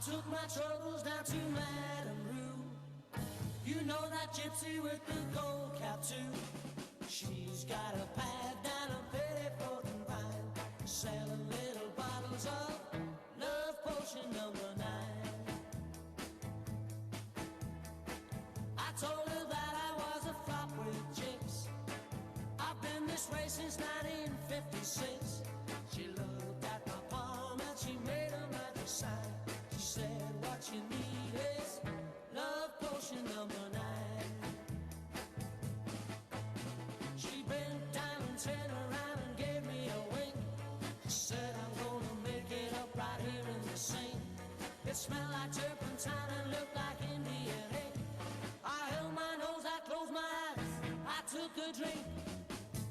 took my troubles down to Madame Rue. You know that gypsy with the gold cap too. She's got a pad down a Petticoat and Vine, selling little bottles of love potion number 9. I told her that I was a flop with chicks. I've been this way since 1956. She looked at my palm and she made a magic sign. She said, what you need is love potion number 9. She bent down and turned around and gave me a wink. She said, I'm gonna make it up right here in the sink. It smelled like turpentine and looked like Indian ink. I held my nose, I closed my eyes, I took a drink.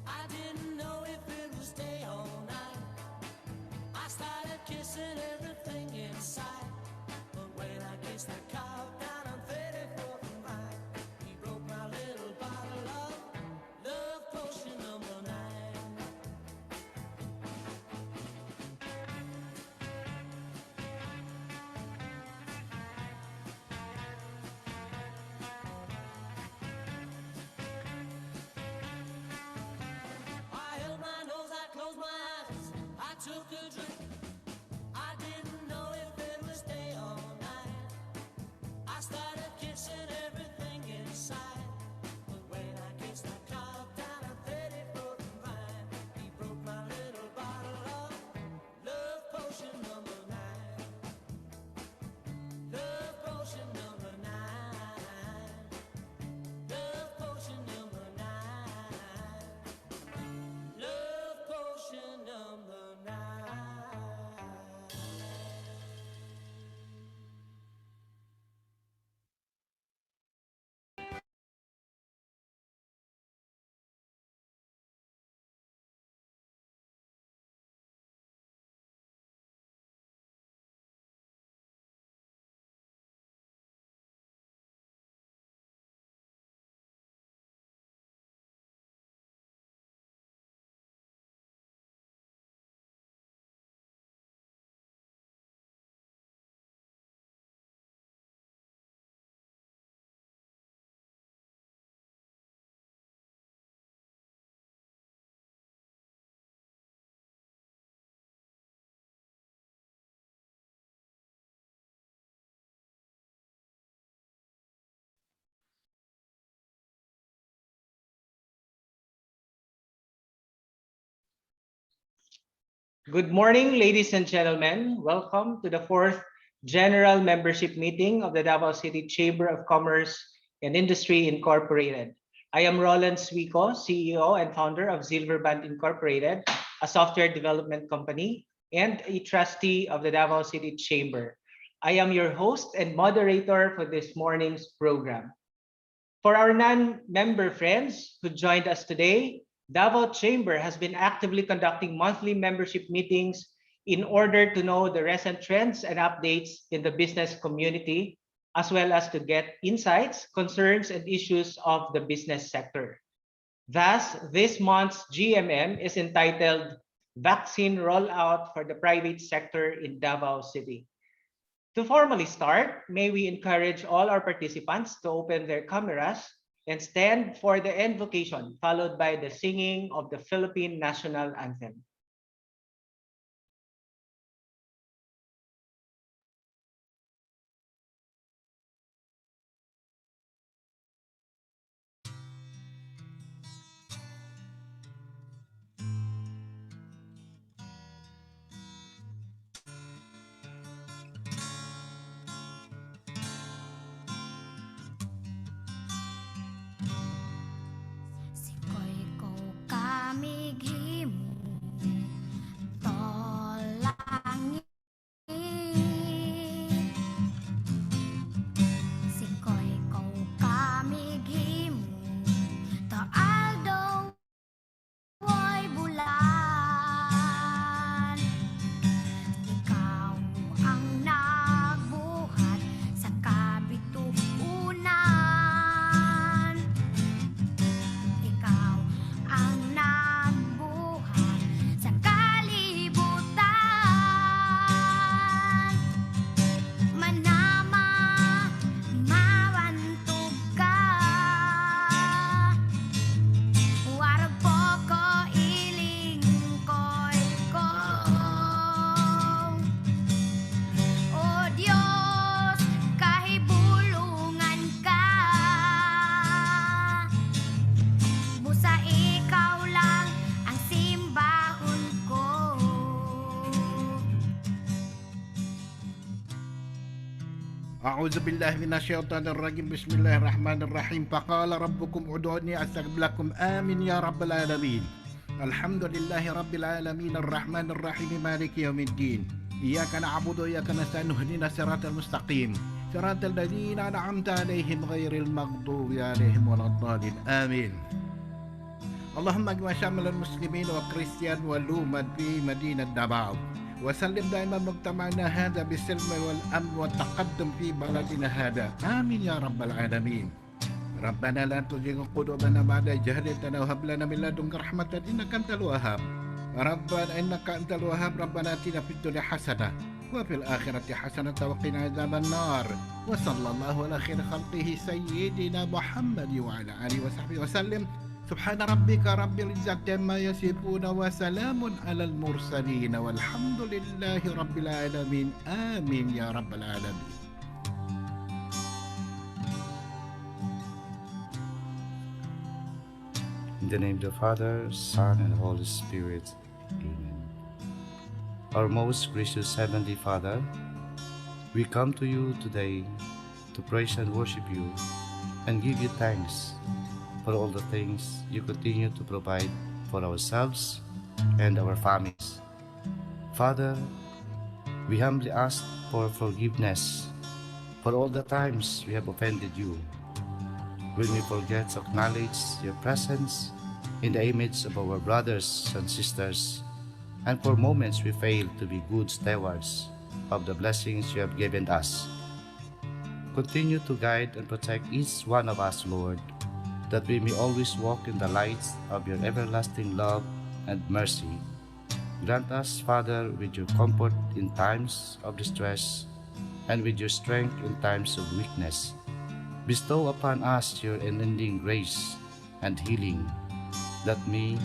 I didn't know if it was day or night. I started kissing everything inside. But when I kissed that cow down on 34th and Vine, he broke my little bottle of love potion number 9. I held my nose, I closed my eyes, I took a drink. I didn't know if it was day or night. I started kissing everything inside. But when I kissed that cow down at 34th and Vine, he broke my little bottle of love potion number 9. Love potion number 9. Love potion number 9. Love potion number 9. Good morning, ladies and gentlemen. Welcome to the fourth General Membership Meeting of the Davao City Chamber of Commerce and Industry Incorporated. I am Roland Suico, CEO and founder of Silverband Incorporated, a software development company, and a trustee of the Davao City Chamber. I am your host and moderator for this morning's program. For our non-member friends who joined us today, Davao Chamber has been actively conducting monthly membership meetings in order to know the recent trends and updates in the business community, as well as to get insights, concerns, and issues of the business sector. Thus, this month's GMM is entitled Vaccine Rollout for the Private Sector in Davao City. To formally start, may we encourage all our participants to open their cameras and stand for the invocation, followed by the singing of the Philippine National Anthem. Sikoy ko kamighimo أعوذ بالله من الشيطان الرجيم بسم الله الرحمن الرحيم فقال ربكم ادعوني أستجب لكم آمين يا رب العالمين الحمد لله رب العالمين الرحمن الرحيم مالك يوم الدين إياك نعبد وإياك نستعين اهدنا الصراط المستقيم صراط الذين أنعمت عليهم غير المغضوب عليهم ولا الضالين آمين اللهم اجمع شمل المسلمين والكريستيان والأمة في مدينة دافاو وسلم دائما مجتمعنا هذا بالسلم والأمن والتقدم في بلدنا هذا آمين يا رب العالمين ربنا لا تزغ قلوبنا بعد إذ هديتنا وهب لنا من لدنك رحمة إنك أنت الوهاب ربنا إنك أنت الوهاب ربنا آتنا في الدنيا حسنة وفي الآخرة حسنة وقنا عذاب النار وصلى الله على خير خلقه سيدنا محمد وعلى آله وصحبه وسلم سبحان ربك رب العزة عما يصفون وسلام على المرسلين والحمد لله رب العالمين آمين يا رب العالمين. In the name of the Father, Son, and Holy Spirit. Amen. Our most gracious Heavenly Father, we come to you today to praise and worship you and give you thanks for all the things you continue to provide for ourselves and our families. Father, we humbly ask for forgiveness for all the times we have offended you, when we forget to acknowledge your presence in the image of our brothers and sisters, and for moments we fail to be good stewards of the blessings you have given us. Continue to guide and protect each one of us, Lord, that we may always walk in the light of your everlasting love and mercy. Grant us, Father, with your comfort in times of distress and with your strength in times of weakness. Bestow upon us your unending grace and healing, that we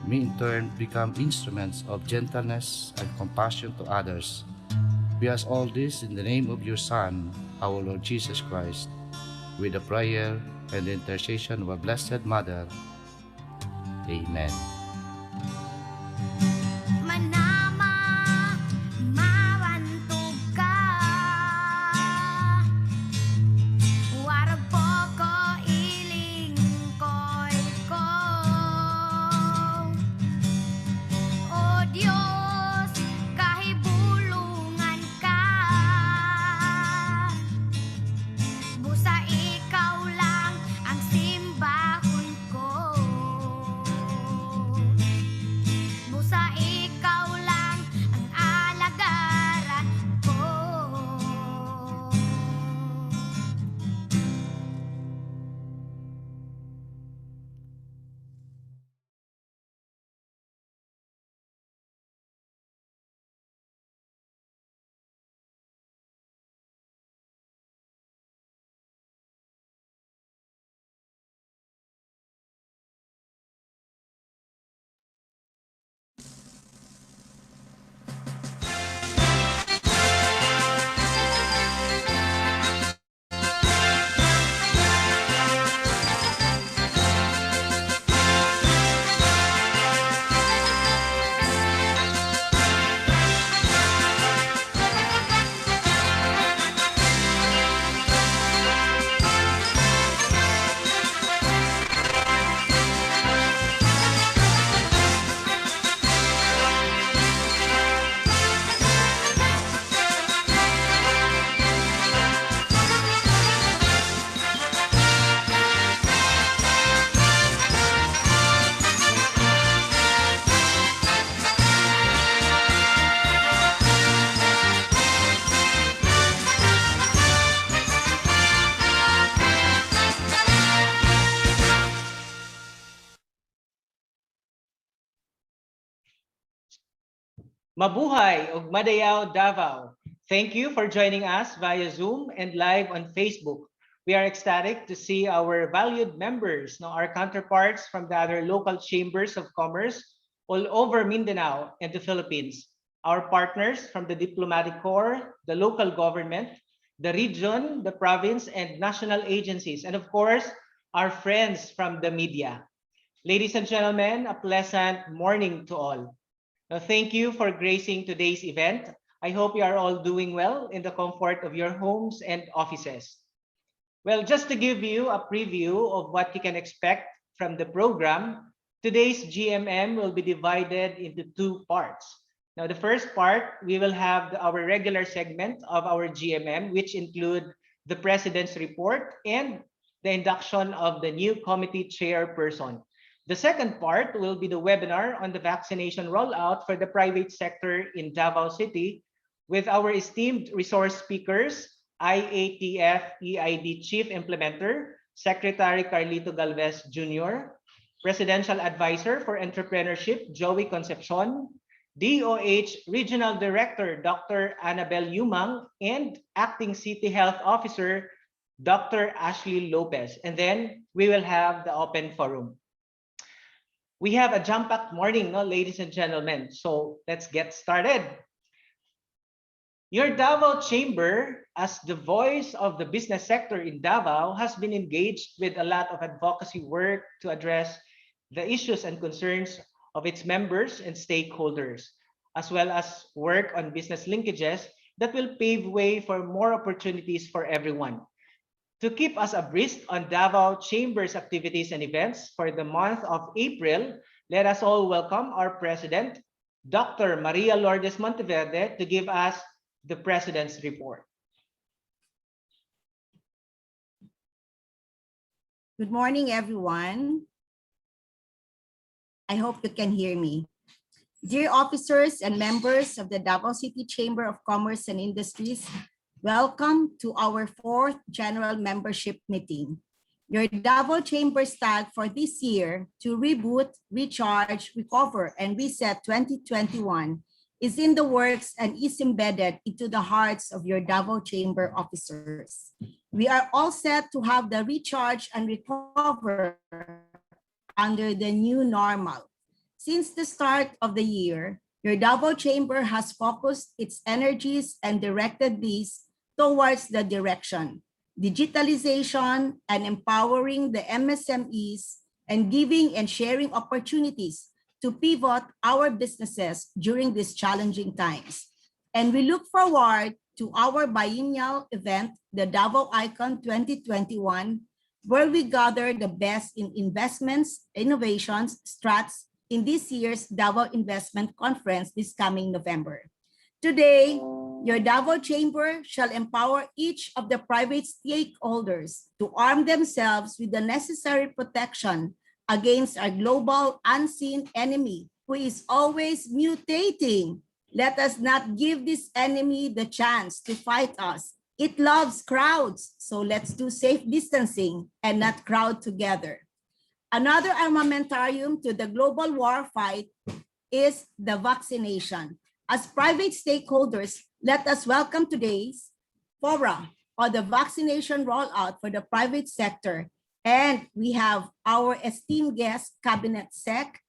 may in turn become instruments of gentleness and compassion to others. We ask all this in the name of your Son, our Lord Jesus Christ, with the prayer and the intercession of our Blessed Mother. Amen. Manama, mawantog ka. Warag po ko ilingkoy ko. O Diyos, kahibulungan ka. Busa ikaw lang ang simbahon ko. Busa ikaw lang ang alagaran ko. Mabuhay ug Madayaw Davao. Thank you for joining us via Zoom and live on Facebook. We are ecstatic to see our valued members, our counterparts from the other local chambers of commerce all over Mindanao and the Philippines. Our partners from the diplomatic corps, the local government, the region, the province, and national agencies, and of course, our friends from the media. Ladies and gentlemen, a pleasant morning to all. Now, thank you for gracing today's event. I hope you are all doing well in the comfort of your homes and offices. Well, just to give you a preview of what you can expect from the program, today's GMM will be divided into two parts. Now, the first part, we will have our regular segment of our GMM, which include the President's report and the induction of the new committee chairperson. The second part will be the webinar on the vaccination rollout for the private sector in Davao City with our esteemed resource speakers, IATF EID Chief Implementer, Secretary Carlito Galvez Jr., Presidential Advisor for Entrepreneurship, Joey Concepcion, DOH Regional Director, Dr. Annabelle Yumang, and Acting City Health Officer, Dr. Ashley Lopez. And then we will have the open forum. We have a jam-packed morning, no, ladies and gentlemen. So let's get started. Your Davao Chamber, as the voice of the business sector in Davao, has been engaged with a lot of advocacy work to address the issues and concerns of its members and stakeholders, as well as work on business linkages that will pave way for more opportunities for everyone. To keep us abreast on Davao Chamber's activities and events for the month of April, let us all welcome our President, Dr. Maria Lourdes Monteverde, to give us the President's report. Good morning, everyone. I hope you can hear me. Dear officers and members of the Davao City Chamber of Commerce and Industries, welcome to our 4th General Membership Meeting. Your Davao Chamber style for this year to reboot, recharge, recover, and reset 2021 is in the works and is embedded into the hearts of your Davao Chamber officers. We are all set to have the recharge and recover under the new normal. Since the start of the year, your Davao Chamber has focused its energies and directed these towards the direction, digitalization and empowering the MSMEs and giving and sharing opportunities to pivot our businesses during these challenging times. And we look forward to our biennial event, the Davao Icon 2021, where we gather the best in investments, innovations, strats in this year's Davao Investment Conference this coming November. Today, your Davao Chamber shall empower each of the private stakeholders to arm themselves with the necessary protection against our global unseen enemy who is always mutating. Let us not give this enemy the chance to fight us. It loves crowds, so let's do safe distancing and not crowd together. Another armamentarium to the global war fight is the vaccination. As private stakeholders, let us welcome today's fora on the vaccination rollout for the private sector. And we have our esteemed guest, Cabinet Sec,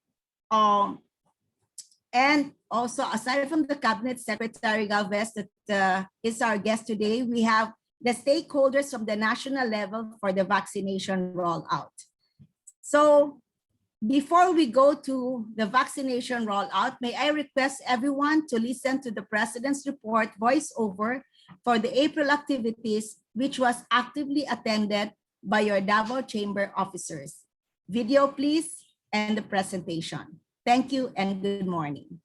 and also aside from the Cabinet Secretary Galvez that is our guest today, we have the stakeholders from the national level for the vaccination rollout. So before we go to the vaccination rollout, may I request everyone to listen to the President's report voiceover for the April activities, which was actively attended by your Davao Chamber officers. Video, please, and the presentation. Thank you and good morning.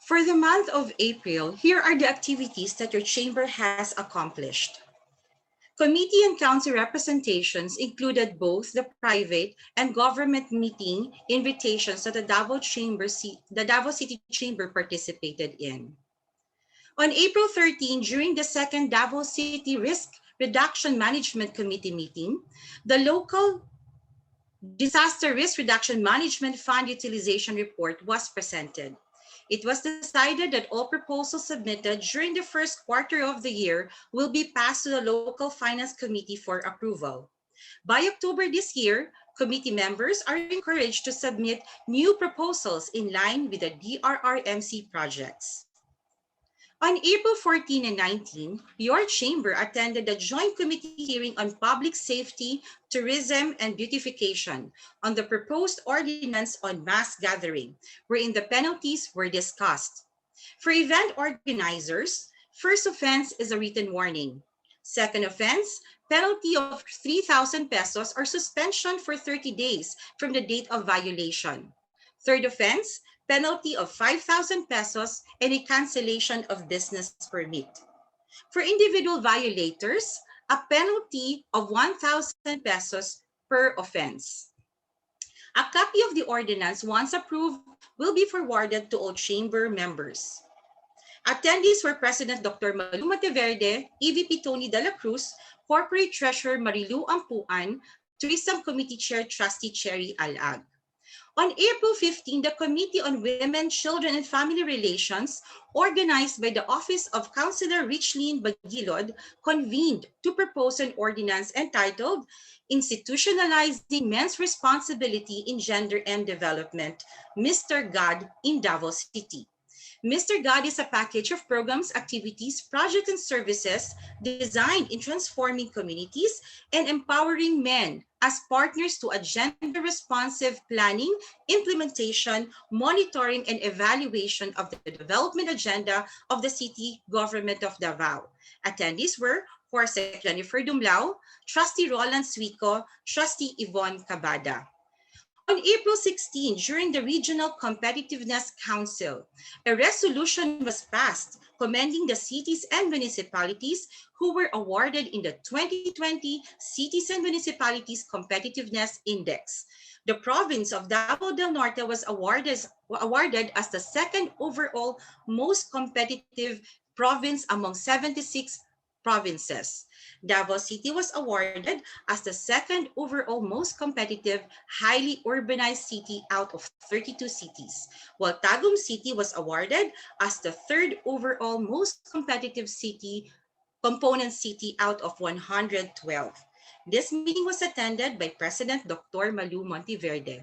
For the month of April, here are the activities that your chamber has accomplished. Committee and council representations included both the private and government meeting invitations that the Davao City Chamber participated in. On April 13, during the second Davao City Risk Reduction Management Committee meeting, the local Disaster Risk Reduction Management Fund Utilization Report was presented. It was decided that all proposals submitted during the first quarter of the year will be passed to the local finance committee for approval. By October this year, committee members are encouraged to submit new proposals in line with the DRRMC projects. On April 14 and 19, your chamber attended a joint committee hearing on public safety, tourism, and beautification on the proposed ordinance on mass gathering, wherein the penalties were discussed. For event organizers, first offense is a written warning. Second offense, penalty of 3,000 pesos or suspension for 30 days from the date of violation. Third offense, penalty of 5,000 pesos and a cancellation of business permit. For individual violators, a penalty of 1,000 pesos per offense. A copy of the ordinance, once approved, will be forwarded to all chamber members. Attendees were President Dr. Malu Monteverde, EVP Tony De La Cruz, Corporate Treasurer Marilu Ampuan, Tourism Committee Chair Trustee Cherry Alag. On April 15, the Committee on Women, Children, and Family Relations, organized by the Office of Councilor Richlyn Bagilod, convened to propose an ordinance entitled Institutionalizing Men's Responsibility in Gender and Development, Mr. God in Davao City. Mr. God is a package of programs, activities, projects, and services designed in transforming communities and empowering men as partners to a gender-responsive planning, implementation, monitoring, and evaluation of the development agenda of the city government of Davao. Attendees were Horsec Jennifer Dumlao, Trustee Roland Suico, Trustee Yvonne Cabada. On April 16, during the Regional Competitiveness Council, a resolution was passed commending the cities and municipalities who were awarded in the 2020 Cities and Municipalities Competitiveness Index. The province of Davao del Norte was awarded as the second overall most competitive province among 76 provinces. Davao City was awarded as the second overall most competitive, highly urbanized city out of 32 cities, while Tagum City was awarded as the third overall most competitive component city out of 112. This meeting was attended by President Dr. Malu Monteverde.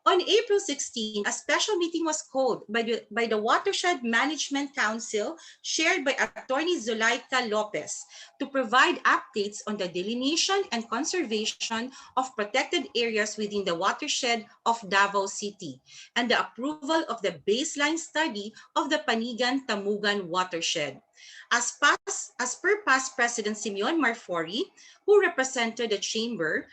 On April 16, a special meeting was called by the Watershed Management Council, chaired by Attorney Zulaika Lopez, to provide updates on the delineation and conservation of protected areas within the watershed of Davao City and the approval of the baseline study of the Panigan-Tamugan watershed. As per past President Simeon Marfori, who represented the chamber,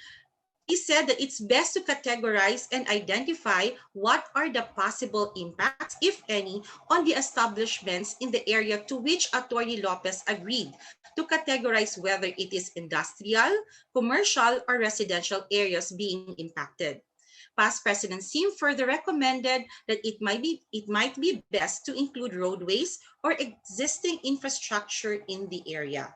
he said that it's best to categorize and identify what are the possible impacts, if any, on the establishments in the area to which Attorney Lopez agreed to categorize whether it is industrial, commercial, or residential areas being impacted. Past President Sim further recommended that it might be best to include roadways or existing infrastructure in the area.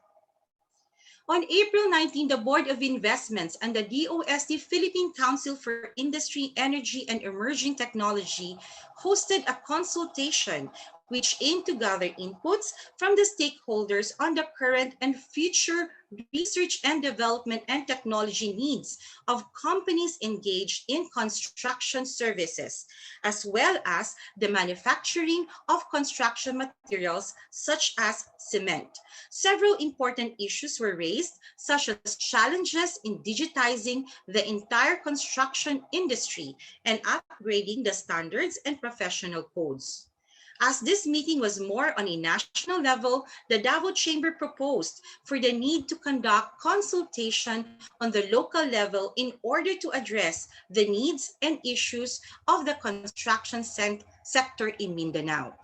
On April 19, the Board of Investments and the DOST Philippine Council for Industry, Energy, and Emerging Technology hosted a consultation which aimed to gather inputs from the stakeholders on the current and future research and development and technology needs of companies engaged in construction services, as well as the manufacturing of construction materials such as cement. Several important issues were raised, such as challenges in digitizing the entire construction industry and upgrading the standards and professional codes. As this meeting was more on a national level, the Davao Chamber proposed for the need to conduct consultation on the local level in order to address the needs and issues of the construction sector in Mindanao.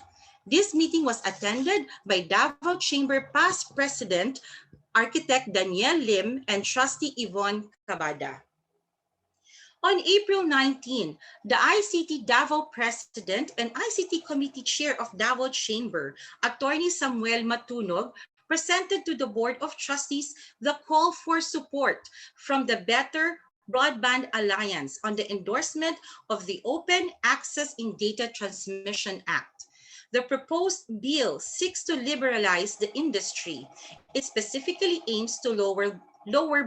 This meeting was attended by Davao Chamber past President, Architect Daniel Lim, and Trustee Yvonne Cabada. On April 19, the ICT Davao President and ICT Committee Chair of Davao Chamber, Attorney Samuel Matunog, presented to the Board of Trustees the call for support from the Better Broadband Alliance on the endorsement of the Open Access in Data Transmission Act. The proposed bill seeks to liberalize the industry. It specifically aims to lower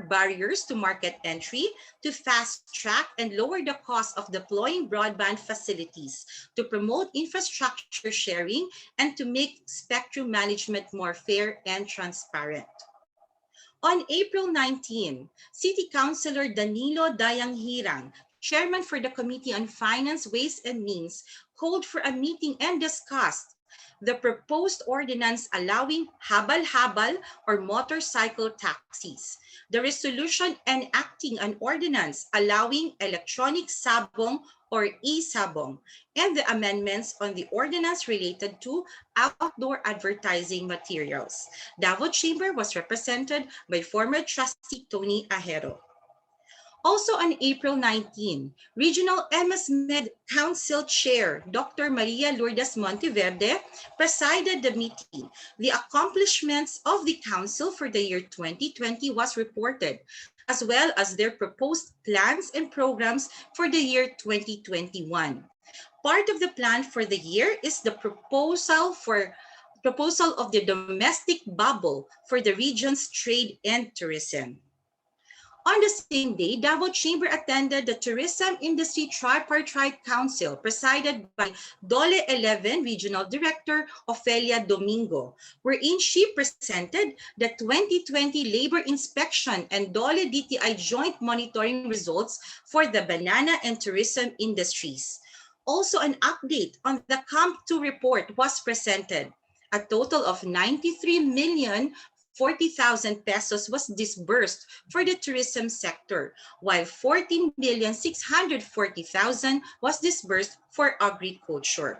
barriers to market entry, to fast track and lower the cost of deploying broadband facilities, to promote infrastructure sharing, and to make spectrum management more fair and transparent. On April 19, City Councilor Danilo Dayanghirang, chairman for the Committee on Finance, Ways and Means, called for a meeting and discussed the proposed ordinance allowing habal-habal or motorcycle taxis, the resolution enacting an ordinance allowing electronic sabong or e-sabong, and the amendments on the ordinance related to outdoor advertising materials. Davao Chamber was represented by former trustee Tony Ahero. Also on April 19, Regional MS-Med Council Chair Dr. Maria Lourdes Monteverde presided the meeting. The accomplishments of the Council for the year 2020 was reported, as well as their proposed plans and programs for the year 2021. Part of the plan for the year is the proposal of the domestic bubble for the region's trade and tourism. On the same day, Davao Chamber attended the Tourism Industry Tripartite Council presided by DOLE 11 Regional Director Ofelia Domingo, wherein she presented the 2020 Labor Inspection and DOLE DTI Joint Monitoring results for the banana and tourism industries. Also, an update on the Camp 2 report was presented. A total of 93,040,000 pesos was disbursed for the tourism sector, while 14,640,000 was disbursed for agriculture.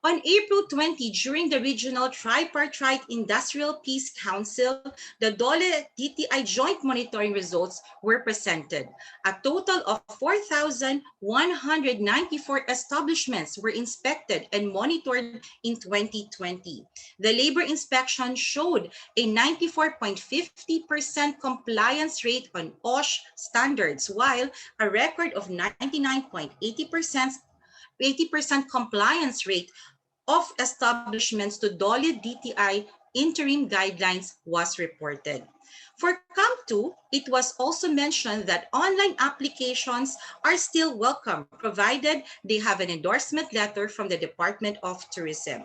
On April 20, during the Regional Tripartite Industrial Peace Council, the DOLE DTI Joint Monitoring results were presented. A total of 4,194 establishments were inspected and monitored in 2020. The labor inspection showed a 94.50% compliance rate on OSH standards, while a record of 99.80% compliance rate of establishments to DOLE DTI interim guidelines was reported. For Camp 2, it was also mentioned that online applications are still welcome, provided they have an endorsement letter from the Department of Tourism.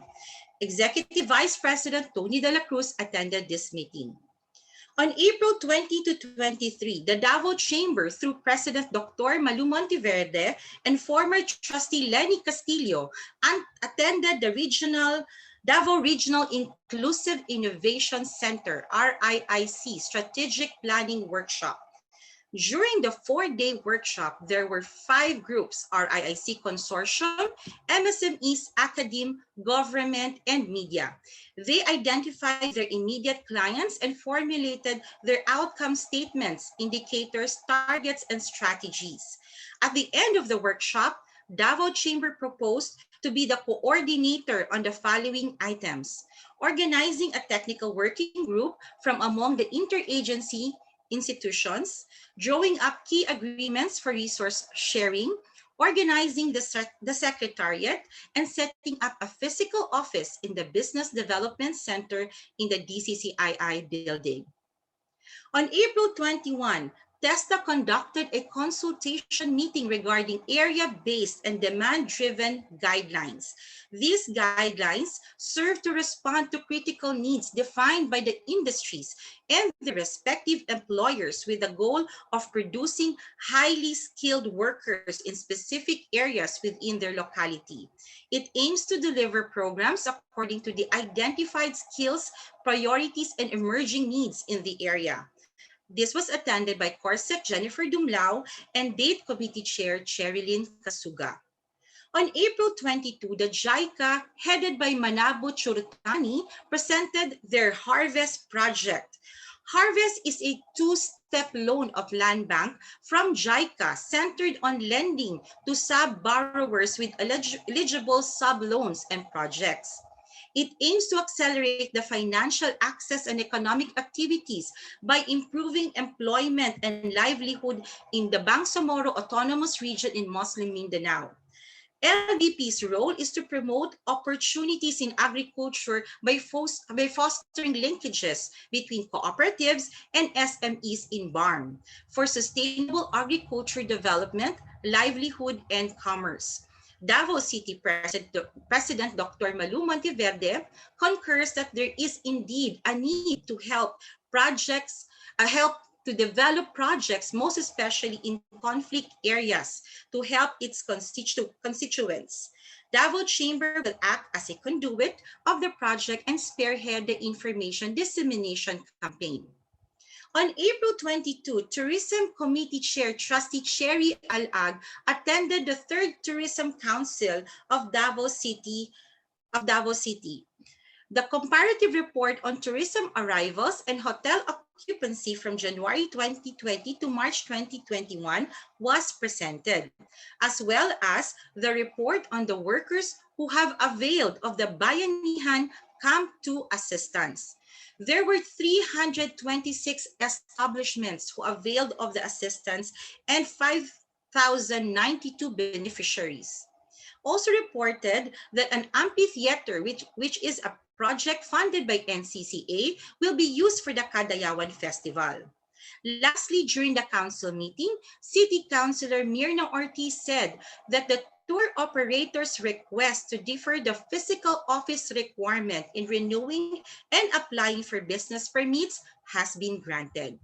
Executive Vice President Tony De La Cruz attended this meeting. On April 20 to 23, the Davao Chamber, through President Dr. Malu Monteverde and former trustee Lenny Castillo, attended the Davao Regional Inclusive Innovation Center, RIIC, Strategic Planning Workshop. During the 4-day workshop, there were 5 groups: RIIC Consortium, MSMEs, academe, government, and media. They identified their immediate clients and formulated their outcome statements, indicators, targets, and strategies. At the end of the workshop, Davao Chamber proposed to be the coordinator on the following items: organizing a technical working group from among the interagency institutions, drawing up key agreements for resource sharing, organizing the secretariat, and setting up a physical office in the Business Development Center in the DCCII building. On April 21, TESTA conducted a consultation meeting regarding area-based and demand-driven guidelines. These guidelines serve to respond to critical needs defined by the industries and the respective employers with the goal of producing highly skilled workers in specific areas within their locality. It aims to deliver programs according to the identified skills, priorities, and emerging needs in the area. This was attended by CORSEC Jennifer Dumlao and Date Committee Chair Cherilyn Kasuga. On April 22, the JICA, headed by Manabo Churutani, presented their Harvest project. Harvest is a 2-step loan of Land Bank from JICA centered on lending to sub-borrowers with eligible sub-loans and projects. It aims to accelerate the financial access and economic activities by improving employment and livelihood in the Bangsamoro Autonomous Region in Muslim Mindanao. LDP's role is to promote opportunities in agriculture by fostering linkages between cooperatives and SMEs in BARM for sustainable agriculture development, livelihood, and commerce. Davao City President Dr. Malu Monteverde concurs that there is indeed a need to help to develop projects, most especially in conflict areas, to help its constituents. Davao Chamber will act as a conduit of the project and spearhead the information dissemination campaign. On April 22, Tourism Committee Chair Trustee Cherry Alag attended the third Tourism Council of Davao City. The comparative report on tourism arrivals and hotel occupancy from January 2020 to March 2021 was presented, as well as the report on the workers who have availed of the Bayanihan Camp 2 assistance. There were 326 establishments who availed of the assistance and 5,092 beneficiaries. Also reported that an amphitheater, which is a project funded by NCCA, will be used for the Kadayawan Festival. Lastly, during the council meeting, City Councilor Mirna Ortiz said that the tour operator's request to defer the physical office requirement in renewing and applying for business permits has been granted.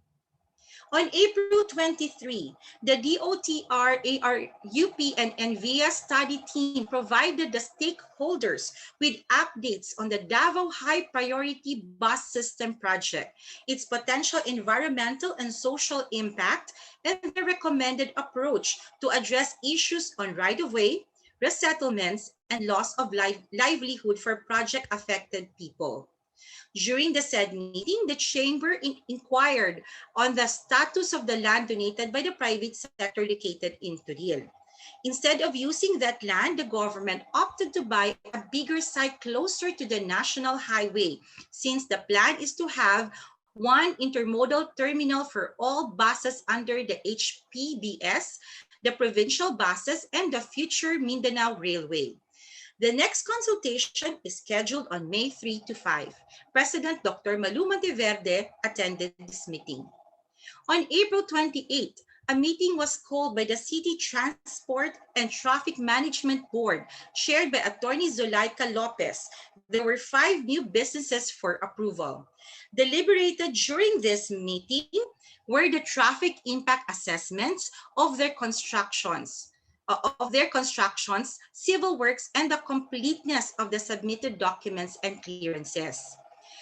On April 23, the DOTR, ARUP, and NVIA study team provided the stakeholders with updates on the Davao High Priority Bus System project, its potential environmental and social impact, and the recommended approach to address issues on right-of-way, resettlements, and loss of livelihood for project-affected people. During the said meeting, the Chamber inquired on the status of the land donated by the private sector located in Turil. Instead of using that land, the government opted to buy a bigger site closer to the national highway, since the plan is to have one intermodal terminal for all buses under the HPBS, the provincial buses, and the future Mindanao Railway. The next consultation is scheduled on May 3 to 5. President Dr. Malu Monteverde attended this meeting. On April 28, a meeting was called by the City Transport and Traffic Management Board, chaired by Attorney Zulaika Lopez. There were 5 new businesses for approval. Deliberated during this meeting were the traffic impact assessments of their constructions, civil works, and the completeness of the submitted documents and clearances.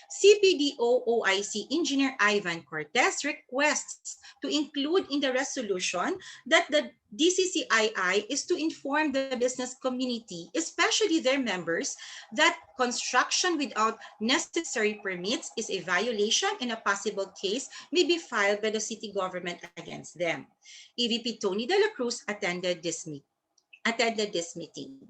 CPDO OIC Engineer Ivan Cortez requests to include in the resolution that the DCCII is to inform the business community, especially their members, that construction without necessary permits is a violation and a possible case may be filed by the city government against them. EVP Tony De La Cruz attended this meeting.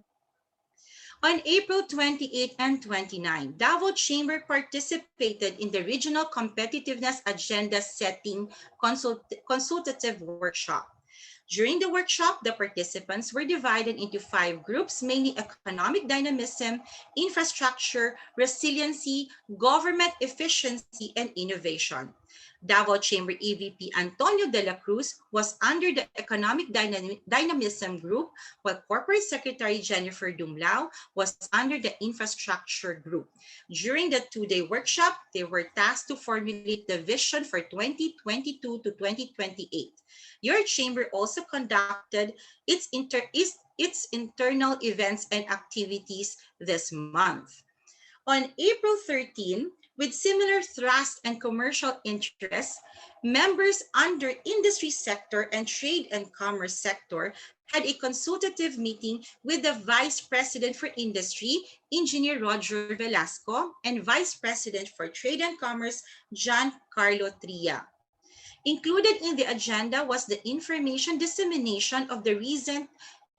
On April 28 and 29, Davao Chamber participated in the Regional Competitiveness Agenda Setting Consultative Workshop. During the workshop, the participants were divided into 5 groups, mainly economic dynamism, infrastructure, resiliency, government efficiency, and innovation. Davao Chamber EVP Antonio De La Cruz was under the Economic Dynamism Group, while Corporate Secretary Jennifer Dumlao was under the Infrastructure Group. During the 2-day workshop, they were tasked to formulate the vision for 2022 to 2028. Your chamber also conducted its internal events and activities this month. On April 13, with similar thrust and commercial interests, members under industry sector and trade and commerce sector had a consultative meeting with the Vice President for Industry, Engineer Roger Velasco, and Vice President for Trade and Commerce, John Carlo Tria. Included in the agenda was the information dissemination of the recent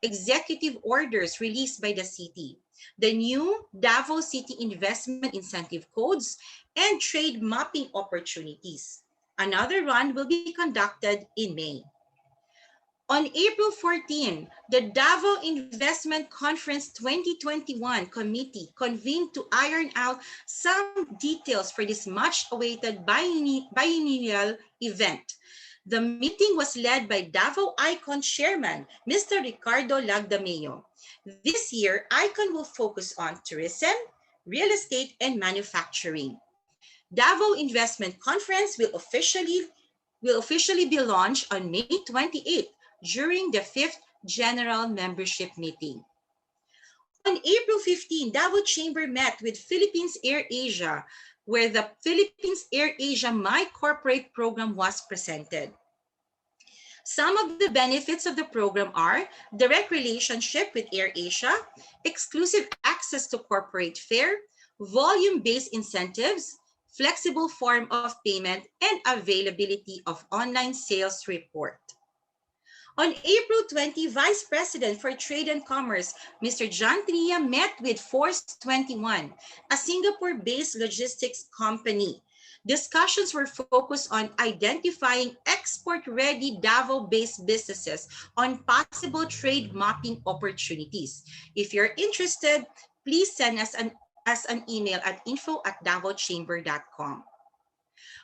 executive orders released by the city, the new Davao City Investment Incentive Codes, and trade mapping opportunities. Another run will be conducted in May. On April 14, the Davao Investment Conference 2021 committee convened to iron out some details for this much-awaited biennial event. The meeting was led by Davao Icon Chairman, Mr. Ricardo Lagdameo. This year, Icon will focus on tourism, real estate, and manufacturing. Davao Investment Conference will officially be launched on May 28th during the 5th General Membership Meeting. On April 15, Davao Chamber met with Philippines Air Asia, where the Philippines Air Asia My Corporate program was presented. Some of the benefits of the program are direct relationship with Air Asia, exclusive access to corporate fare, volume-based incentives, flexible form of payment, and availability of online sales report. On April 20, Vice President for Trade and Commerce, Mr. John Tria, met with Force 21, a Singapore-based logistics company. Discussions were focused on identifying export-ready Davao-based businesses on possible trade mapping opportunities. If you're interested, please send us an email at info@davochamber.com.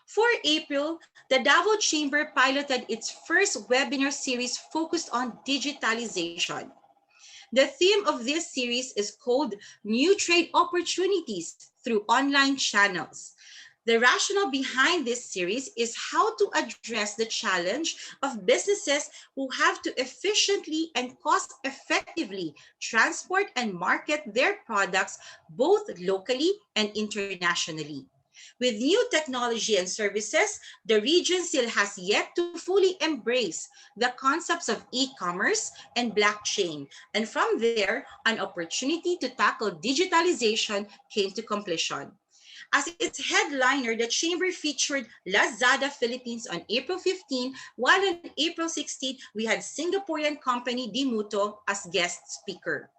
For April, the Davao Chamber piloted its first webinar series focused on digitalization. The theme of this series is called New Trade Opportunities Through Online Channels. The rationale behind this series is how to address the challenge of businesses who have to efficiently and cost-effectively transport and market their products both locally and internationally. With new technology and services, the region still has yet to fully embrace the concepts of e-commerce and blockchain. And from there, an opportunity to tackle digitalization came to completion. As its headliner, the Chamber featured Lazada Philippines on April 15, while on April 16, we had Singaporean company Dimuto as guest speaker.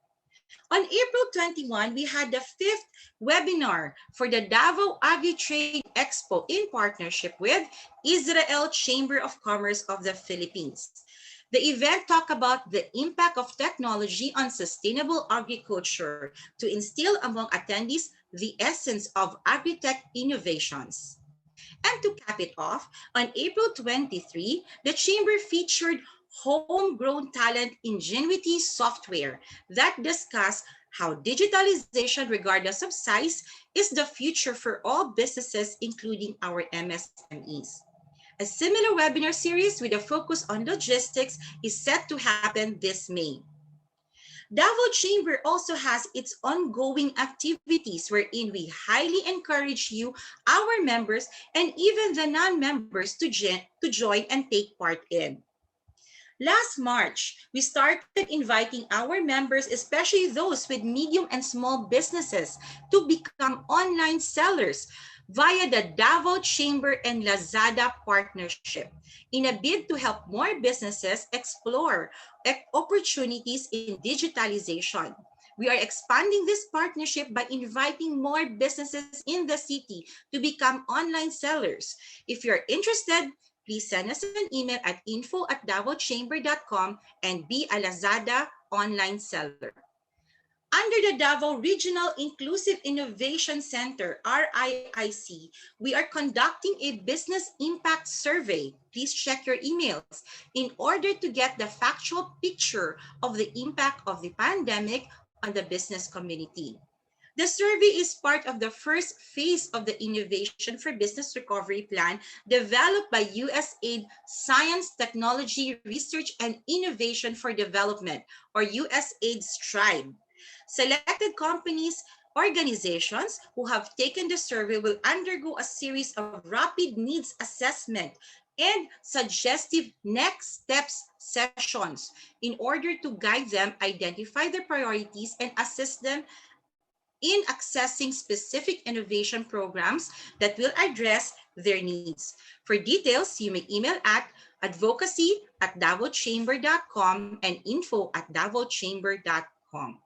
On April 21, we had the 5th webinar for the Davao Agri-Trade Expo in partnership with Israel Chamber of Commerce of the Philippines. The event talked about the impact of technology on sustainable agriculture to instill among attendees the essence of agri-tech innovations. And to cap it off, on April 23, the Chamber featured homegrown talent ingenuity software that discuss how digitalization, regardless of size, is the future for all businesses, including our MSMEs. A similar webinar series with a focus on logistics is set to happen this May. Davao Chamber also has its ongoing activities wherein we highly encourage you, our members, and even the non-members to join and take part in. Last March, we started inviting our members, especially those with medium and small businesses, to become online sellers via the Davao Chamber and Lazada partnership in a bid to help more businesses explore opportunities in digitalization. We are expanding this partnership by inviting more businesses in the city to become online sellers. If you're interested, please send us an email at info@davochamber.com and be a Lazada online seller. Under the Davao Regional Inclusive Innovation Center, RIIC, we are conducting a business impact survey. Please check your emails in order to get the factual picture of the impact of the pandemic on the business community. The survey is part of the first phase of the Innovation for Business Recovery Plan developed by USAID Science, Technology, Research, and Innovation for Development, or USAID STRIDE. Selected companies, organizations who have taken the survey will undergo a series of rapid needs assessment and suggestive next steps sessions in order to guide them, identify their priorities, and assist them in accessing specific innovation programs that will address their needs. For details, you may email at advocacy@davochamber.com, and info@davochamber.com.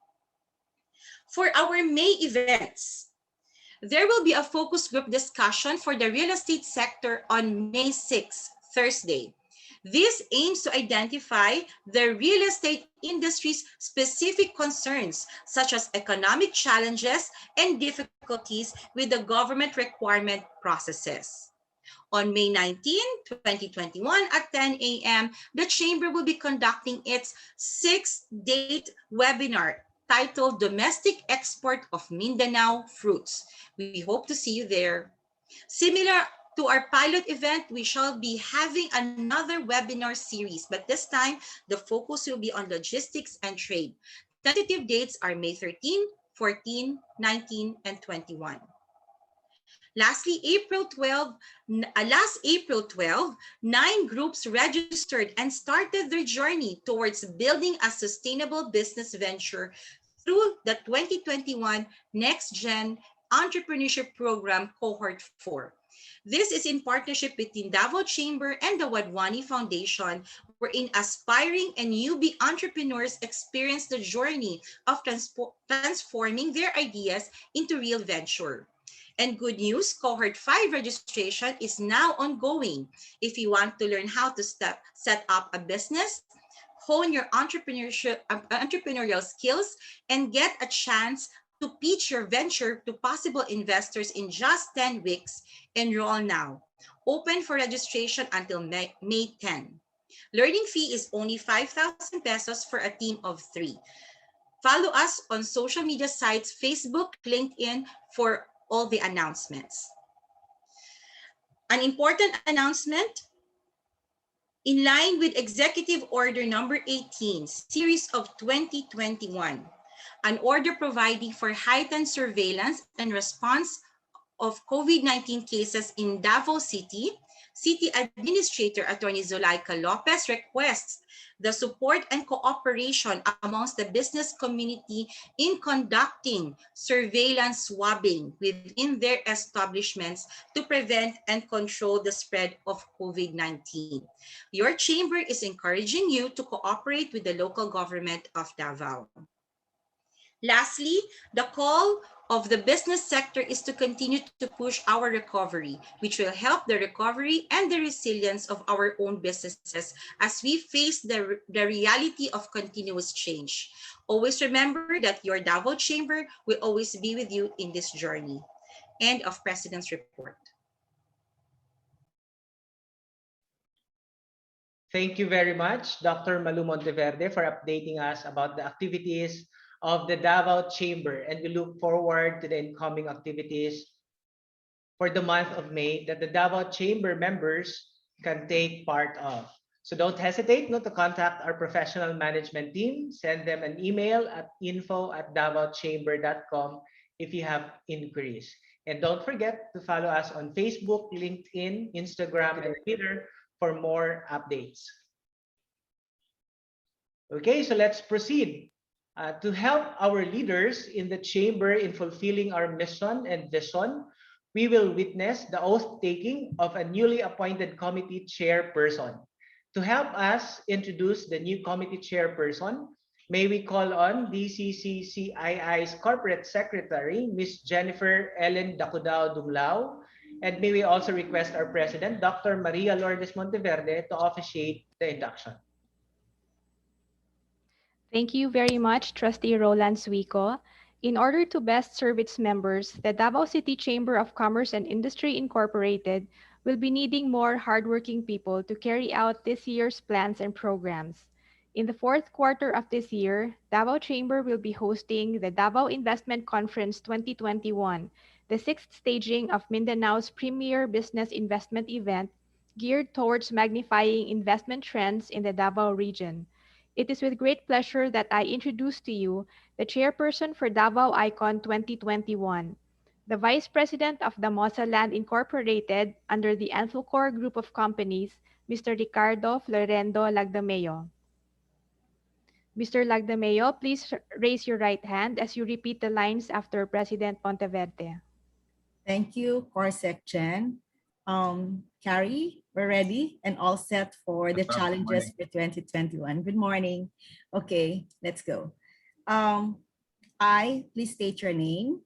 For our May events, there will be a focus group discussion for the real estate sector on May 6th, Thursday. This aims to identify the real estate industry's specific concerns, such as economic challenges and difficulties with the government requirement processes. On May 19, 2021 at 10 a.m., the Chamber will be conducting its sixth-date webinar titled Domestic Export of Mindanao Fruits. We hope to see you there. Similar to our pilot event, we shall be having another webinar series, but this time the focus will be on logistics and trade. Tentative dates are May 13, 14, 19, and 21. Lastly, last April 12, 9 groups registered and started their journey towards building a sustainable business venture through the 2021 Next Gen Entrepreneurship Program Cohort 4. This is in partnership between Davao Chamber and the Wadwani Foundation, wherein aspiring and newbie entrepreneurs experience the journey of transforming their ideas into real venture. And good news, Cohort 5 registration is now ongoing. If you want to learn how to set up a business, hone your entrepreneurial skills, and get a chance to pitch your venture to possible investors in just 10 weeks, enroll now. Open for registration until May 10. Learning fee is only 5,000 pesos for a team of 3. Follow us on social media sites, Facebook, LinkedIn for all the announcements. An important announcement: in line with Executive Order Number 18, Series of 2021, an order providing for heightened surveillance and response of COVID-19 cases in Davao City, City Administrator Attorney Zulaika Lopez requests the support and cooperation amongst the business community in conducting surveillance swabbing within their establishments to prevent and control the spread of COVID-19. Your chamber is encouraging you to cooperate with the local government of Davao. Lastly, the call of the business sector is to continue to push our recovery, which will help the recovery and the resilience of our own businesses as we face the reality of continuous change. Always remember that your Davao Chamber will always be with you in this journey. End of President's report. Thank you very much, Dr. Malu Monteverde, for updating us about the activities of the Davao Chamber, and we look forward to the incoming activities for the month of May that the Davao Chamber members can take part of. So don't hesitate not to contact our professional management team. Send them an email at info@davochamber.com if you have inquiries. And don't forget to follow us on Facebook, LinkedIn, Instagram, and Twitter for more updates. Okay, so let's proceed. To help our leaders in the chamber in fulfilling our mission and vision, we will witness the oath taking of a newly appointed committee chairperson. To help us introduce the new committee chairperson, may we call on DCCCII's Corporate Secretary, Ms. Jennifer Ellen Dacudao Dumlao, and may we also request our President, Dr. Maria Lourdes Monteverde, to officiate the induction. Thank you very much, Trustee Roland Suico. In order to best serve its members, the Davao City Chamber of Commerce and Industry Incorporated will be needing more hardworking people to carry out this year's plans and programs. In the fourth quarter of this year, Davao Chamber will be hosting the Davao Investment Conference 2021, the sixth staging of Mindanao's premier business investment event geared towards magnifying investment trends in the Davao region. It is with great pleasure that I introduce to you the chairperson for Davao Icon 2021, the Vice President of Damosa Land Incorporated under the Anfulcor Group of Companies, Mr. Ricardo Florendo Lagdameo. Mr. Lagdameo, please raise your right hand as you repeat the lines after President Monteverde. Thank you, Corsec Chen. Carrie, we're ready and all set for the Yes, ma'am. Good challenges morning. for 2021. Good morning. Okay, let's go. Please state your name.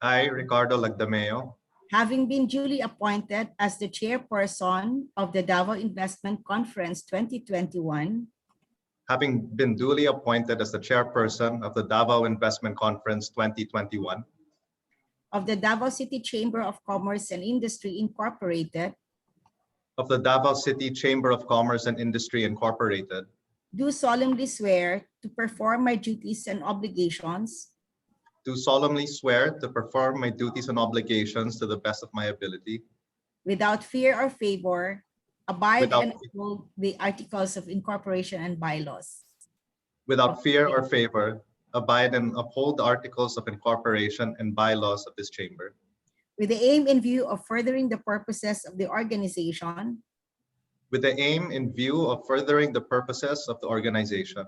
I, Ricardo Lagdameo, Having been duly appointed as the chairperson of the Davao Investment Conference 2021, having been duly appointed as the chairperson of the Davao Investment Conference 2021 of the Davao City Chamber of Commerce and Industry Incorporated, of the Davao City Chamber of Commerce and Industry Incorporated, do solemnly swear to perform my duties and obligations do solemnly swear to perform my duties and obligations to the best of my ability, without fear or favor, abide Without- and uphold the articles of incorporation and bylaws without fear or favor, abide and uphold the articles of incorporation and bylaws of this chamber, with the aim in view of furthering the purposes of the organization, with the aim in view of furthering the purposes of the organization,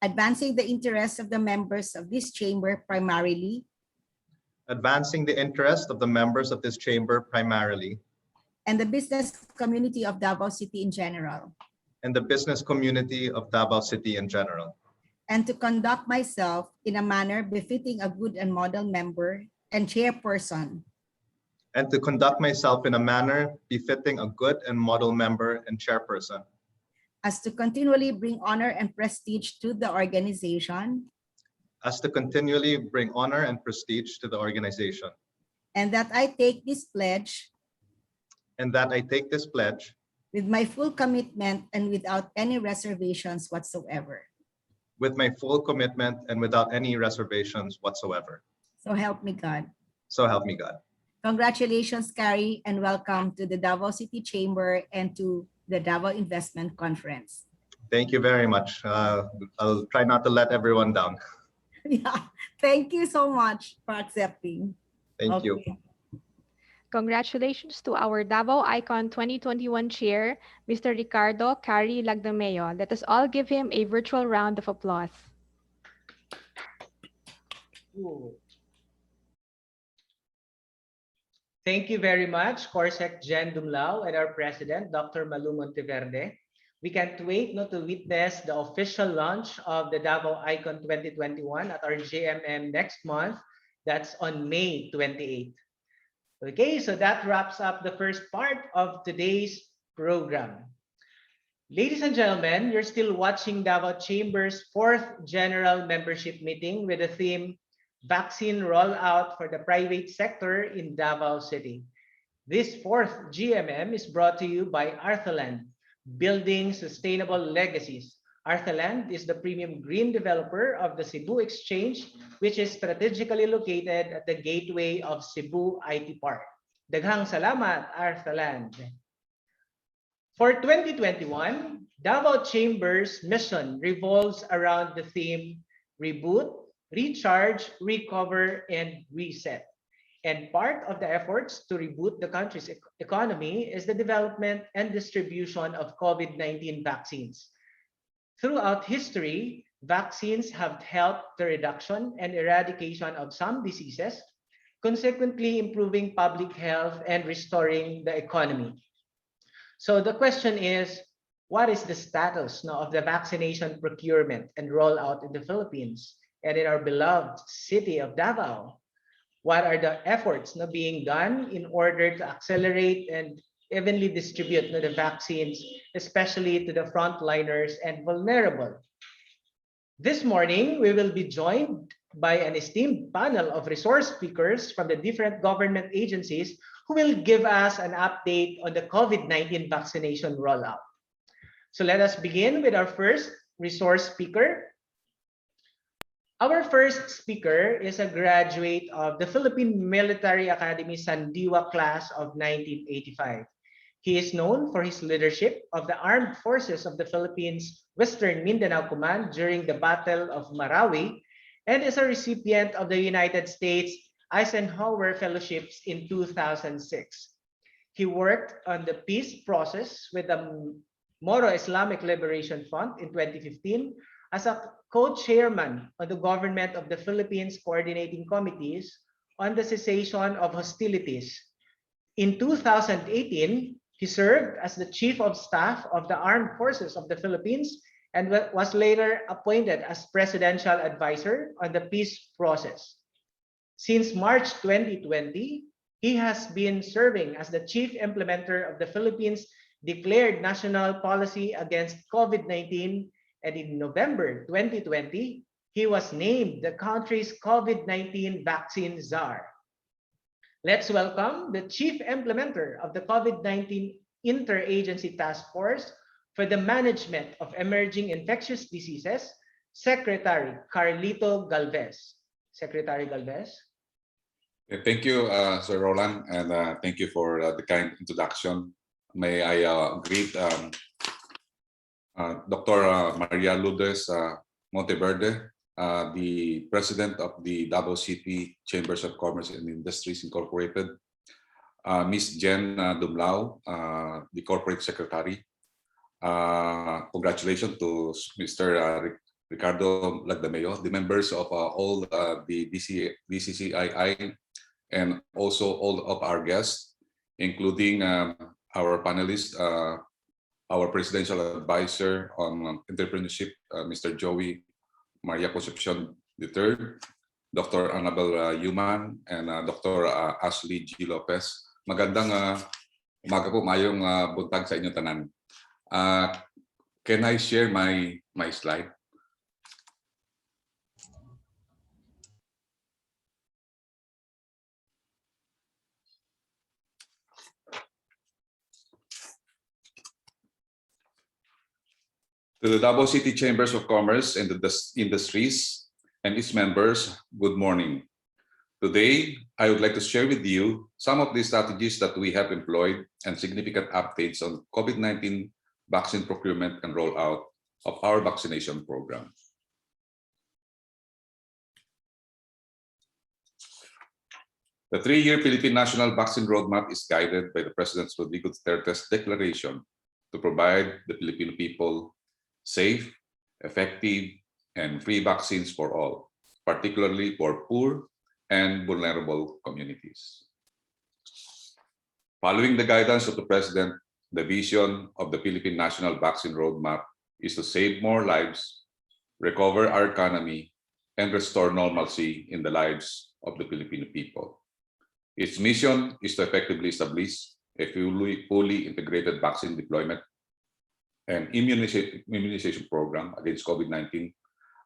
advancing the interests of the members of this chamber primarily, advancing the interest of the members of this chamber primarily, and the business community of Davao City in general, and the business community of Davao City in general, and to conduct myself in a manner befitting a good and model member and chairperson and to conduct myself in a manner befitting a good and model member and chairperson, as to continually bring honor and prestige to the organization, as to continually bring honor and prestige to the organization, and that I take this pledge and that I take this pledge with my full commitment and without any reservations whatsoever. with my full commitment and without any reservations whatsoever. So help me God. So help me God. Congratulations, Carrie, and welcome to the Davao City Chamber and to the Davao Investment Conference. Thank you very much. I'll try not to let everyone down. Yeah, thank you so much for accepting. Thank you. Okay. Congratulations to our Davao Icon 2021 chair, Mr. Ricardo Carrie Lagdameo. Let us all give him a virtual round of applause. Thank you very much, Corsec Jen Dumlao and our president, Dr. Malu Monteverde. We can't wait to witness the official launch of the Davao Icon 2021 at our JMM next month. That's on May 28th. Okay, so that wraps up the first part of today's program. Ladies and gentlemen, you're still watching Davao Chamber's 4th General Membership Meeting with the theme Vaccine Rollout for the Private Sector in Davao City. This 4th GMM is brought to you by Arthaland, Building Sustainable Legacies. Arthaland is the premium green developer of the Cebu Exchange, which is strategically located at the gateway of Cebu IT Park. Daghang salamat, Arthaland. For 2021, Davao Chamber's mission revolves around the theme Reboot, Recharge, Recover, and Reset. And part of the efforts to reboot the country's economy is the development and distribution of COVID-19 vaccines. Throughout history, vaccines have helped the reduction and eradication of some diseases, consequently improving public health and restoring the economy. So the question is, what is the status now of the vaccination procurement and rollout in the Philippines and in our beloved city of Davao? What are the efforts now being done in order to accelerate and evenly distribute the vaccines, especially to the frontliners and vulnerable? This morning, we will be joined by an esteemed panel of resource speakers from the different government agencies who will give us an update on the COVID-19 vaccination rollout. So let us begin with our first resource speaker. Our first speaker is a graduate of the Philippine Military Academy Sandiwa class of 1985. He is known for his leadership of the Armed Forces of the Philippines Western Mindanao Command during the Battle of Marawi and is a recipient of the United States Eisenhower Fellowships in 2006. He worked on the peace process with the Moro Islamic Liberation Front in 2015 as a co-chairman of the Government of the Philippines Coordinating Committees on the Cessation of Hostilities. In 2018, He served as the Chief of Staff of the Armed Forces of the Philippines and was later appointed as Presidential Advisor on the peace process. Since March 2020, he has been serving as the Chief Implementer of the Philippines' declared national policy against COVID-19, and in November 2020, he was named the country's COVID-19 vaccine czar. Let's welcome the Chief Implementer of the COVID-19 Interagency Task Force for the Management of Emerging Infectious Diseases, Secretary Carlito Galvez. Secretary Galvez. Thank you, Sir Roland, and thank you for the kind introduction. May I greet Dr. Maria Lourdes Monteverde, the President of the Davao City Chambers of Commerce and Industries Incorporated, Ms. Jen Dumlao, the Corporate Secretary. Congratulations to Mr. Ricardo Lagdameo, the members of all the DCCII, and also all of our guests, including our panelists, our Presidential Advisor on Entrepreneurship, Mr. Joey Maria Concepcion III, Dr. Annabelle Yumang, and Dr. Ashley G. Lopez. Magandang umaga po, mayong buntag sa inyong tanan. Can I share my slide? To the Davao City Chambers of Commerce and the Industries and its members, good morning. Today, I would like to share with you some of the strategies that we have employed and significant updates on COVID-19 vaccine procurement and rollout of our vaccination program. The three-year Philippine National Vaccine Roadmap is guided by the President Rodrigo Duterte's declaration to provide the Filipino people safe, effective, and free vaccines for all, particularly for poor and vulnerable communities. Following the guidance of the President, the vision of the Philippine National Vaccine Roadmap is to save more lives, recover our economy, and restore normalcy in the lives of the Filipino people. Its mission is to effectively establish a fully integrated vaccine deployment and immunization program against COVID-19,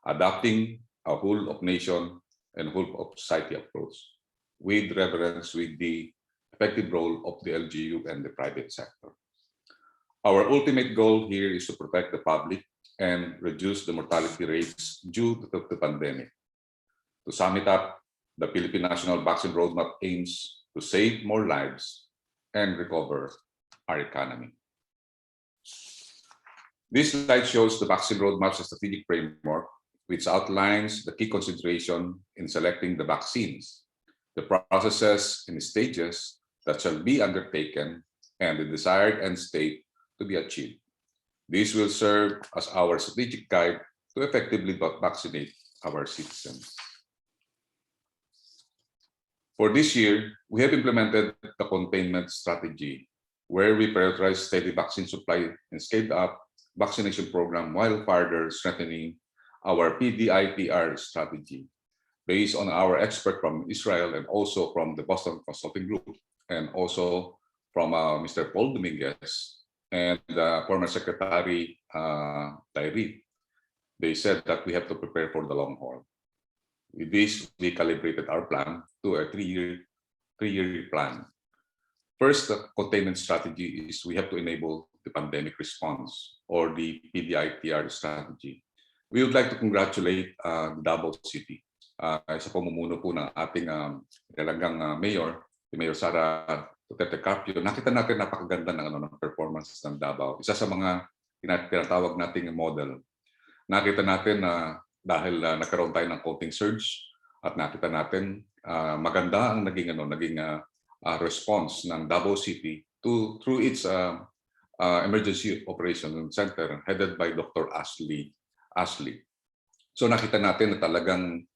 adopting a whole of nation and whole of society approach with reverence with the effective role of the LGU and the private sector. Our ultimate goal here is to protect the public and reduce the mortality rates due to the pandemic. To sum it up, the Philippine National Vaccine Roadmap aims to save more lives and recover our economy. This slide shows the vaccine roadmap's strategic framework, which outlines the key consideration in selecting the vaccines, the processes and stages that shall be undertaken, and the desired end state to be achieved. This will serve as our strategic guide to effectively vaccinate our citizens. For this year, we have implemented the containment strategy, where we prioritize steady vaccine supply and scaled up vaccination program while further strengthening our PDITR strategy based on our expert from Israel and also from the Boston Consulting Group and also from Mr. Paul Dominguez and former Secretary Tyree. They said that we have to prepare for the long haul. With this, we calibrated our plan to a three-year plan. First, the containment strategy is we have to enable the pandemic response or the PDITR strategy. We would like to congratulate Davao City sa pamumuno po ng ating talagang mayor, si Mayor Sara Duterte Carpio. Nakita natin napakaganda ng performance ng Davao. Isa sa mga tinatawag nating model. Nakita natin na dahil nagkaroon tayo ng counting surge at nakita natin maganda ang naging response ng Davao City through its Emergency Operation Center headed by Dr. Ashley. So nakita natin na talagang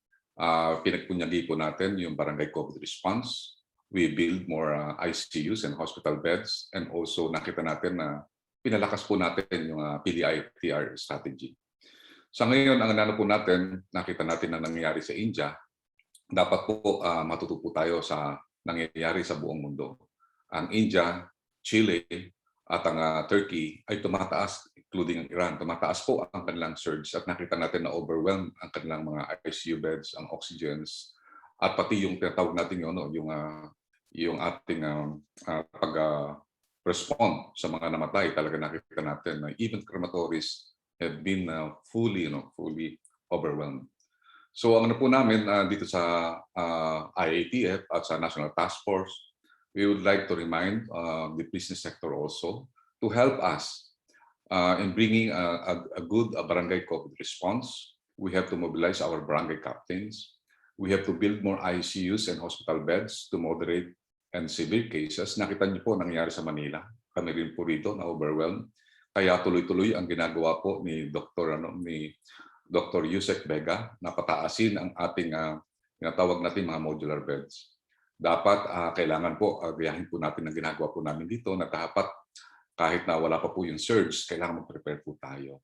pinagpunyagi po natin yung barangay COVID response We build more ICUs and hospital beds, and also nakita natin na pinalakas po natin yung PDI-TR strategy. Sa ngayon, ang ano po natin, nakita natin na nangyayari sa India, dapat po matuto po tayo sa nangyayari sa buong mundo. Ang India, Chile, at ang Turkey ay tumataas, including ang Iran, tumataas po ang kanilang surge at nakita natin na overwhelmed ang kanilang mga ICU beds, ang oxygens, at pati yung tinatawag natin yung ating pag-respond sa mga namatay. Talaga nakita natin na even crematories have been fully overwhelmed. So ang ano po namin dito sa IATF at sa National Task Force, we would like to remind the business sector also to help us in bringing a good barangay COVID response. We have to mobilize our barangay captains. We have to build more ICUs and hospital beds to moderate and severe cases. Nakita niyo po nangyari sa Manila. Kami rin po rito na overwhelmed. Kaya tuloy-tuloy ang ginagawa po ni Dr. Yusek Vega na pataasin ang ating tinatawag natin mga modular beds. Dapat kailangan po gayahin po natin ang ginagawa po namin dito na dapat kahit na wala pa po yung surge, kailangan mag-prepare po tayo.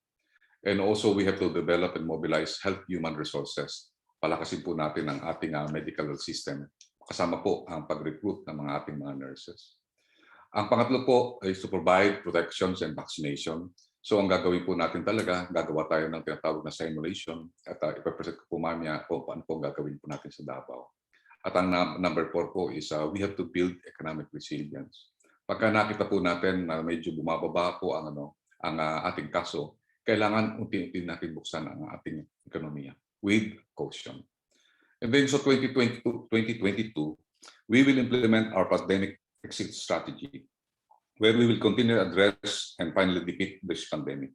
And also we have to develop and mobilize health human resources. Palakasin po natin ang ating medical system. Kasama po ang pag-recruit ng mga ating mga nurses. Ang pangatlo po is to provide protections and vaccination. So ang gagawin po natin talaga, gagawa tayo ng tinatawag na simulation at ipapresent ko po mamaya po paano po gagawin po natin sa Davao. At ang number 4 po is we have to build economic resilience. Pagka nakita po natin na medyo bumababa po ang ating kaso, kailangan unti-unti natin buksan ang ating ekonomiya with caution. And then so 2022, we will implement our pandemic exit strategy, where we will continue to address and finally defeat this pandemic.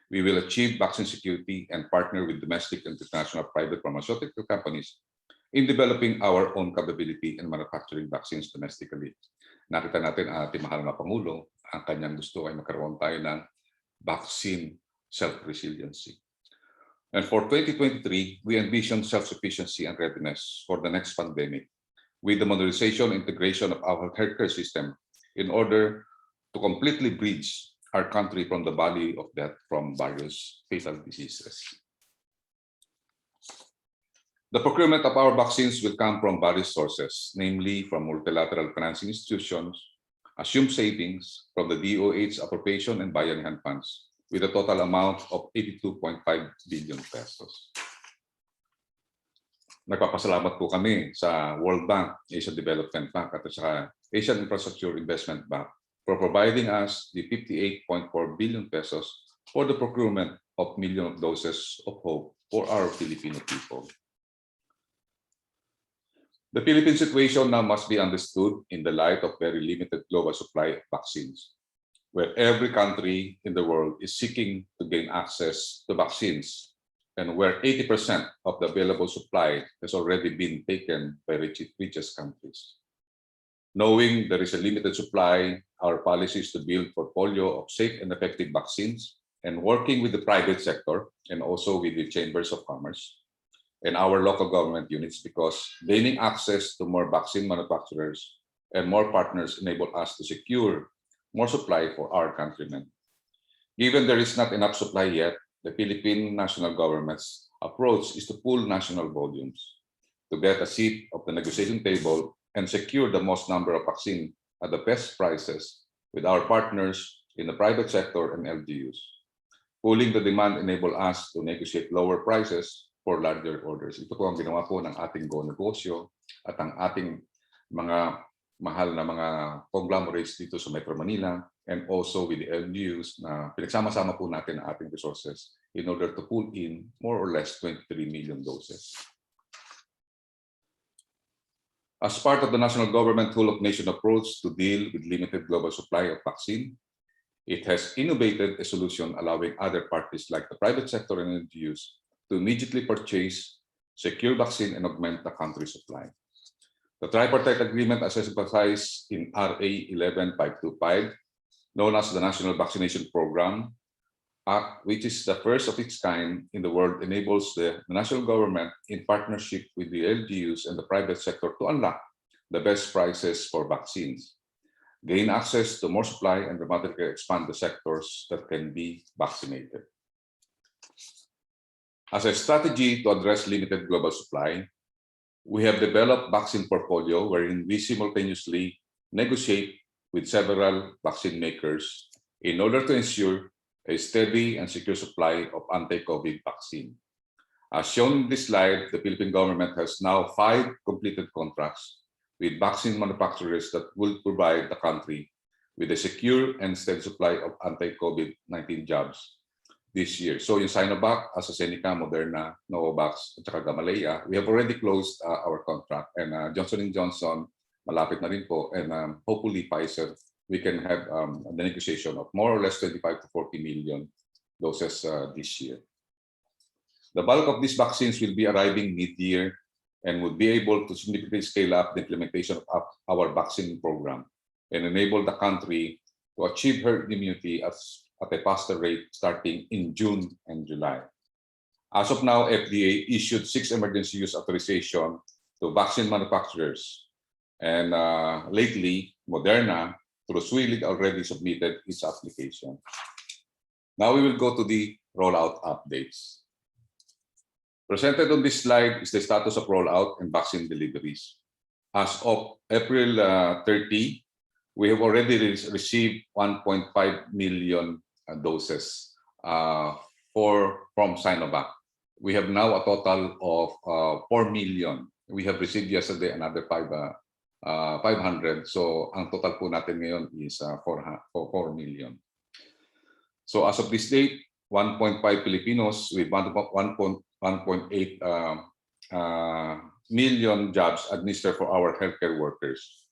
We will achieve vaccine security and partner with domestic and international private pharmaceutical companies in developing our own capability in manufacturing vaccines domestically. Nakita natin ang ating mahal na Pangulo, ang kanyang gusto ay magkaroon tayo ng vaccine self-resiliency. And for 2023, we envision self-sufficiency and readiness for the next pandemic with the modernization and integration of our healthcare system in order to completely bridge our country from the valley of death from various fatal diseases. The procurement of our vaccines will come from various sources, namely from multilateral financing institutions, assumed savings from the DOH appropriation and bayanihan funds, with a total amount of 82.5 billion pesos. Nagpapasalamat po kami sa World Bank, Asian Development Bank at sa Asian Infrastructure Investment Bank for providing us the 58.4 billion pesos for the procurement of million doses of hope for our Filipino people. The Philippine situation now must be understood in the light of very limited global supply of vaccines, where every country in the world is seeking to gain access to vaccines, and where 80% of the available supply has already been taken by richest countries. Knowing there is a limited supply, our policy is to build a portfolio of safe and effective vaccines, and working with the private sector and also with the chambers of commerce and our local government units, because gaining access to more vaccine manufacturers and more partners enable us to secure more supply for our countrymen. Given there is not enough supply yet, the Philippine national government's approach is to pool national volumes to get a seat of the negotiation table and secure the most number of vaccine at the best prices with our partners in the private sector and LGUs. Pooling the demand enable us to negotiate lower prices for larger orders. Ito po ang ginawa po ng ating Negosyo at ang ating mga mahal na mga conglomerates dito sa Metro Manila, and also with the LGUs na pinagsama-sama po natin ang ating resources in order to pull in more or less 23 million doses. As part of the national government whole-of-nation approach to deal with limited global supply of vaccine, it has innovated a solution allowing other parties like the private sector and LGUs to immediately purchase, secure vaccine, and augment the country's supply. The tripartite agreement, as emphasized in RA 11525, known as the National Vaccination Program Act, which is the first of its kind in the world, enables the national government, in partnership with the LGUs and the private sector, to unlock the best prices for vaccines, gain access to more supply, and dramatically expand the sectors that can be vaccinated. As a strategy to address limited global supply, we have developed vaccine portfolio wherein we simultaneously negotiate with several vaccine makers in order to ensure a steady and secure supply of anti-COVID vaccine. As shown in this slide, the Philippine government has now 5 completed contracts with vaccine manufacturers that will provide the country with a secure and steady supply of anti-COVID-19 jabs this year. So yung Sinovac, AstraZeneca, Moderna, Novavax, at saka Gamaleya, we have already closed our contract. And Johnson & Johnson, malapit na rin po. And hopefully Pfizer, we can have the negotiation of more or less 25 to 40 million doses this year. The bulk of these vaccines will be arriving mid-year and would be able to significantly scale up the implementation of our vaccine program and enable the country to achieve herd immunity at a faster rate starting in June and July. As of now, FDA issued 6 emergency use authorization to vaccine manufacturers. And lately, Moderna, through SWILIG, already submitted its application. Now we will go to the rollout updates. Presented on this slide is the status of rollout and vaccine deliveries. As of April 30, we have already received 1.5 million doses from Sinovac. We have now a total of 4 million. We have received yesterday another 500. So ang total po natin ngayon is 4 million. So as of this date, 1.5 Filipinos with 1.8 million jobs administered for our healthcare workers,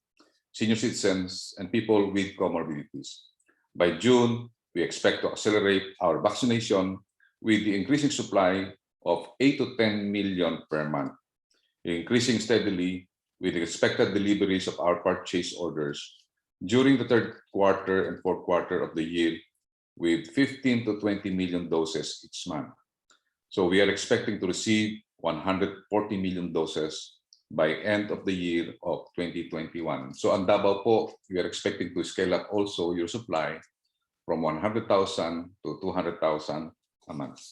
senior citizens, and people with comorbidities. By June, we expect to accelerate our vaccination with the increasing supply of 8 to 10 million per month, increasing steadily with the expected deliveries of our purchase orders during the third quarter and fourth quarter of the year with 15 to 20 million doses each month. So we are expecting to receive 140 million doses by end of the year of 2021. So ang Davao po, we are expecting to scale up also your supply from 100,000 to 200,000 a month.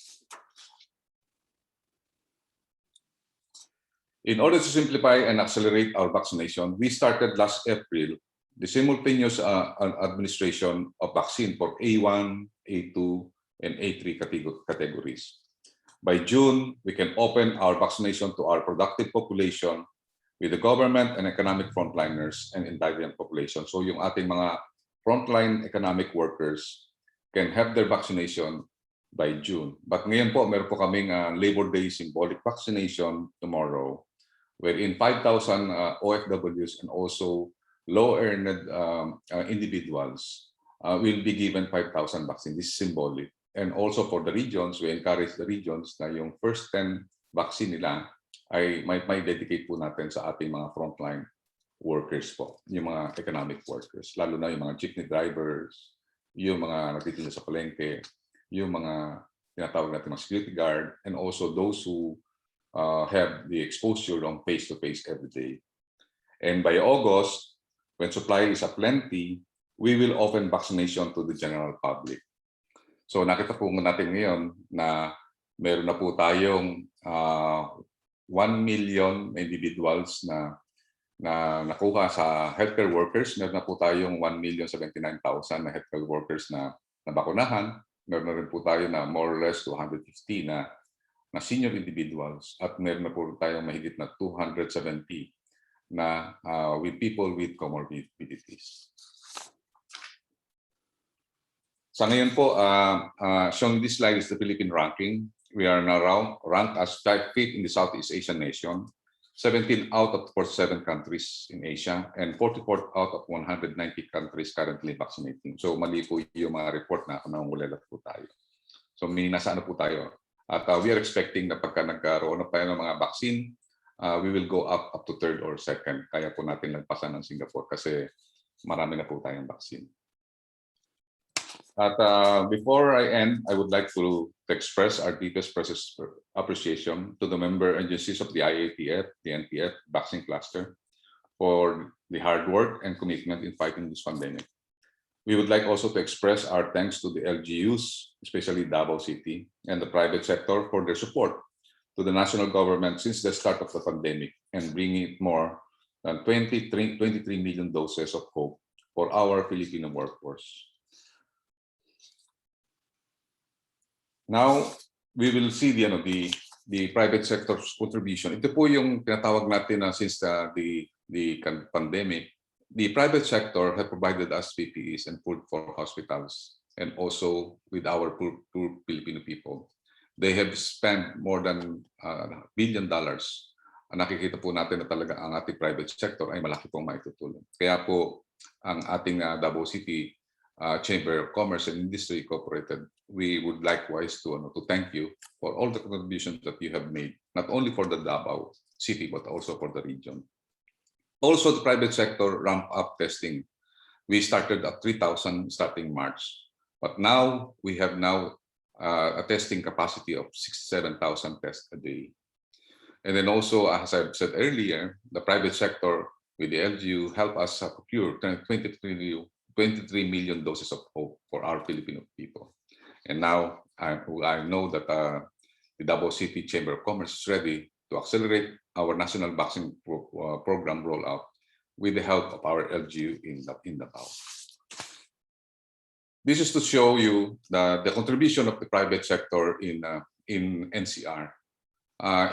In order to simplify and accelerate our vaccination, we started last April the simultaneous administration of vaccine for A1, A2, and A3 categories. By June, we can open our vaccination to our productive population with the government and economic frontliners and indigent population. So yung ating mga frontline economic workers can have their vaccination by June. But ngayon po, meron po kaming Labor Day symbolic vaccination tomorrow, wherein 5,000 OFWs and also low-earned individuals will be given 5,000 vaccines. This is symbolic. And also for the regions, we encourage the regions na yung first 10 vaccine nila ay may dedicate po natin sa ating mga frontline workers po, yung mga economic workers, lalo na yung mga jeepney drivers, yung mga nagtitinda sa palengke, yung mga tinatawag natin mga security guard, and also those who have the exposure on face-to-face every day. And by August, when supply is aplenty, we will open vaccination to the general public. So nakita po natin ngayon na meron na po tayong 1 million individuals na nakuha sa healthcare workers. Meron na po tayong 1,079,000 na healthcare workers na nabakunahan. Meron na rin po tayo na more or less 250 na senior individuals. At meron na po tayong mahigit na 270 na with people with comorbidities. Sa ngayon po, shown this slide is the Philippine ranking. We are now ranked as 5th in the Southeast Asian nation, 17 out of 47 countries in Asia, and 44 out of 190 countries currently vaccinating. So mali po yung mga report na nangungulelat po tayo. So nasa ano po tayo. At we are expecting na pagka nagkaroon na tayo ng mga vaccine, we will go up to third or second. Kaya po natin lagpasan ng Singapore kasi marami na po tayong vaccine. At before I end, I would like to express our deepest appreciation to the member agencies of the IATF, the NTF Vaccine Cluster, for the hard work and commitment in fighting this pandemic. We would like also to express our thanks to the LGUs, especially Davao City, and the private sector for their support to the national government since the start of the pandemic and bringing it more than 23 million doses of hope for our Filipino workforce. Now, we will see the private sector's contribution. Ito po yung tinatawag natin na since the pandemic, the private sector have provided us PPEs and food for hospitals and also with our poor Filipino people. They have spent more than $1 billion. Nakikita po natin na talaga ang ating private sector ay malaki pong maitutulong. Kaya po ang ating Davao City Chamber of Commerce and Industry Incorporated, we would likewise to thank you for all the contributions that you have made, not only for the Davao City, but also for the region. Also, the private sector ramp up testing. We started at 3,000 starting March, but now we have a testing capacity of 67,000 tests a day. And then also, as I've said earlier, the private sector with the LGU help us procure 23 million doses of hope for our Filipino people. And now I know that the Davao City Chamber of Commerce is ready to accelerate our national vaccine program rollout with the help of our LGU in Davao. This is to show you the contribution of the private sector in NCR.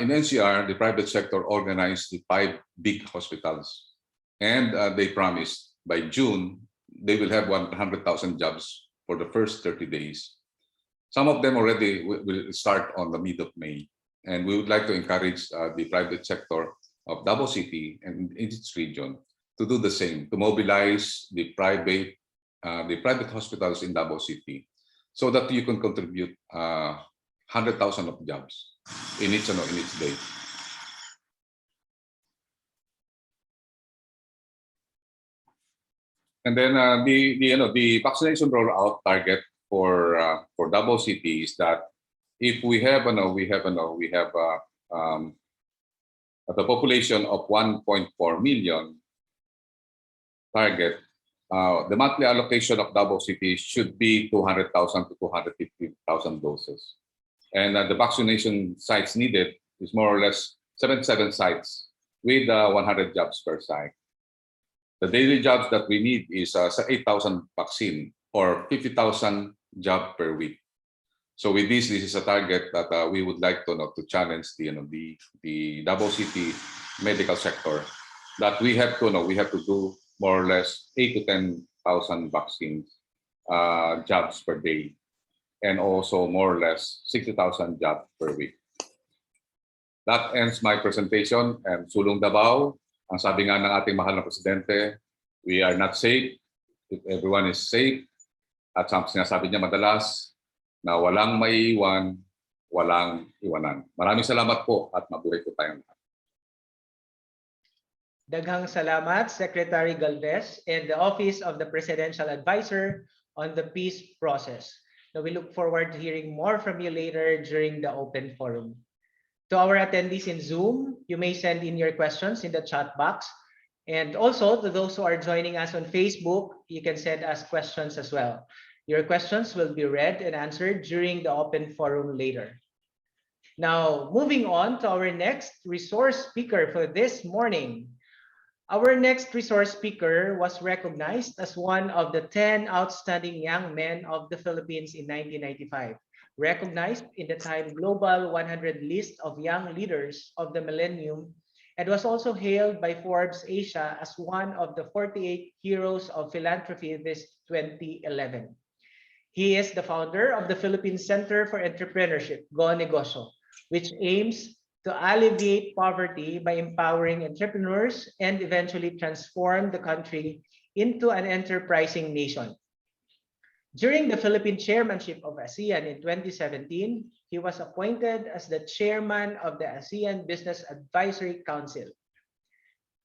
In NCR, the private sector organized the 5 big hospitals, and they promised by June they will have 100,000 jobs for the first 30 days. Some of them already will start on the mid of May. And we would like to encourage the private sector of Davao City and its region to do the same, to mobilize the private hospitals in Davao City so that you can contribute 100,000 of jobs in each day. And then the vaccination rollout target for Davao City is that if we have the population of 1.4 million target, the monthly allocation of Davao City should be 200,000 to 250,000 doses. And the vaccination sites needed is more or less 77 sites with 100 jobs per site. The daily jobs that we need is 8,000 vaccine or 50,000 job per week. So with this is a target that we would like to challenge the Davao City medical sector, that we have to do more or less 8,000 to 10,000 vaccines jobs per day, and also more or less 60,000 jobs per week. That ends my presentation. And Sulong Davao, ang sabi nga ng ating mahal na presidente, we are not safe if everyone is safe. At sinasabi niya madalas, na walang maiiwan, walang iwanan. Maraming salamat po at mabuhay po tayong lahat. Daghang salamat, Secretary Galvez and the Office of the Presidential Advisor on the Peace Process. Now we look forward to hearing more from you later during the open forum. To our attendees in Zoom, you may send in your questions in the chat box. And also to those who are joining us on Facebook, you can send us questions as well. Your questions will be read and answered during the open forum later. Now, moving on to our next resource speaker for this morning. Our next resource speaker was recognized as one of the 10 outstanding young men of the Philippines in 1995, recognized in the Time Global 100 list of young leaders of the millennium, and was also hailed by Forbes Asia as one of the 48 heroes of philanthropy this 2011. He is the founder of the Philippine Center for Entrepreneurship, Negosyo, which aims to alleviate poverty by empowering entrepreneurs and eventually transform the country into an enterprising nation. During the Philippine chairmanship of ASEAN in 2017, he was appointed as the chairman of the ASEAN Business Advisory Council.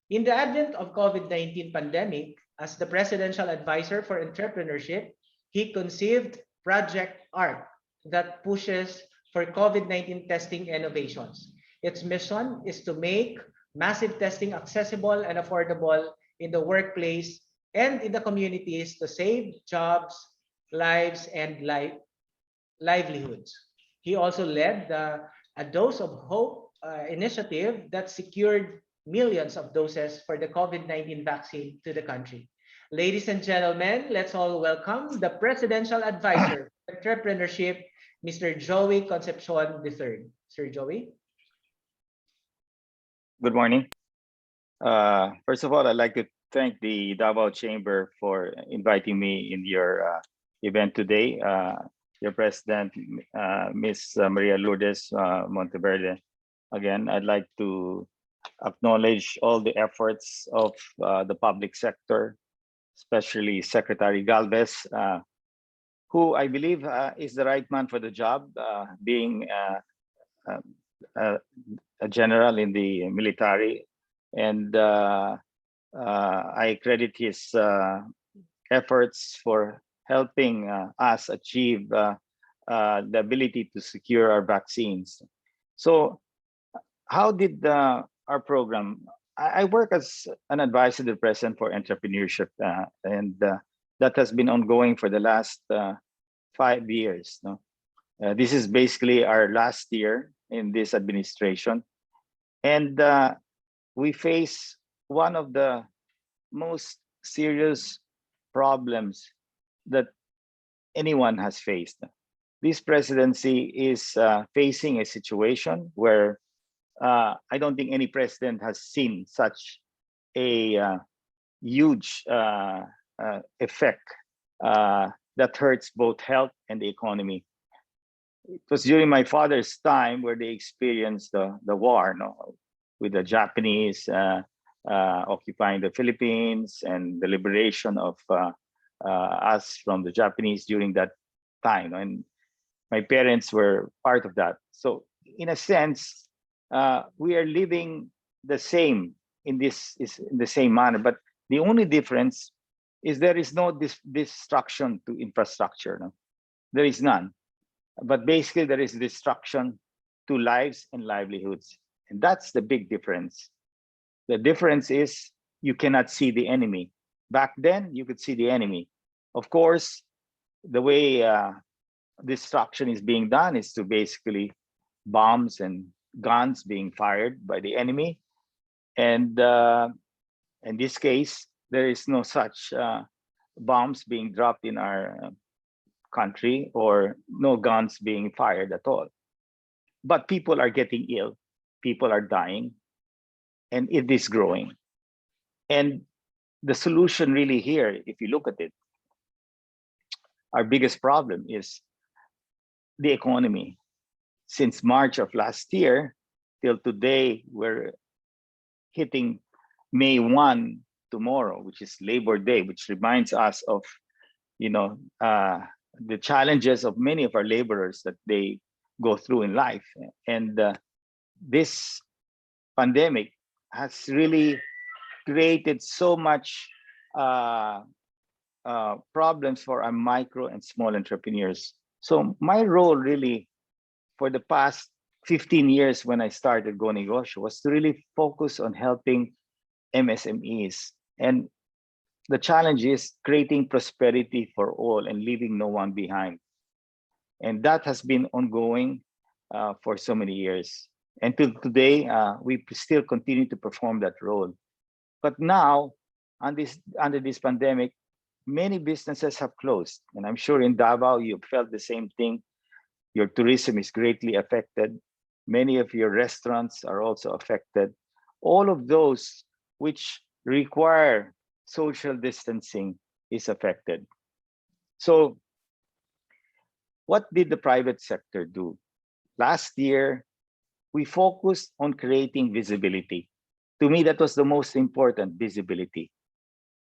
In the advent of COVID-19 pandemic, as the presidential advisor for entrepreneurship, he conceived Project ARC that pushes for COVID-19 testing innovations. Its mission is to make massive testing accessible and affordable in the workplace and in the communities to save jobs, lives, and livelihoods. He also led the A Dose of Hope initiative that secured millions of doses for the COVID-19 vaccine to the country. Ladies and gentlemen, let's all welcome the Presidential Advisor for Entrepreneurship, Mr. Joey Concepcion III. Sir Joey. Good morning. First of all, I'd like to thank the Davao Chamber for inviting me in your event today. Your president, Ms. Maria Lourdes Monteverde. Again, I'd like to acknowledge all the efforts of the public sector, especially Secretary Galvez, who I believe is the right man for the job, being a general in the military. And I credit his efforts for helping us achieve the ability to secure our vaccines. So how did our program, I work as an advisor to the President for Entrepreneurship, and that has been ongoing for the last 5 years. No? This is basically our last year in this administration. And we face one of the most serious problems that anyone has faced. This presidency is facing a situation where I don't think any president has seen such a huge effect that hurts both health and the economy. It was during my father's time where they experienced the war, no? With the Japanese occupying the Philippines and the liberation of us from the Japanese during that time. And my parents were part of that. So in a sense, we are living the same in the same manner, but the only difference is there is no destruction to infrastructure. No? There is none. But basically there is destruction to lives and livelihoods. And that's the big difference. The difference is you cannot see the enemy. Back then, you could see the enemy. Of course, the way destruction is being done is to basically bombs and guns being fired by the enemy. And in this case, there is no such bombs being dropped in our country or no guns being fired at all. But people are getting ill. People are dying, and it is growing. And the solution really here, if you look at it, our biggest problem is the economy. Since March of last year till today, we're hitting May 1 tomorrow, which is Labor Day, which reminds us of, the challenges of many of our laborers that they go through in life. And this pandemic has really created so much problems for our micro and small entrepreneurs. So my role really for the past 15 years when I started Go Negosyo was to really focus on helping MSMEs. And the challenge is creating prosperity for all and leaving no one behind. And that has been ongoing for so many years. And till today, we still continue to perform that role. But now, under this pandemic, many businesses have closed. And I'm sure in Davao, you felt the same thing. Your tourism is greatly affected. Many of your restaurants are also affected. All of those which require social distancing is affected. So what did the private sector do? Last year, we focused on creating visibility. To me, that was the most important, visibility.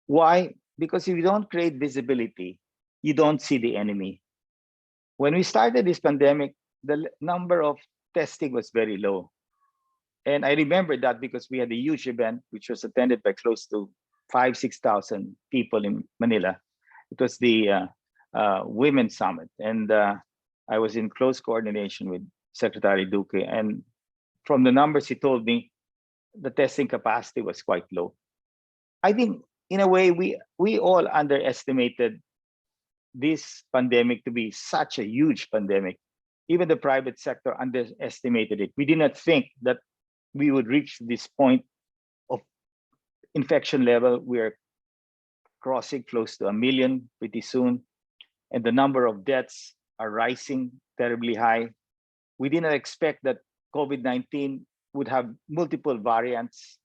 Why? Because if you don't create visibility, you don't see the enemy. When we started this pandemic, the number of testing was very low. And I remember that because we had a huge event, which was attended by close to 6,000 people in Manila. It was the Women's Summit. And I was in close coordination with Secretary Duque. And from the numbers he told me, the testing capacity was quite low. I think in a way we all underestimated this pandemic to be such a huge pandemic. Even the private sector underestimated it. We did not think that we would reach this point of infection level. We are crossing close to 1 million pretty soon, and the number of deaths are rising terribly high. We did not expect that COVID-19 would have multiple variants,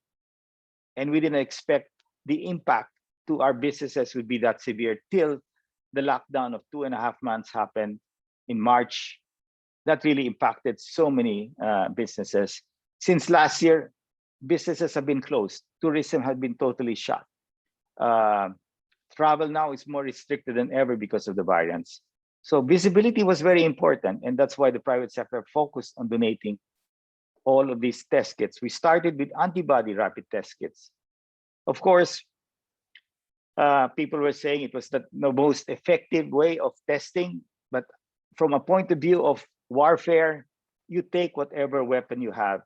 and we didn't expect the impact to our businesses would be that severe till the lockdown of 2.5 months happened in March. That really impacted so many businesses. Since last year, businesses have been closed. Tourism has been totally shut. Travel now is more restricted than ever because of the variants. So visibility was very important, and that's why the private sector focused on donating all of these test kits. We started with antibody rapid test kits. Of course, people were saying it was the most effective way of testing, but from a point of view of warfare, you take whatever weapon you have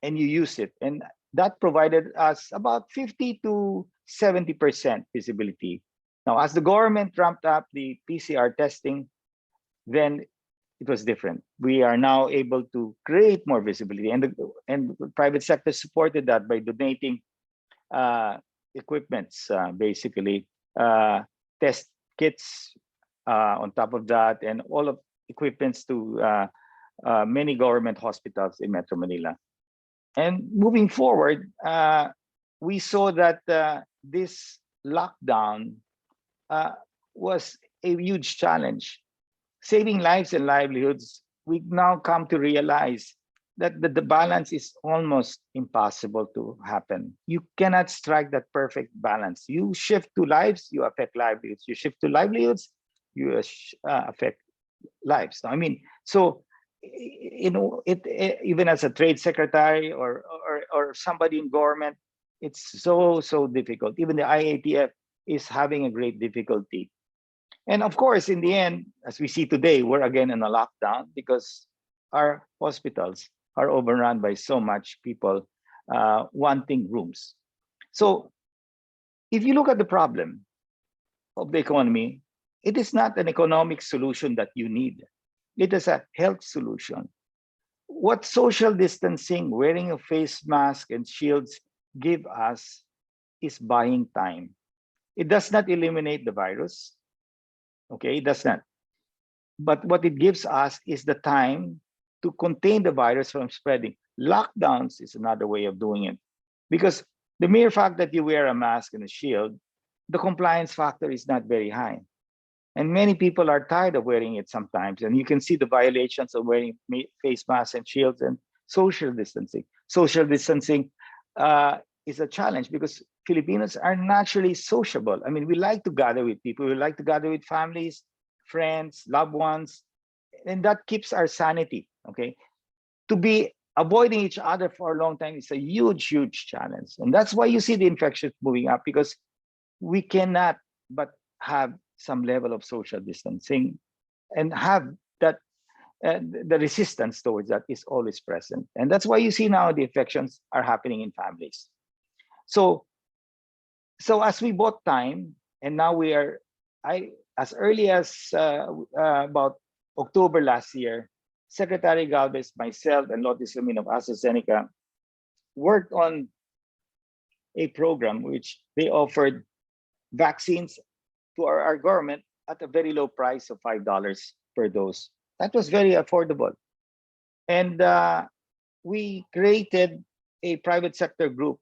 and you use it. And that provided us about 50 to 70% visibility. Now, as the government ramped up the PCR testing, then it was different. We are now able to create more visibility, and the private sector supported that by donating equipments, basically test kits on top of that, and all of equipments to many government hospitals in Metro Manila. And moving forward, we saw that this lockdown was a huge challenge. Saving lives and livelihoods, we now come to realize that the balance is almost impossible to happen. You cannot strike that perfect balance. You shift to lives, you affect livelihoods. You shift to livelihoods, you affect lives. I mean, so even as a trade secretary or somebody in government, it's so difficult. Even the IATF is having a great difficulty. And of course, in the end, as we see today, we're again in a lockdown because our hospitals are overrun by so much people wanting rooms. So if you look at the problem of the economy, it is not an economic solution that you need. It is a health solution. What social distancing, wearing a face mask and shields give us is buying time. It does not eliminate the virus. Okay, it does not. But what it gives us is the time to contain the virus from spreading. Lockdowns is another way of doing it. Because the mere fact that you wear a mask and a shield, the compliance factor is not very high. And many people are tired of wearing it sometimes. And you can see the violations of wearing face masks and shields and social distancing. Social distancing is a challenge because Filipinos are naturally sociable. I mean, we like to gather with people. We like to gather with families, friends, loved ones, and that keeps our sanity, okay? To be avoiding each other for a long time is a huge challenge. And that's why you see the infections moving up, because we cannot but have some level of social distancing and have that, the resistance towards that is always present. And that's why you see now the infections are happening in families. So as we bought time, and now we are, as early as about October last year, Secretary Galvez, myself, and Lotus Lumin of AstraZeneca worked on a program which they offered vaccines to our government at a very low price of $5 per dose. That was very affordable. And we created a private sector group.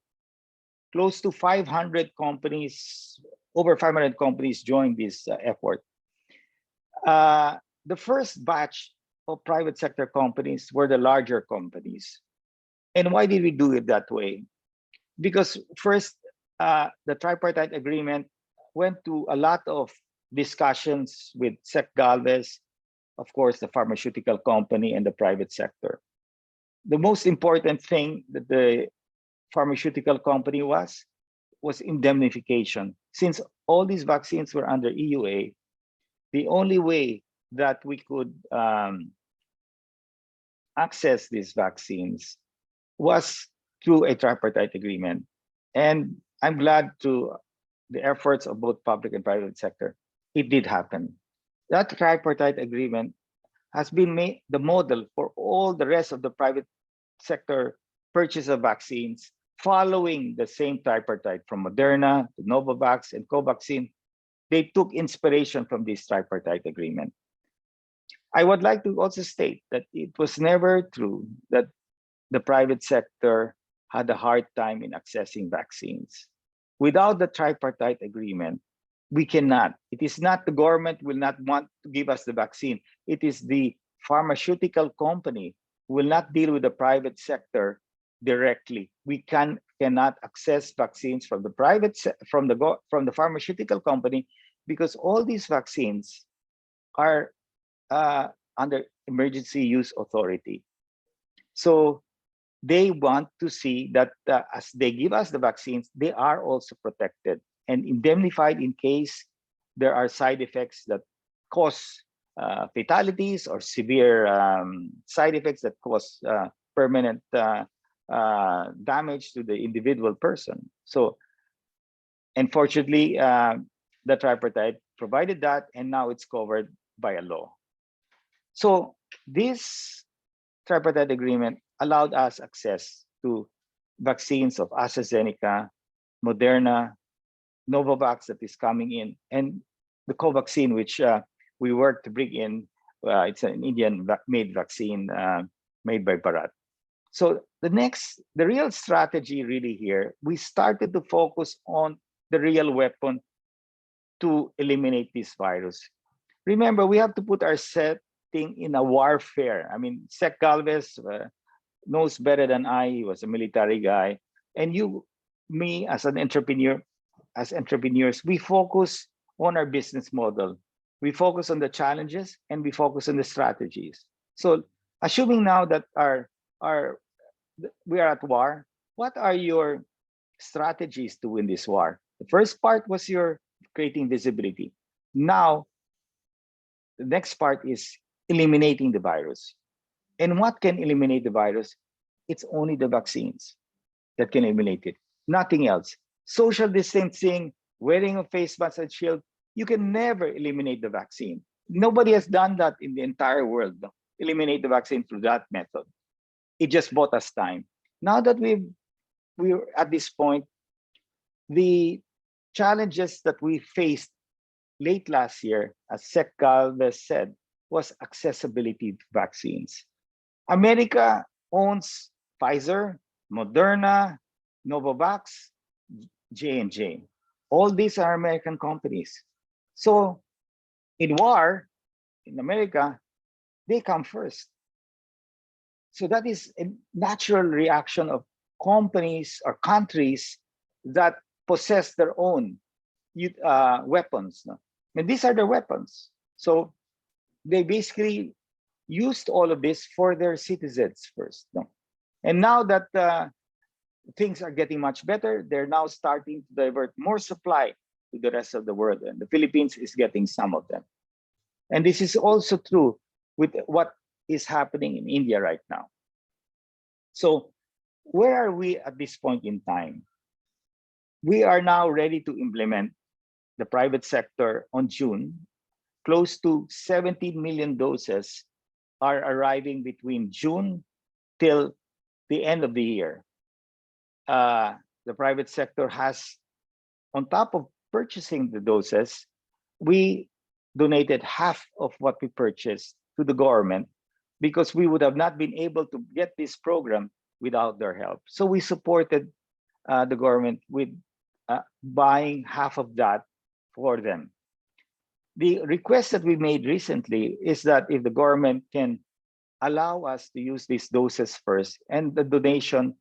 Close to 500 companies, over 500 companies joined this effort. The first batch of private sector companies were the larger companies. And why did we do it that way? Because first, the tripartite agreement went to a lot of discussions with Sec Galvez, of course, the pharmaceutical company and the private sector. The most important thing that the pharmaceutical company was indemnification. Since all these vaccines were under EUA, the only way that we could access these vaccines was through a tripartite agreement. And I'm glad to the efforts of both public and private sector, it did happen. That tripartite agreement has been made the model for all the rest of the private sector purchase of vaccines, following the same tripartite from Moderna to Novavax and Covaxin. They took inspiration from this tripartite agreement. I would like to also state that it was never true that the private sector had a hard time in accessing vaccines. Without the tripartite agreement, we cannot. It is not the government will not want to give us the vaccine. It is the pharmaceutical company who will not deal with the private sector directly. We cannot access vaccines from the from the pharmaceutical company, because all these vaccines are under emergency use authority. So they want to see that as they give us the vaccines, they are also protected and indemnified in case there are side effects that cause fatalities or severe side effects that cause permanent damage to the individual person. So unfortunately, the tripartite provided that, and now it's covered by a law. So this tripartite agreement allowed us access to vaccines of AstraZeneca, Moderna, Novavax that is coming in, and the Covaxin, which we worked to bring in. It's an Indian-made vaccine made by Bharat. So the real strategy really here, we started to focus on the real weapon to eliminate this virus. Remember, we have to put our setting in a warfare. I mean, Sec Galvez knows better than I. He was a military guy. And me as an entrepreneur, as entrepreneurs, we focus on our business model. We focus on the challenges and we focus on the strategies. So assuming now that we are at war, what are your strategies to win this war? The first part was your creating visibility. Now, the next part is eliminating the virus. And what can eliminate the virus? It's only the vaccines that can eliminate it, nothing else. Social distancing, wearing a face mask and shield, you can never eliminate the vaccine. Nobody has done that in the entire world, eliminate the vaccine through that method. It just bought us time. Now that we're at this point, the challenges that we faced late last year, as Sec Galvez said, was accessibility to vaccines. America owns Pfizer, Moderna, Novavax, J&J. All these are American companies. So in war, in America, they come first. So that is a natural reaction of companies or countries that possess their own weapons. And these are their weapons. So they basically used all of this for their citizens first. And now that things are getting much better, they're now starting to divert more supply to the rest of the world. And the Philippines is getting some of them. And this is also true with what is happening in India right now. So where are we at this point in time? We are now ready to implement the private sector on June. Close to 17 million doses are arriving between June till the end of the year. The private sector has, on top of purchasing the doses, we donated half of what we purchased to the government, because we would have not been able to get this program without their help. So we supported the government with buying half of that for them. The request that we made recently is that if the government can allow us to use these doses first and the donation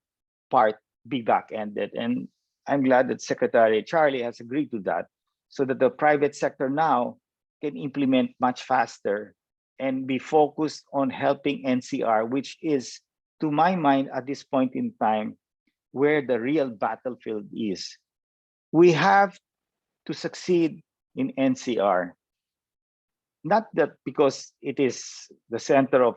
part be back-ended. And I'm glad that Secretary Charlie has agreed to that, so that the private sector now can implement much faster and be focused on helping NCR, which is, to my mind, at this point in time, where the real battlefield is. We have to succeed in NCR. Not that because it is the center of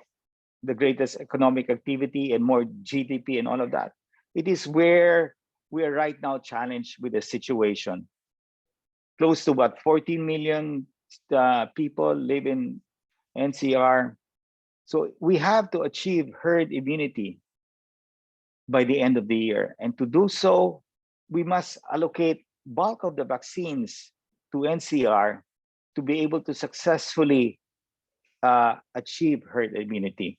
the greatest economic activity and more GDP and all of that, it is where we are right now challenged with the situation. Close to what, 14 million people live in NCR. So we have to achieve herd immunity by the end of the year. And to do so, we must allocate bulk of the vaccines to NCR to be able to successfully achieve herd immunity.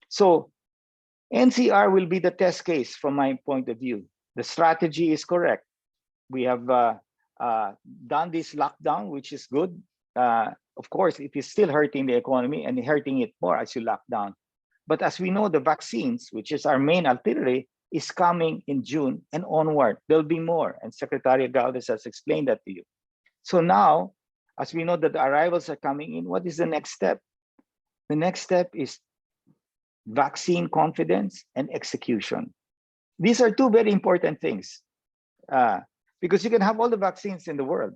So NCR will be the test case from my point of view. The strategy is correct. We have done this lockdown, which is good. Of course, it is still hurting the economy and hurting it more as you lock down. But as we know, the vaccines, which is our main artillery, is coming in June and onward. There'll be more, and Secretary Galvez has explained that to you. So now, as we know that the arrivals are coming in, what is the next step? The next step is vaccine confidence and execution. These are two very important things, because you can have all the vaccines in the world,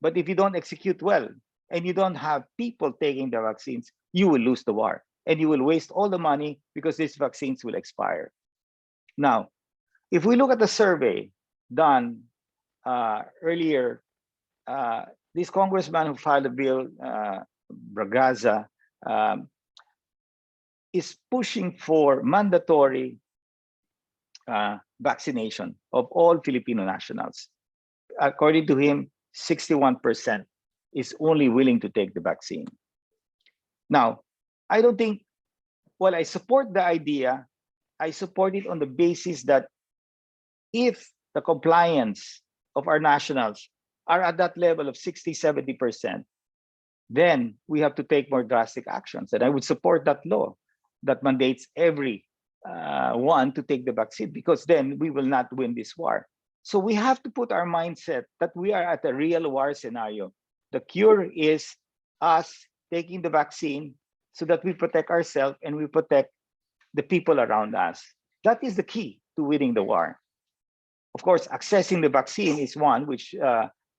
but if you don't execute well and you don't have people taking the vaccines, you will lose the war and you will waste all the money because these vaccines will expire. Now, if we look at the survey done earlier, this congressman who filed a bill, Bragaza, is pushing for mandatory vaccination of all Filipino nationals. According to him, 61% is only willing to take the vaccine. Now, I don't think, well, I support the idea. I support it on the basis that if the compliance of our nationals are at that level of 60, 70%, then we have to take more drastic actions. And I would support that law that mandates every one to take the vaccine, because then we will not win this war. So we have to put our mindset that we are at a real war scenario. The cure is us taking the vaccine so that we protect ourselves and we protect the people around us. That is the key to winning the war. Of course, accessing the vaccine is one, which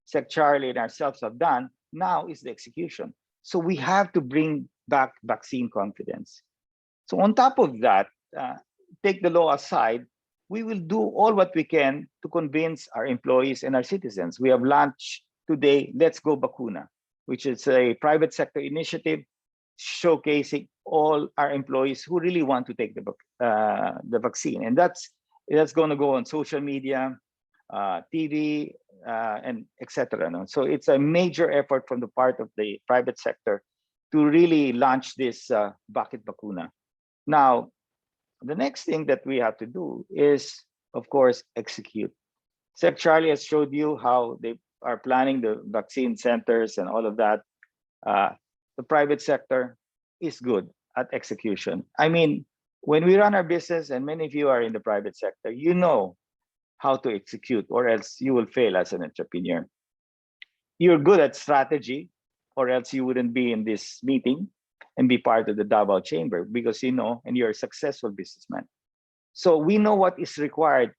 Sec Charlie and ourselves have done. Now is the execution. So we have to bring back vaccine confidence. So on top of that, take the law aside, we will do all what we can to convince our employees and our citizens. We have launched today, Let's Go Bakuna, which is a private sector initiative showcasing all our employees who really want to take the vaccine. And that's going to go on social media, TV, and etc. So it's a major effort from the part of the private sector to really launch this Bakit Bakuna. Now, the next thing that we have to do is, of course, execute. Sec Charlie has showed you how they are planning the vaccine centers and all of that. The private sector is good at execution. I mean, when we run our business, and many of you are in the private sector, you know how to execute, or else you will fail as an entrepreneur. You're good at strategy, or else you wouldn't be in this meeting and be part of the Davao Chamber, because you know, and you're a successful businessman. So we know what is required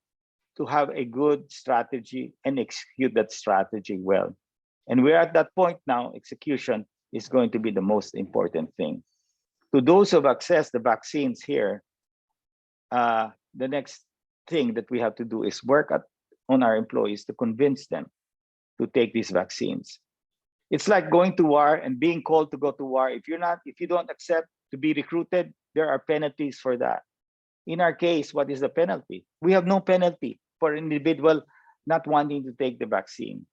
to have a good strategy and execute that strategy well. And we're at that point now. Execution is going to be the most important thing. To those who have accessed the vaccines here, the next thing that we have to do is work on our employees to convince them to take these vaccines. It's like going to war and being called to go to war. If you don't accept to be recruited, there are penalties for that. In our case, what is the penalty? We have no penalty for an individual not wanting to take the vaccine.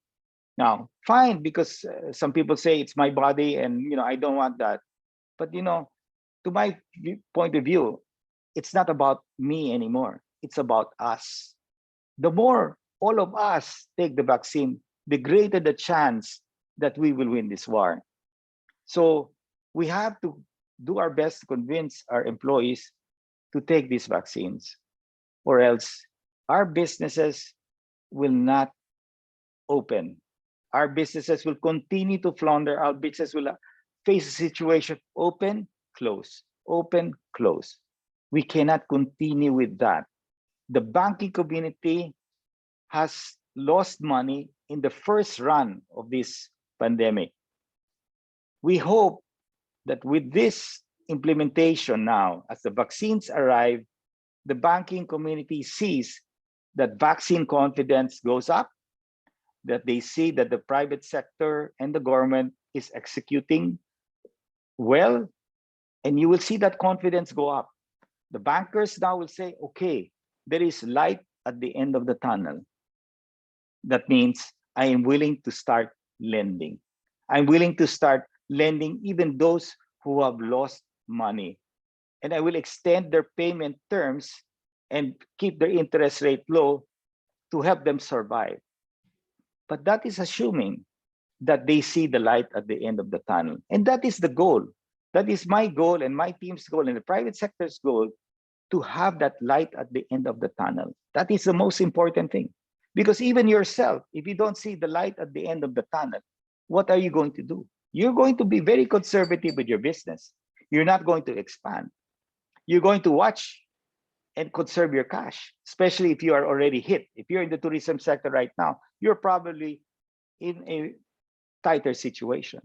Now, fine, because some people say it's my body and I don't want that. But to my point of view, it's not about me anymore. It's about us. The more all of us take the vaccine, the greater the chance that we will win this war. So we have to do our best to convince our employees to take these vaccines, or else our businesses will not open. Our businesses will continue to flounder. Our business will face a situation open, close, open, close. We cannot continue with that. The banking community has lost money in the first run of this pandemic. We hope that with this implementation now, as the vaccines arrive, the banking community sees that vaccine confidence goes up, that they see that the private sector and the government is executing well, and you will see that confidence go up. The bankers now will say, okay, there is light at the end of the tunnel. That means I am willing to start lending. I'm willing to start lending even those who have lost money. And I will extend their payment terms and keep their interest rate low to help them survive. But that is assuming that they see the light at the end of the tunnel. And that is the goal. That is my goal and my team's goal and the private sector's goal, to have that light at the end of the tunnel. That is the most important thing. Because even yourself, if you don't see the light at the end of the tunnel, what are you going to do? You're going to be very conservative with your business. You're not going to expand. You're going to watch and conserve your cash, especially if you are already hit. If you're in the tourism sector right now, you're probably in a tighter situation.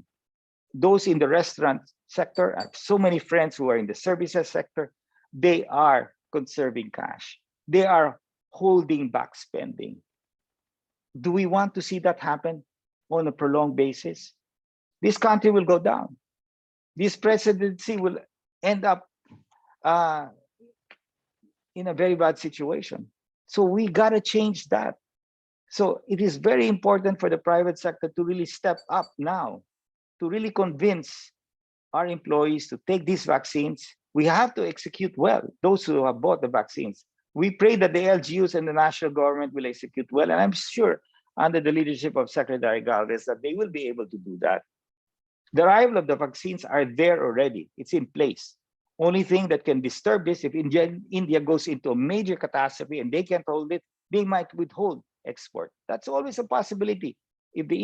Those in the restaurant sector, I have so many friends who are in the services sector, they are conserving cash. They are holding back spending. Do we want to see that happen on a prolonged basis? This country will go down. This presidency will end up in a very bad situation. So we got to change that. So it is very important for the private sector to really step up now, to really convince our employees to take these vaccines. We have to execute well, those who have bought the vaccines. We pray that the LGUs and the national government will execute well, and I'm sure under the leadership of Secretary Galvez that they will be able to do that. The arrival of the vaccines are there already. It's in place. Only thing that can disturb this, if India goes into a major catastrophe and they can't hold it, they might withhold export. That's always a possibility if the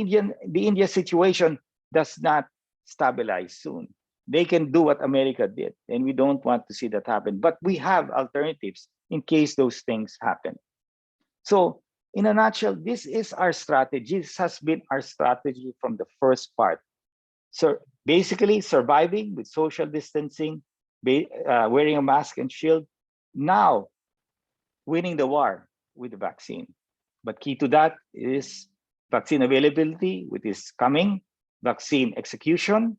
India situation does not stabilize soon. They can do what America did, and we don't want to see that happen. But we have alternatives in case those things happen. So in a nutshell, this is our strategy. This has been our strategy from the first part. So basically surviving with social distancing, wearing a mask and shield, now winning the war with the vaccine. But key to that is vaccine availability, which is coming, vaccine execution,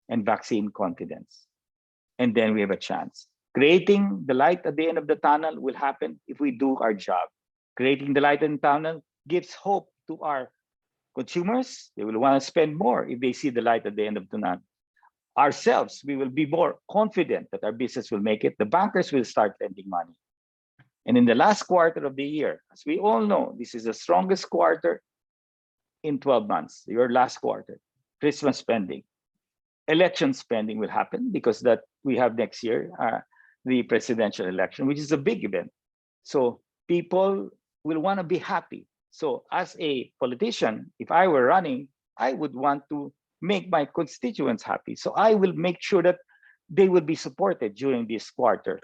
and vaccine confidence. And then we have a chance. Creating the light at the end of the tunnel will happen if we do our job. Creating the light in the tunnel gives hope to our consumers. They will want to spend more if they see the light at the end of the tunnel. Ourselves, we will be more confident that our business will make it. The bankers will start lending money. And in the last quarter of the year, as we all know, this is the strongest quarter in 12 months, your last quarter. Christmas spending. Election spending will happen because that we have next year, the presidential election, which is a big event. So people will want to be happy. So as a politician, if I were running, I would want to make my constituents happy. So I will make sure that they will be supported during this quarter.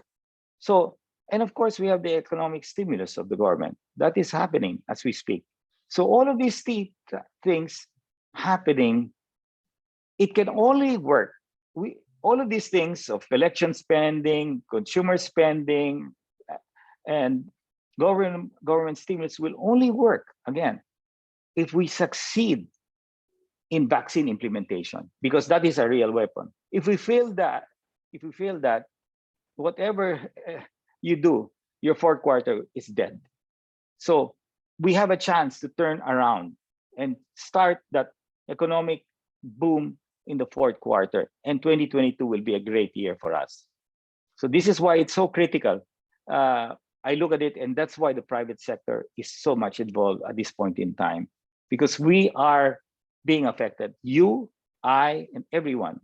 So, and of course, we have the economic stimulus of the government. That is happening as we speak. So all of these things happening, it can only work. All of these things of election spending, consumer spending, and government stimulus will only work, again, if we succeed in vaccine implementation, because that is a real weapon. If we fail that, whatever you do, your fourth quarter is dead. So we have a chance to turn around and start that economic boom in the fourth quarter, and 2022 will be a great year for us. So this is why it's so critical. I look at it, and that's why the private sector is so much involved at this point in time, because we are being affected. You, I, and everyone,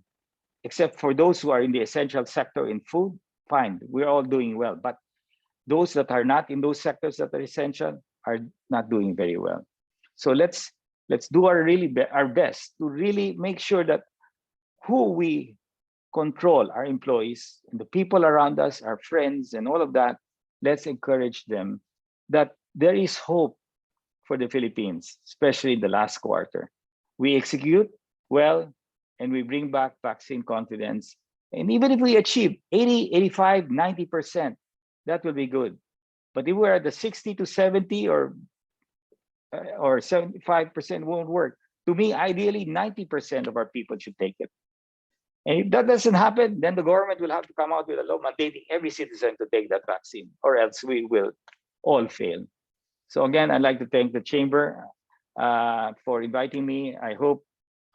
except for those who are in the essential sector in food, fine, we're all doing well. But those that are not in those sectors that are essential are not doing very well. So let's do our best to really make sure that who we control, our employees, and the people around us, our friends, and all of that, let's encourage them that there is hope for the Philippines, especially in the last quarter. We execute well, and we bring back vaccine confidence. And even if we achieve 80, 85, 90%, that will be good. But if we're at the 60 to 70 or 75% won't work. To me, ideally, 90% of our people should take it. And if that doesn't happen, then the government will have to come out with a law mandating every citizen to take that vaccine, or else we will all fail. So again, I'd like to thank the chamber for inviting me. I hope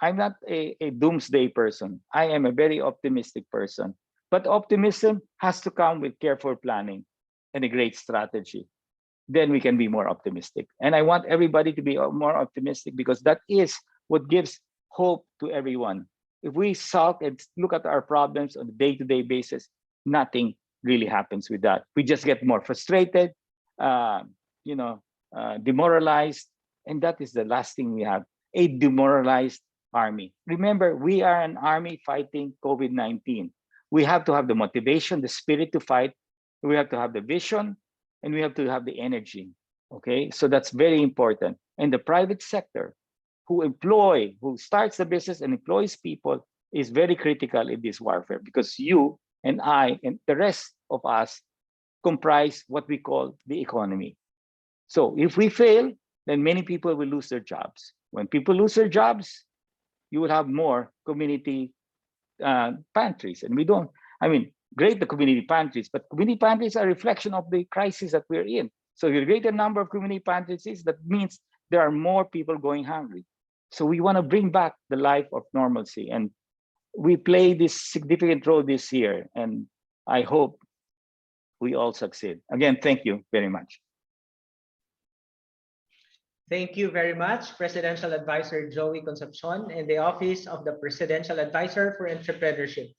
I'm not a doomsday person. I am a very optimistic person. But optimism has to come with careful planning and a great strategy. Then we can be more optimistic. And I want everybody to be more optimistic, because that is what gives hope to everyone. If we sulk and look at our problems on a day-to-day basis, nothing really happens with that. We just get more frustrated, demoralized, and that is the last thing we have, a demoralized army. Remember, we are an army fighting COVID-19. We have to have the motivation, the spirit to fight. We have to have the vision, and we have to have the energy. Okay, so that's very important. And the private sector, who starts the business and employs people, is very critical in this warfare, because you and I and the rest of us comprise what we call the economy. So if we fail, then many people will lose their jobs. When people lose their jobs, you will have more community pantries. And great, the community pantries, but community pantries are a reflection of the crisis that we're in. So the greater number of community pantries, that means there are more people going hungry. So we want to bring back the life of normalcy. And we play this significant role this year. And I hope we all succeed. Again, thank you very much. Thank you very much, Presidential Advisor Joey Concepcion and the Office of the Presidential Advisor for Entrepreneurship.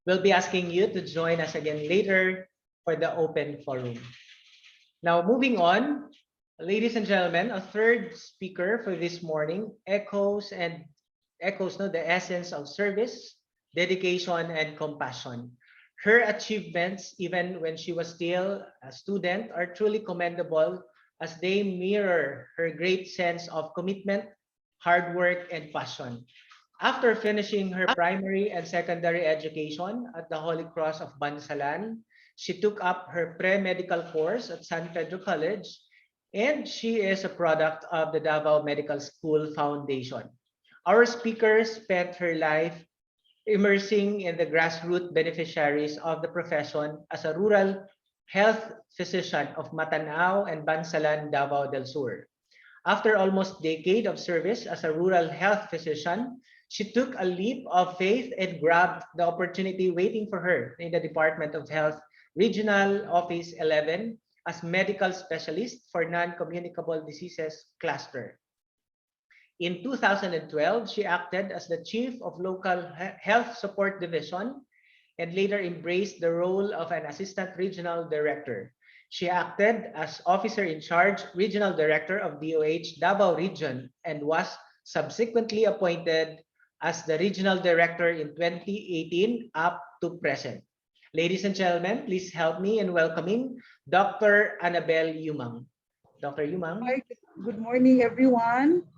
We'll be asking you to join us again later for the open forum. Now, moving on, ladies and gentlemen, a third speaker for this morning echoes the essence of service, dedication, and compassion. Her achievements, even when she was still a student, are truly commendable, as they mirror her great sense of commitment, hard work, and passion. After finishing her primary and secondary education at the Holy Cross of Bansalan, she took up her pre-medical course at San Pedro College, and she is a product of the Davao Medical School Foundation. Our speaker spent her life immersing in the grassroots beneficiaries of the profession as a rural health physician of Matanao and Bansalan, Davao del Sur. After almost a decade of service as a rural health physician, she took a leap of faith and grabbed the opportunity waiting for her in the Department of Health Regional Office 11 as medical specialist for non-communicable diseases cluster. In 2012, she acted as the chief of local health support division and later embraced the role of an assistant regional director. She acted as officer in charge regional director of DOH Davao region and was subsequently appointed as the regional director in 2018 up to present. Ladies and gentlemen, please help me in welcoming Dr. Annabelle Yumang. Dr. Yumang. Hi, good morning, everyone.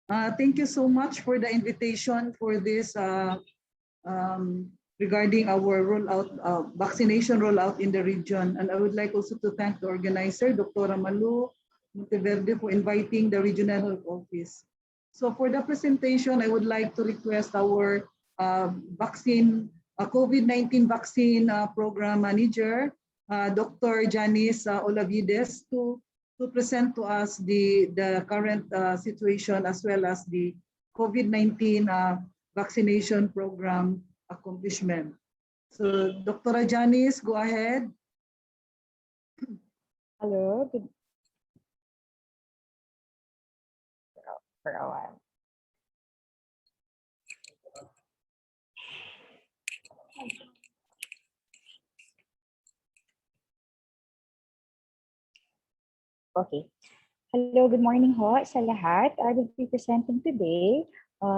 Thank you so much for the invitation for this regarding our rollout, vaccination rollout in the region. And I would like also to thank the organizer, Dr. Malu Monteverde, for inviting the Regional Health Office. So for the presentation, I would like to request our COVID-19 vaccine program manager, Dr. Janice Olavides, to present to us the current situation as well as the COVID-19 vaccination program accomplishment. So Dr. Janice, go ahead. Hello. For a while. Okay. Hello, good morning ho sa lahat. I will be presenting today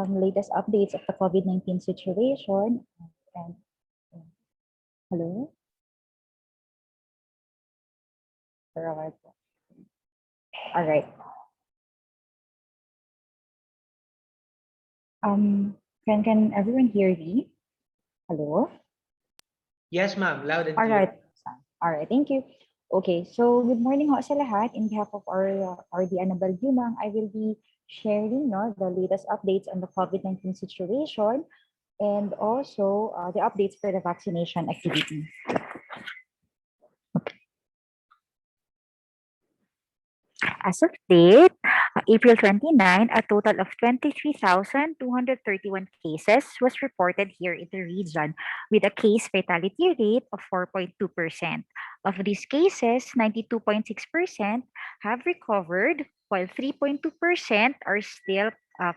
latest updates of the COVID-19 situation. And, hello? All right. Can everyone hear me? Hello? Yes, ma'am. Loud and All clear. right. All right. Thank you. Okay, so good morning ho sa lahat. In behalf of our RD Annabelle Yumang, I will be sharing the latest updates on the COVID-19 situation and also the updates for the vaccination activity. As of date, April 29, a total of 23,231 cases was reported here in the region with a case fatality rate of 4.2%. Of these cases, 92.6% have recovered while 3.2% are still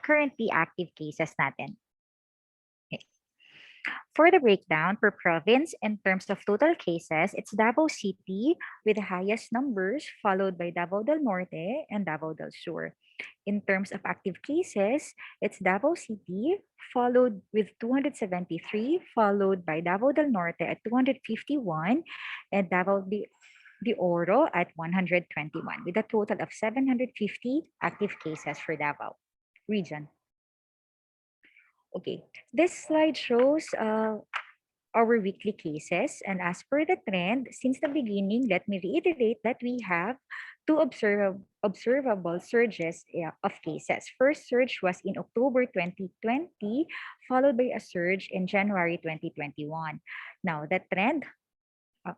currently active cases natin. For the breakdown per province in terms of total cases, it's Davao City with the highest numbers, followed by Davao del Norte and Davao del Sur. In terms of active cases, it's Davao City, followed with 273, followed by Davao del Norte at 251, and Davao de Oro at 121, with a total of 750 active cases for Davao region. Okay, this slide shows our weekly cases. And as per the trend, since the beginning, let me reiterate that we have two observable surges of cases. First surge was in October 2020, followed by a surge in January 2021. Now, the trend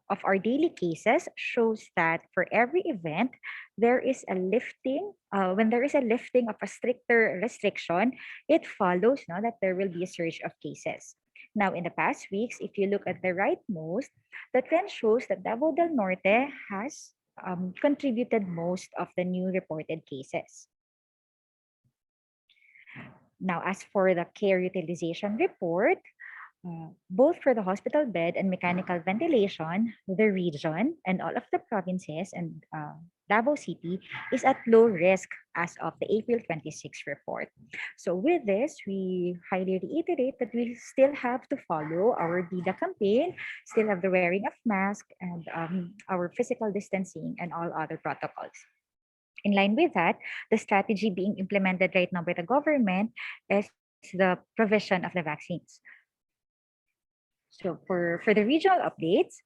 of our daily cases shows that for every event, there is a lifting. When there is a lifting of a stricter restriction, it follows that there will be a surge of cases. Now, in the past weeks, if you look at the rightmost, the trend shows that Davao del Norte has contributed most of the new reported cases. Now, as for the care utilization report, both for the hospital bed and mechanical ventilation, the region and all of the provinces and Davao City is at low risk as of the April 26 report. So with this, we highly reiterate that we still have to follow our DIDA campaign, still have the wearing of mask and our physical distancing and all other protocols. In line with that, the strategy being implemented right now by the government is the provision of the vaccines. So for the regional updates,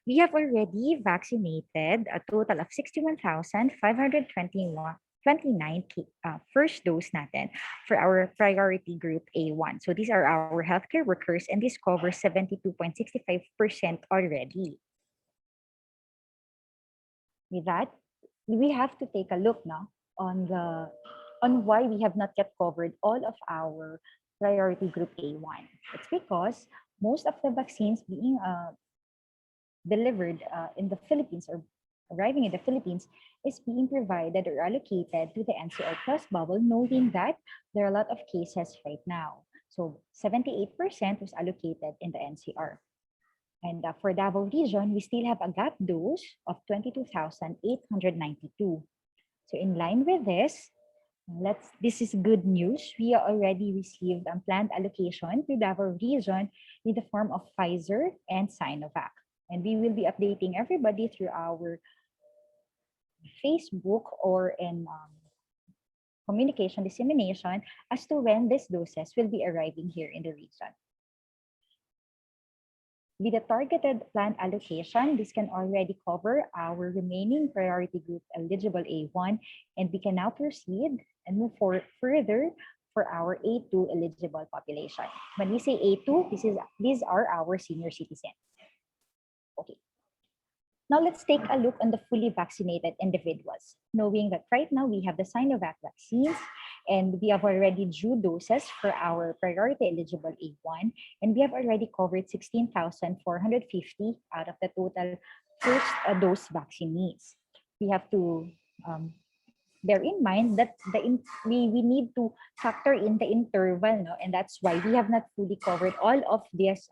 we have already vaccinated a total of 61,529 first dose natin for our priority group A1. So these are our healthcare workers and this covers 72.65% already. With that, we have to take a look now on why we have not yet covered all of our priority group A1. It's because most of the vaccines being delivered in the Philippines or arriving in the Philippines is being provided or allocated to the NCR Plus bubble, knowing that there are a lot of cases right now. So 78% was allocated in the NCR. And for Davao region, we still have a gap dose of 22,892. So in line with this, this is good news. We already received a planned allocation to Davao region in the form of Pfizer and Sinovac. And we will be updating everybody through our Facebook or in communication dissemination as to when these doses will be arriving here in the region. With the targeted planned allocation, this can already cover our remaining priority group eligible A1, and we can now proceed and move further for our A2 eligible population. When we say A2, these are our senior citizens. Okay. Now let's take a look on the fully vaccinated individuals, knowing that right now we have the Sinovac vaccines and we have already due doses for our priority eligible A1, and we have already covered 16,450 out of the total first dose vaccine needs. We have to bear in mind that we need to factor in the interval, and that's why we have not fully covered all of these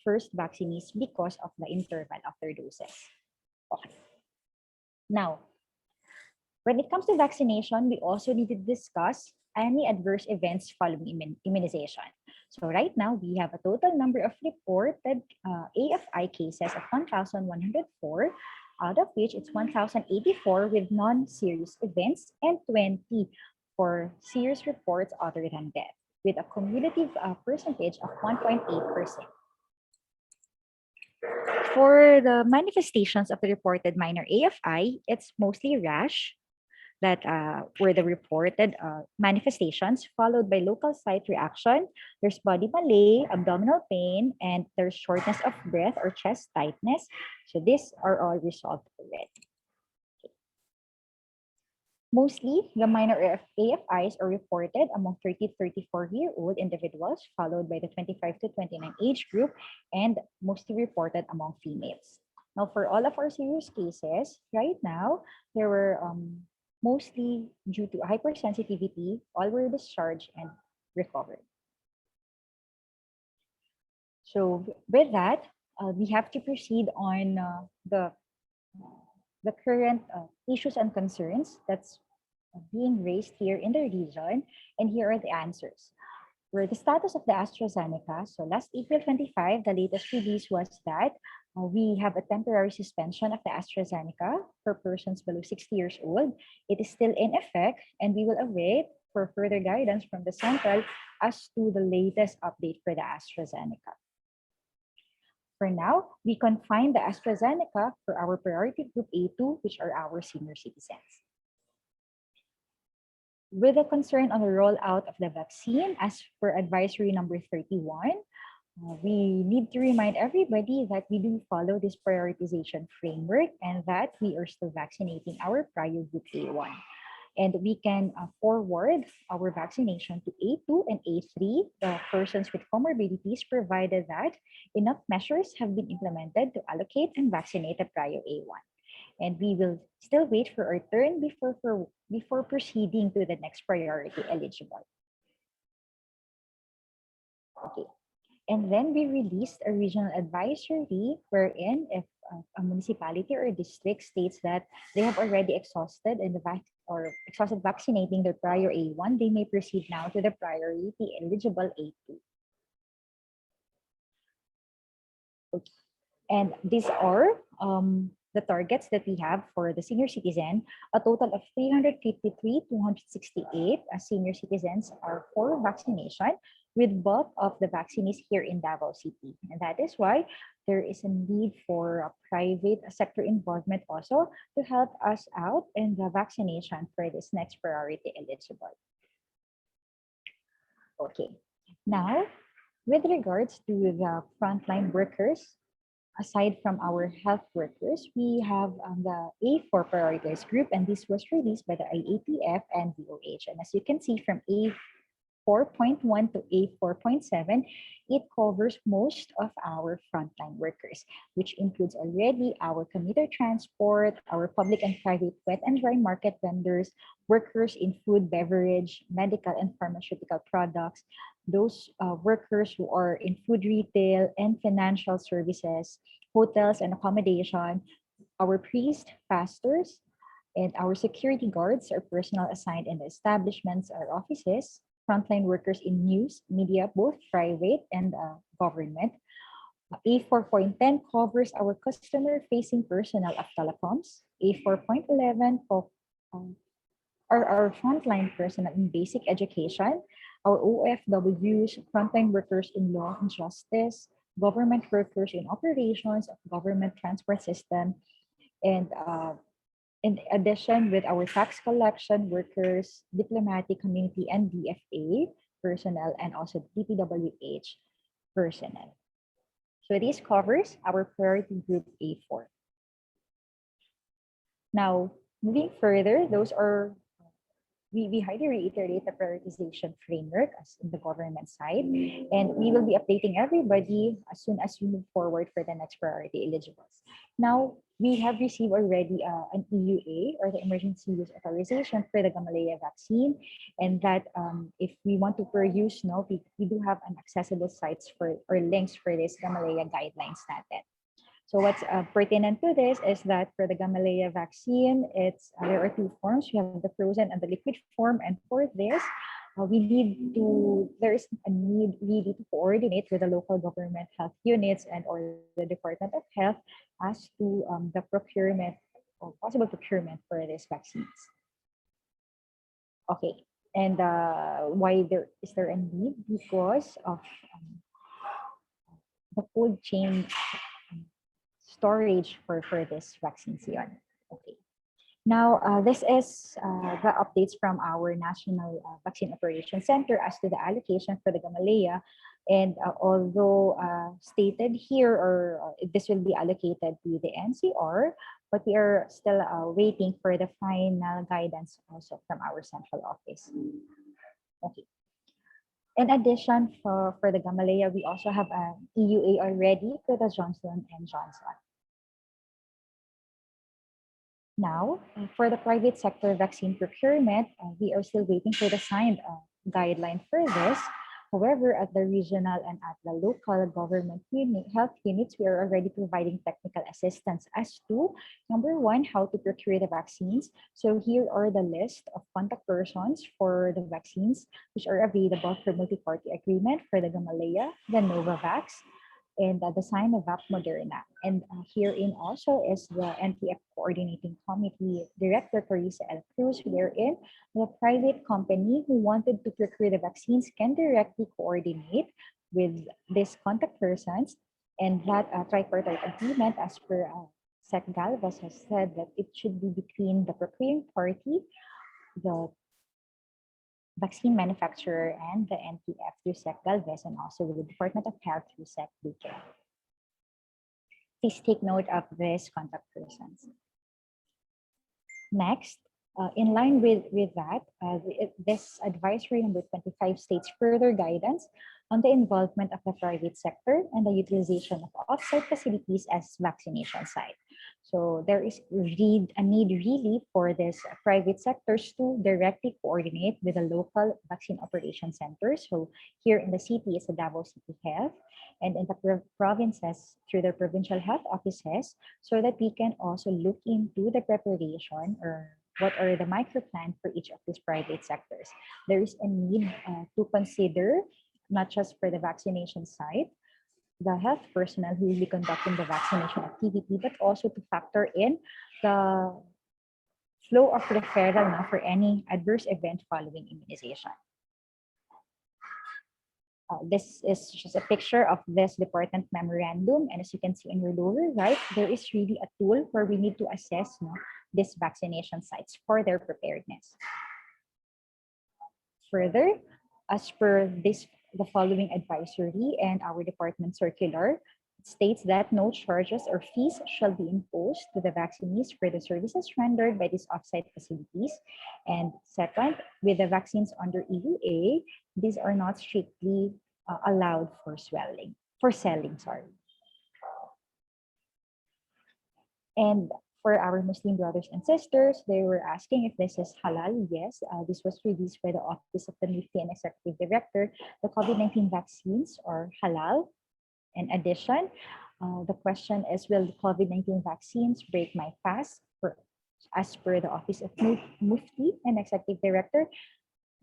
first vaccinees because of the interval of their doses. Okay. Now, when it comes to vaccination, we also need to discuss any adverse events following immunization. So right now, we have a total number of reported AFI cases of 1,104, out of which it's 1,084 with non-serious events and 20 for serious reports other than death, with a cumulative percentage of 1.8%. For the manifestations of the reported minor AFI, it's mostly rash that were the reported manifestations, followed by local site reaction. There's body malaise, abdominal pain, and there's shortness of breath or chest tightness. So these are all resolved already. Mostly, the minor AFIs are reported among 30 to 34-year-old individuals, followed by the 25 to 29 age group, and mostly reported among females. Now, for all of our serious cases, right now, there were mostly due to hypersensitivity, all were discharged and recovered. So with that, we have to proceed on the current issues and concerns that's being raised here in the region, and here are the answers. For the status of the AstraZeneca, so last April 25, the latest release was that we have a temporary suspension of the AstraZeneca for persons below 60 years old. It is still in effect, and we will await for further guidance from the Central as to the latest update for the AstraZeneca. For now, we confine the AstraZeneca for our priority group A2, which are our senior citizens. With a concern on the rollout of the vaccine, as per advisory number 31, we need to remind everybody that we do follow this prioritization framework and that we are still vaccinating our prior group A1. And we can forward our vaccination to A2 and A3, the persons with comorbidities, provided that enough measures have been implemented to allocate and vaccinate the prior A1. And we will still wait for our turn before proceeding to the next priority eligible. Okay. And then we released a regional advisory wherein if a municipality or a district states that they have already exhausted vaccinating their prior A1, they may proceed now to the priority eligible A2. Okay. And these are the targets that we have for the senior citizen. A total of 353,268 senior citizens are for vaccination, with bulk of the vaccines here in Davao City. And that is why there is a need for private sector involvement also to help us out in the vaccination for this next priority eligible. Okay, now with regards to the frontline workers, aside from our health workers, we have the A4 prioritized group, and this was released by the IATF and DOH. And as you can see from A4.1 to A4.7, it covers most of our frontline workers, which includes already our commuter transport, our public and private wet and dry market vendors, workers in food, beverage, medical and pharmaceutical products, those workers who are in food retail and financial services, hotels and accommodation, our priests, pastors, and our security guards are personnel assigned in the establishments or offices, frontline workers in news, media, both private and government. A4.10 covers our customer-facing personnel of telecoms. A4.11 are our frontline personnel in basic education, our OFWs, frontline workers in law and justice, government workers in operations of government transport system, and in addition with our tax collection workers, diplomatic community and DFA personnel, and also DPWH personnel. So this covers our priority group A4. Now, moving further, those are we highly reiterate the prioritization framework as in the government side, and we will be updating everybody as soon as we move forward for the next priority eligibles. Now, we have received already an EUA, or the Emergency Use Authorization, for the Gamaleya vaccine, and that if we want to peruse, we do have an accessible sites for or links for this Gamaleya guidelines natin. So what's pertinent to this is that for the Gamaleya vaccine, there are two forms. We have the frozen and the liquid form. And for this, there is a need really to coordinate with the local government health units and or the Department of Health as to the procurement or possible procurement for these vaccines. Okay, and why is there a need? Because of the cold chain storage for this vaccines yon. Okay. Now, this is the updates from our National Vaccine Operations Center as to the allocation for the Gamaleya. And although stated here, or this will be allocated to the NCR, but we are still waiting for the final guidance also from our central office. Okay. In addition, for the Gamaleya, we also have an EUA already for the Johnson & Johnson. Now, for the private sector vaccine procurement, we are still waiting for the signed guideline for this. However, at the regional and at the local government health units, we are already providing technical assistance as to, number one, how to procure the vaccines. So here are the list of contact persons for the vaccines which are available for multi-party agreement for the Gamaleya, the Novavax, and the Sinovac Moderna. And herein also is the NTF Coordinating Committee Director Carissa L. Cruz, wherein the private company who wanted to procure the vaccines can directly coordinate with these contact persons. And that tripartite agreement, as per Sec Galvez has said, that it should be between the procuring party, the vaccine manufacturer, and the NTF through Sec Galvez, and also with the Department of Health through Sec Duque. Please take note of these contact persons. Next, in line with that, this advisory number 25 states further guidance on the involvement of the private sector and the utilization of off-site facilities as vaccination site. So there is a need really for these private sectors to directly coordinate with the local vaccine operation centers. So here in the city is the Davao City Health, and in the provinces through the provincial health offices, so that we can also look into the preparation or what are the micro plan for each of these private sectors. There is a need to consider not just for the vaccination site, the health personnel who will be conducting the vaccination activity, but also to factor in the flow of referral now for any adverse event following immunization. This is just a picture of this department memorandum. And as you can see in your lower right, there is really a tool where we need to assess these vaccination sites for their preparedness. Further, as per the following advisory and our department circular, it states that no charges or fees shall be imposed to the vaccinees for the services rendered by these offsite facilities. And second, with the vaccines under EUA, these are not strictly allowed for selling. And for our Muslim brothers and sisters, they were asking if this is halal. Yes, this was released by the Office of the Mufti and Executive Director. The COVID-19 vaccines are halal. In addition, the question is, will the COVID-19 vaccines break my fast? As per the Office of Mufti and Executive Director,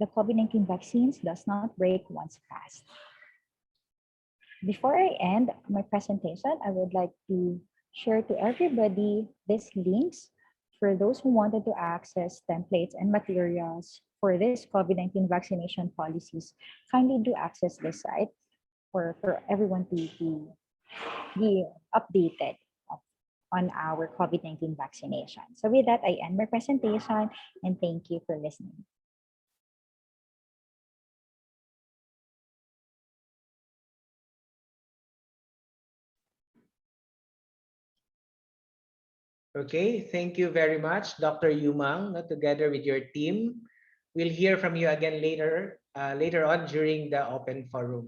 the COVID-19 vaccines does not break one's fast. Before I end my presentation, I would like to share to everybody these links for those who wanted to access templates and materials for this COVID-19 vaccination policies. Kindly do access this site for everyone to be updated on our COVID-19 vaccination. So with that, I end my presentation and thank you for listening. Okay, thank you very much, Dr. Yumang, together with your team. We'll hear from you again later on during the open forum.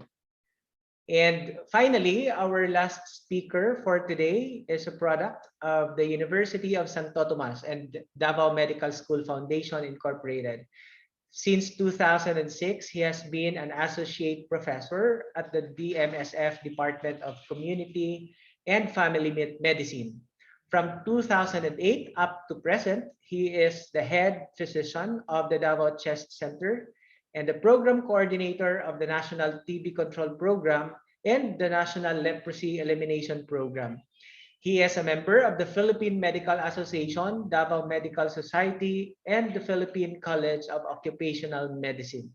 And finally, our last speaker for today is a product of the University of Santo Tomas and Davao Medical School Foundation Incorporated. Since 2006, he has been an associate professor at the DMSF Department of Community and Family Medicine. From 2008 up to present, he is the head physician of the Davao Chest Center and the program coordinator of the National TB Control Program and the National Leprosy Elimination Program. He is a member of the Philippine Medical Association, Davao Medical Society, and the Philippine College of Occupational Medicine.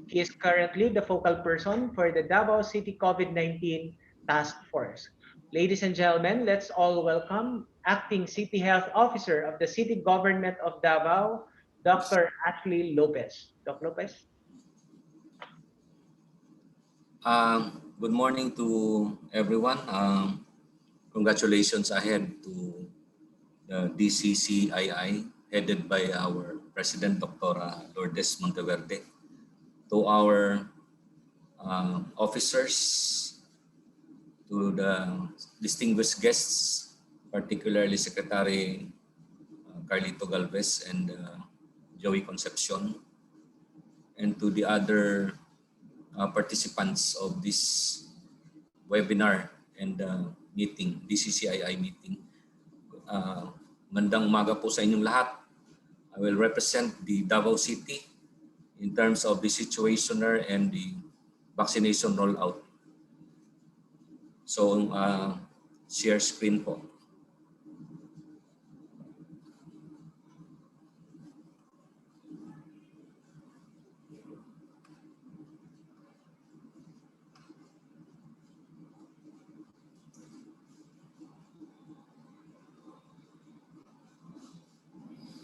He is currently the focal person for the Davao City COVID-19 Task Force. Ladies and gentlemen, let's all welcome Acting City Health Officer of the City Government of Davao, Dr. Ashley Lopez. Dr. Lopez. Good morning to everyone. Congratulations ahead to the DCCII headed by our President Dr. Lourdes Monteverde. To our officers, to the distinguished guests, particularly Secretary Carlito Galvez and Joey Concepcion, and to the other participants of this webinar and meeting, DCCII meeting. Magandang umaga po sa inyong lahat. I will represent the Davao City in terms of the situationer and the vaccination rollout. So, share screen po.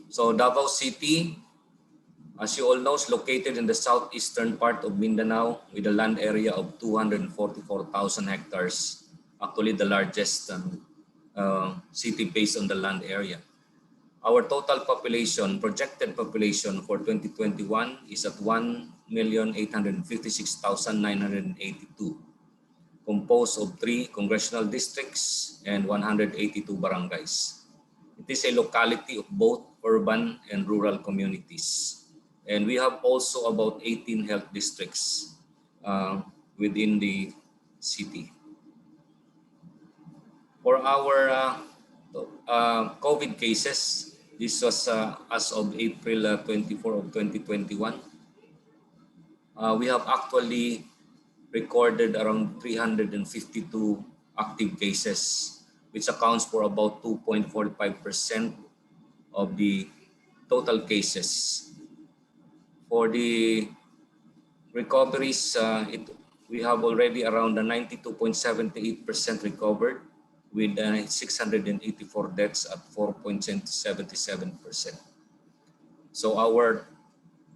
So Davao City, as you all know, is located in the southeastern part of Mindanao with a land area of 244,000 hectares, actually the largest city based on the land area. Our total population, projected population for 2021 is at 1,856,982, composed of 3 congressional districts and 182 barangays. It is a locality of both urban and rural communities. And we have also about 18 health districts within the city. For our COVID cases, this was as of April 24 of 2021. We have actually recorded around 352 active cases, which accounts for about 2.45% of the total cases. For the recoveries, we have already around 92.78% recovered with 684 deaths at 4.77%. So our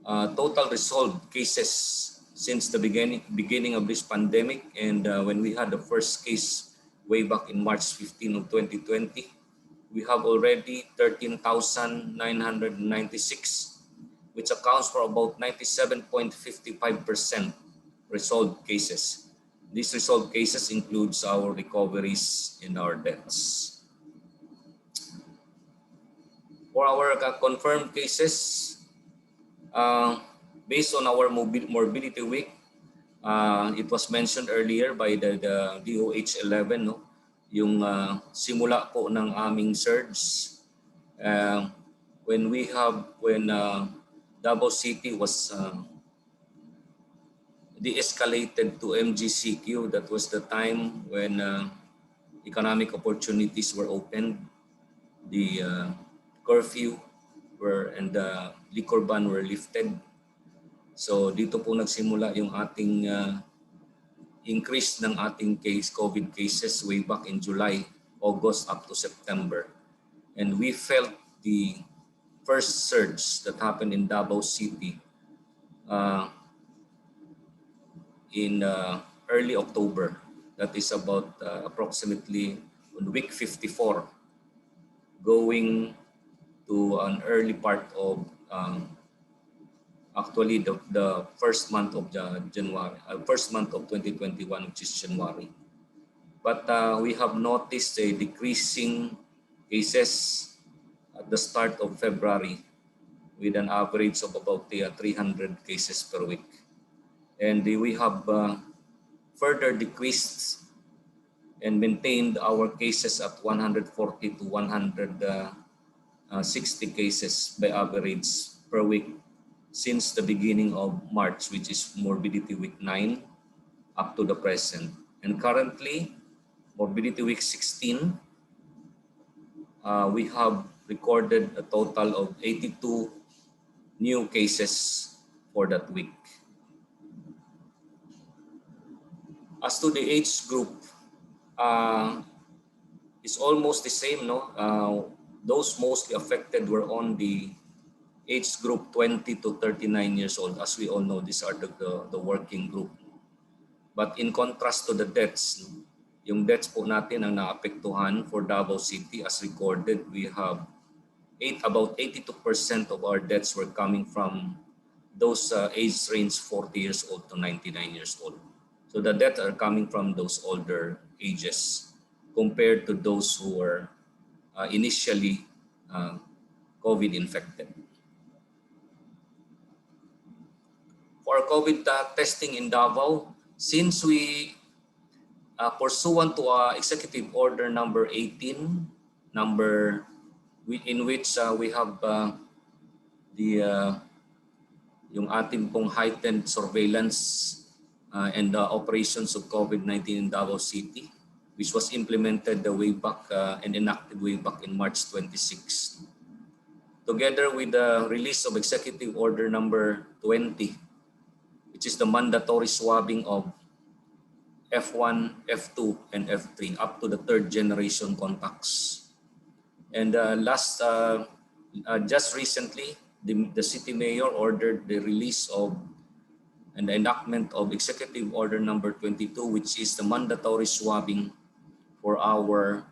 total resolved cases since the beginning of this pandemic, and when we had the first case way back in March 15 of 2020, we have already 13,996, which accounts for about 97.55% resolved cases. These resolved cases includes our recoveries and our deaths. For our confirmed cases, based on our morbidity week, it was mentioned earlier by the DOH-11, no? Yung simula po ng aming surge, when Davao City was de-escalated to MGCQ, that was the time when economic opportunities were opened, the curfew and the liquor ban were lifted. So dito po nagsimula yung ating increase ng ating COVID cases way back in July, August up to September. And we felt the first surge that happened in Davao City in early October. That is about approximately on week 54, going to an early part of actually the first month of January, first month of 2021, which is January. But we have noticed a decreasing cases at the start of February with an average of about 300 cases per week. And we have further decreased and maintained our cases at 140 to 160 cases by average per week since the beginning of March, which is morbidity week 9 up to the present. And currently, morbidity week 16, we have recorded a total of 82 new cases for that week. As to the age group, is almost the same. No, those mostly affected were on the age group 20 to 39 years old. As we all know, these are the working group. But in contrast to the deaths, yung deaths po natin ang naapektuhan for Davao City as recorded, we have about 82% of our deaths were coming from those age range 40 years old to 99 years old. So the deaths are coming from those older ages compared to those who were initially COVID infected. For COVID testing in Davao, since we pursuant to Executive Order number 18, in which we have yung ating pong heightened surveillance and operations of COVID-19 in Davao City, which was implemented way back and enacted way back in March 26. Together with the release of Executive Order number 20, which is the mandatory swabbing of F1, F2, and F3 up to the third generation contacts. And just recently, the city mayor ordered the release of and the enactment of Executive Order number 22, which is the mandatory swabbing for our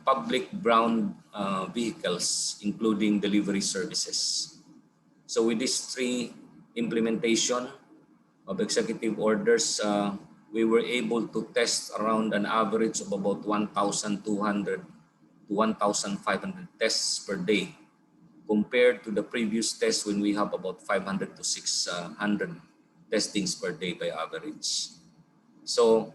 public ground vehicles, including delivery services. So with these three implementation of executive orders, we were able to test around an average of about 1,200 to 1,500 tests per day, compared to the previous test when we have about 500 to 600 testings per day by average. So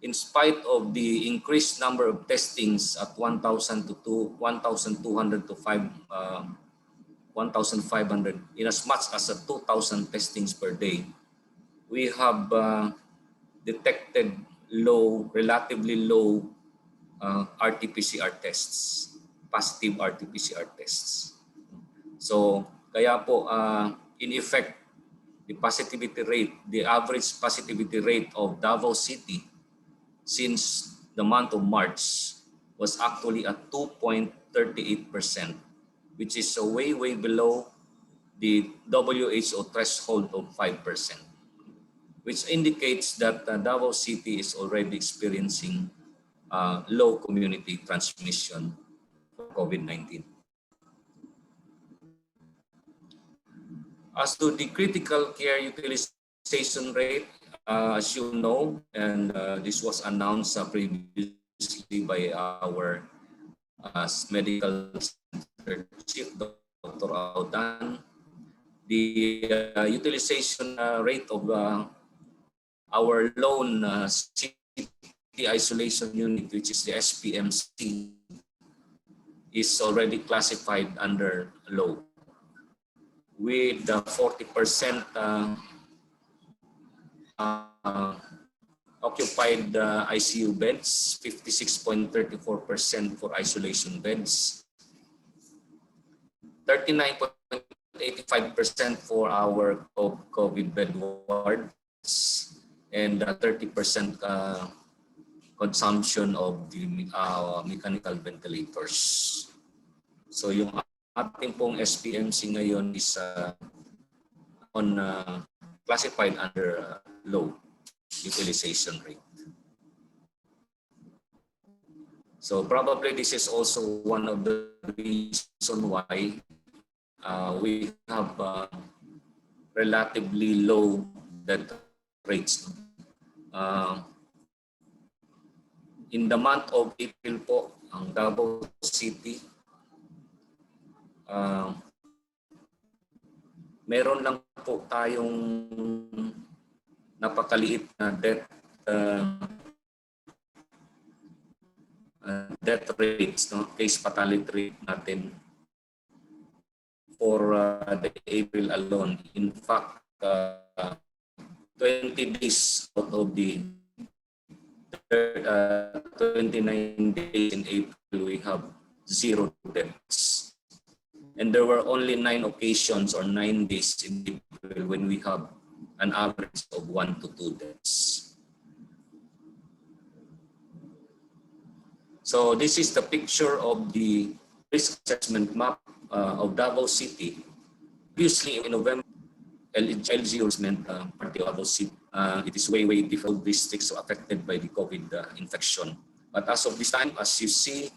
in spite of the increased number of testings at 1,200 to 1,500, in as much as 2,000 testings per day, we have detected relatively low RT-PCR tests, positive RT-PCR tests. So kaya po, in effect, the average positivity rate of Davao City since the month of March was actually at 2.38%, which is way below the WHO threshold of 5%. Which indicates that Davao City is already experiencing low community transmission for COVID-19. As to the critical care utilization rate, as you know, and this was announced previously by our medical center chief, Dr. Audan, the utilization rate of our lone city isolation unit, which is the SPMC, is already classified under low, with 40% occupied ICU beds, 56.34% for isolation beds, 39.85% for our COVID bed wards, and 30% consumption of the mechanical ventilators. So yung ating pong SPMC ngayon is classified under low utilization rate. So probably this is also one of the reasons why we have relatively low death rates. In the month of April po, ang Davao City, meron lang po tayong napakaliit na death rates, no? Case fatality rate natin for the April alone. In fact, 20 days out of the 29 days in April, we have 0 deaths. And there were only 9 occasions or 9 days in April when we have an average of 1 to 2 deaths. So this is the picture of the risk assessment map of Davao City. Previously in November, LGU meant part of Davao City. It is way different districts affected by the COVID infection. But as of this time, as you see,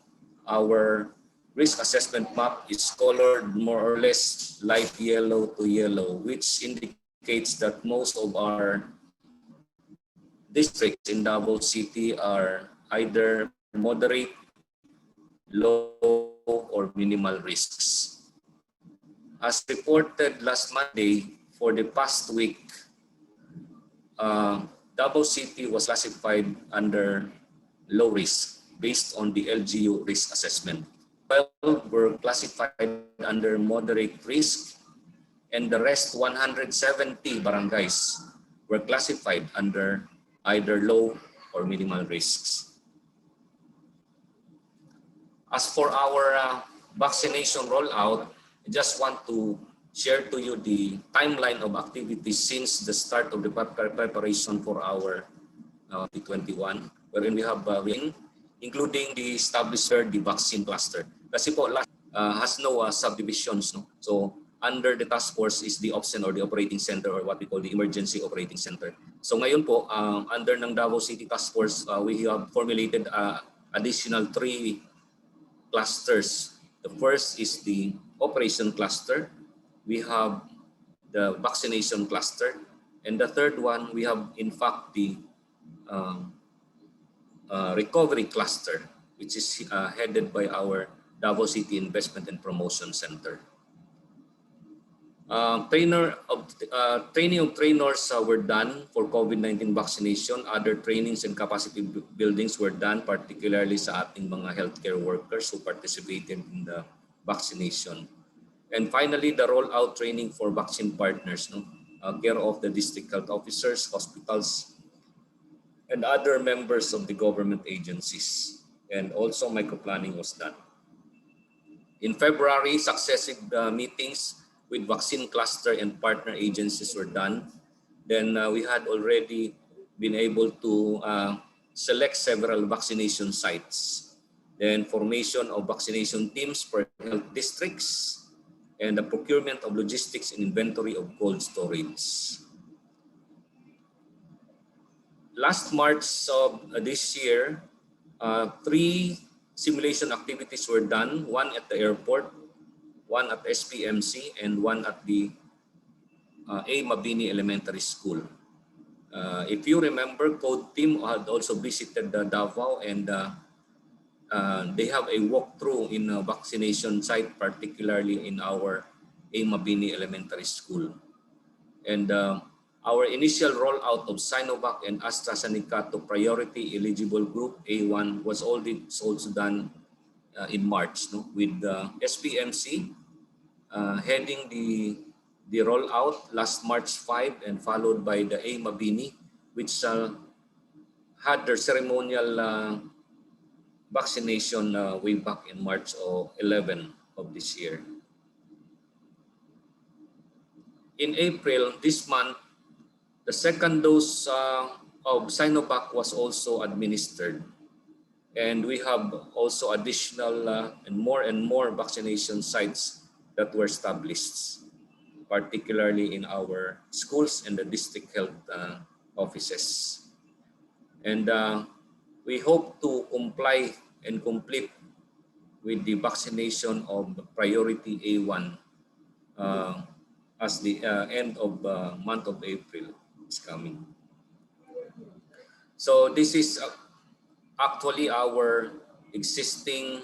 our risk assessment map is colored more or less light yellow to yellow, which indicates that most of our districts in Davao City are either moderate, low, or minimal risks. As reported last Monday, for the past week, Davao City was classified under low risk based on the LGU risk assessment. 12 were classified under moderate risk, and the rest 170 barangays were classified under either low or minimal risks. As for our vaccination rollout, I just want to share to you the timeline of activities since the start of the preparation for our 2021, wherein we have including the established the vaccine cluster. Kasi po has no subdivisions. No? So under the task force is the OPSEN or the operating center or what we call the emergency operating center. So ngayon po, under ng Davao City Task Force, we have formulated additional 3 clusters. The first is the operation cluster. We have the vaccination cluster. And the third one, we have in fact the recovery cluster, which is headed by our Davao City Investment and Promotion Center. Training of trainers were done for COVID-19 vaccination. Other trainings and capacity buildings were done, particularly sa ating mga healthcare workers who participated in the vaccination. And finally, the rollout training for vaccine partners, care of the district health officers, hospitals, and other members of the government agencies. And also microplanning was done. In February, successive meetings with vaccine cluster and partner agencies were done. Then we had already been able to select several vaccination sites. Then formation of vaccination teams per health districts, and the procurement of logistics and inventory of cold storage. Last March of this year, 3 simulation activities were done, one at the airport, one at SPMC, and one at the A. Mabini Elementary School. If you remember, Code Team had also visited the Davao, and they have a walkthrough in a vaccination site, particularly in our A. Mabini Elementary School. And our initial rollout of Sinovac and AstraZeneca to priority eligible group A1 was also done in March, with SPMC heading the rollout last March 5 and followed by the A. Mabini, which had their ceremonial vaccination way back in March 11 of this year. In April this month, the second dose of Sinovac was also administered. And we have also additional and more vaccination sites that were established, particularly in our schools and the district health offices. And we hope to comply and complete with the vaccination of priority A1 as the end of month of April is coming. So this is actually our existing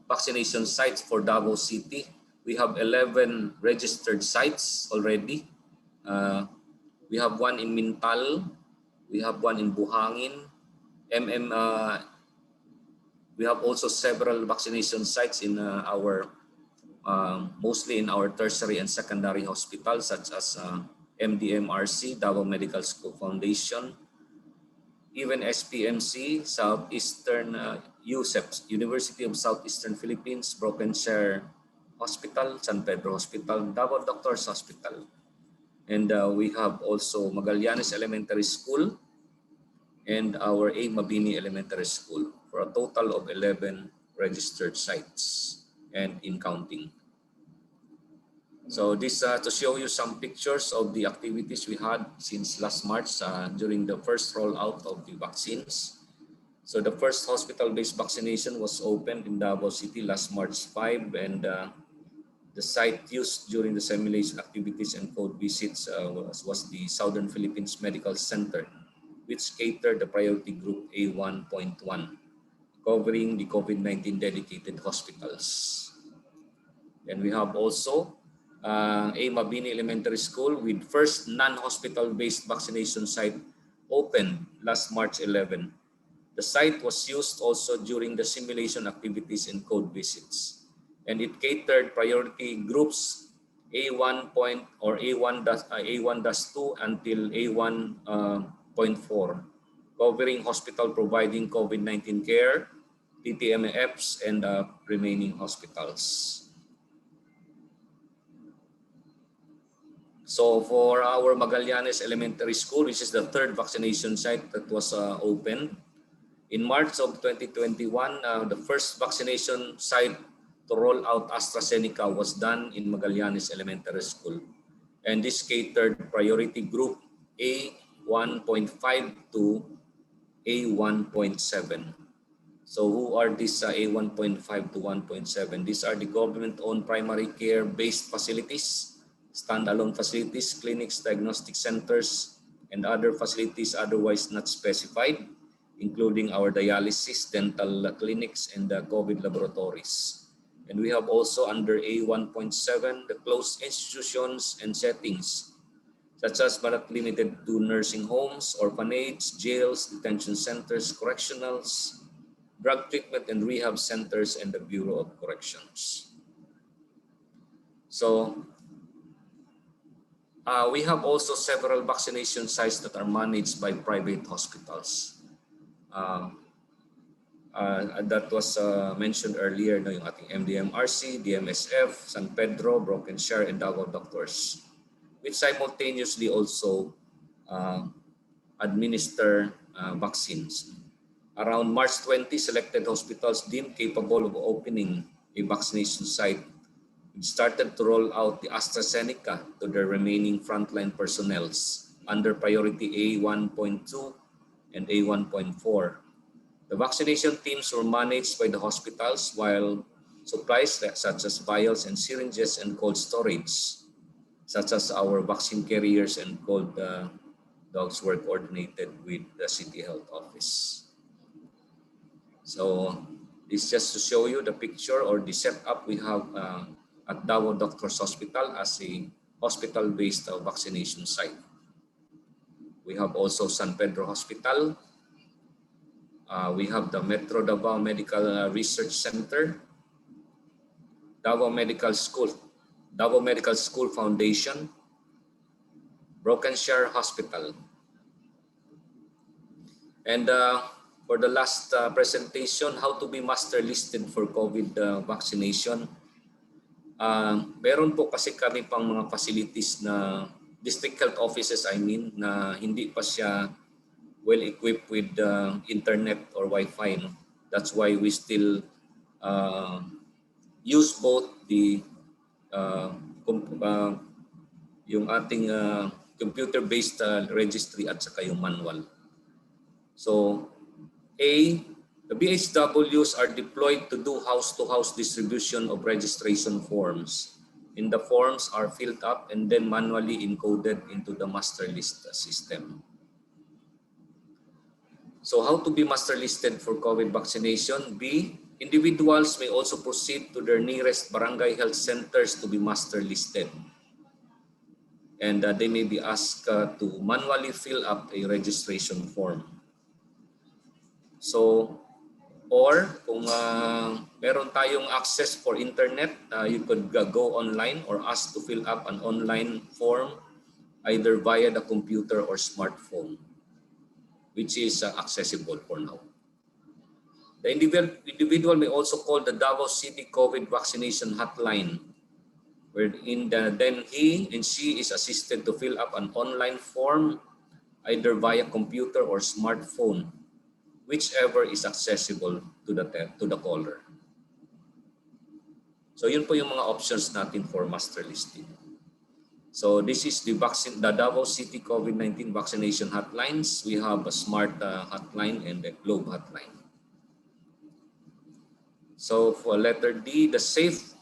vaccination sites for Davao City. We have 11 registered sites already. We have one in Mintal, we have one in Buhangin, we have also several vaccination sites in our mostly in our tertiary and secondary hospitals, such as MDMRC, Davao Medical School Foundation, even SPMC, Southeastern USEP, University of Southeastern Philippines, Broken Share Hospital, San Pedro Hospital, Davao Doctors Hospital. And we have also Magallanes Elementary School and our A. Mabini Elementary School. for a total of 11 registered sites and in counting. So this to show you some pictures of the activities we had since last March during the first rollout of the vaccines. So the first hospital-based vaccination was opened in Davao City last March 5, and the site used during the simulation activities and code visits was the Southern Philippines Medical Center, which catered the priority group A1.1, covering the COVID-19 dedicated hospitals. And we have also A. Mabini Elementary School with first non-hospital-based vaccination site opened last March 11. The site was used also during the simulation activities and code visits, and it catered priority groups A1 point or A1-2 until A1.4, covering hospital providing COVID-19 care, TTMFs, and remaining hospitals. So for our Magallanes Elementary School, which is the third vaccination site that was opened, in March of 2021, the first vaccination site to roll out AstraZeneca was done in Magallanes Elementary School. And this catered priority group A1.5 to A1.7. So who are these A1.5 to 1.7? These are the government-owned primary care-based facilities, standalone facilities, clinics, diagnostic centers, and other facilities otherwise not specified, including our dialysis, dental clinics, and the COVID laboratories. And we have also under A1.7, the closed institutions and settings, such as but not limited to nursing homes, orphanages, jails, detention centers, correctionals, drug treatment and rehab centers, and the Bureau of Corrections. So we have also several vaccination sites that are managed by private hospitals. That was mentioned earlier, no, yung ating MDMRC, DMSF, San Pedro, Broken Share, and Davao Doctors, which simultaneously also administer vaccines. Around March 20, selected hospitals deemed capable of opening a vaccination site started to roll out the AstraZeneca to their remaining frontline personnel under priority A1.2 and A1.4. The vaccination teams were managed by the hospitals, while supplies such as vials and syringes and cold storage, such as our vaccine carriers and cold dogs, were coordinated with the City Health Office. So this just to show you the picture or the setup we have at Davao Doctors Hospital as a hospital-based vaccination site. We have also San Pedro Hospital. We have the Metro Davao Medical Research Center, Davao Medical School Foundation, Broken Share Hospital. And for the last presentation, how to be master listed for COVID vaccination. Meron po kasi kami pang mga facilities na district health offices, na hindi pa siya well equipped with internet or Wi-Fi. No? That's why we still use both the yung ating computer-based registry at saka yung manual. So the BHWs are deployed to do house-to-house distribution of registration forms. And the forms are filled up and then manually encoded into the master list system. So how to be master listed for COVID vaccination? B, individuals may also proceed to their nearest barangay health centers to be master listed. And they may be asked to manually fill up a registration form. So, or kung meron tayong access for internet, you could go online or ask to fill up an online form either via the computer or smartphone, which is accessible for now. The individual may also call the Davao City COVID vaccination hotline, wherein then he and she is assisted to fill up an online form either via computer or smartphone. whichever is accessible to the caller. So yun po yung mga options natin for master listing. So this is the Davao City COVID-19 vaccination hotlines. We have a smart hotline and a globe hotline. So for letter D, the safe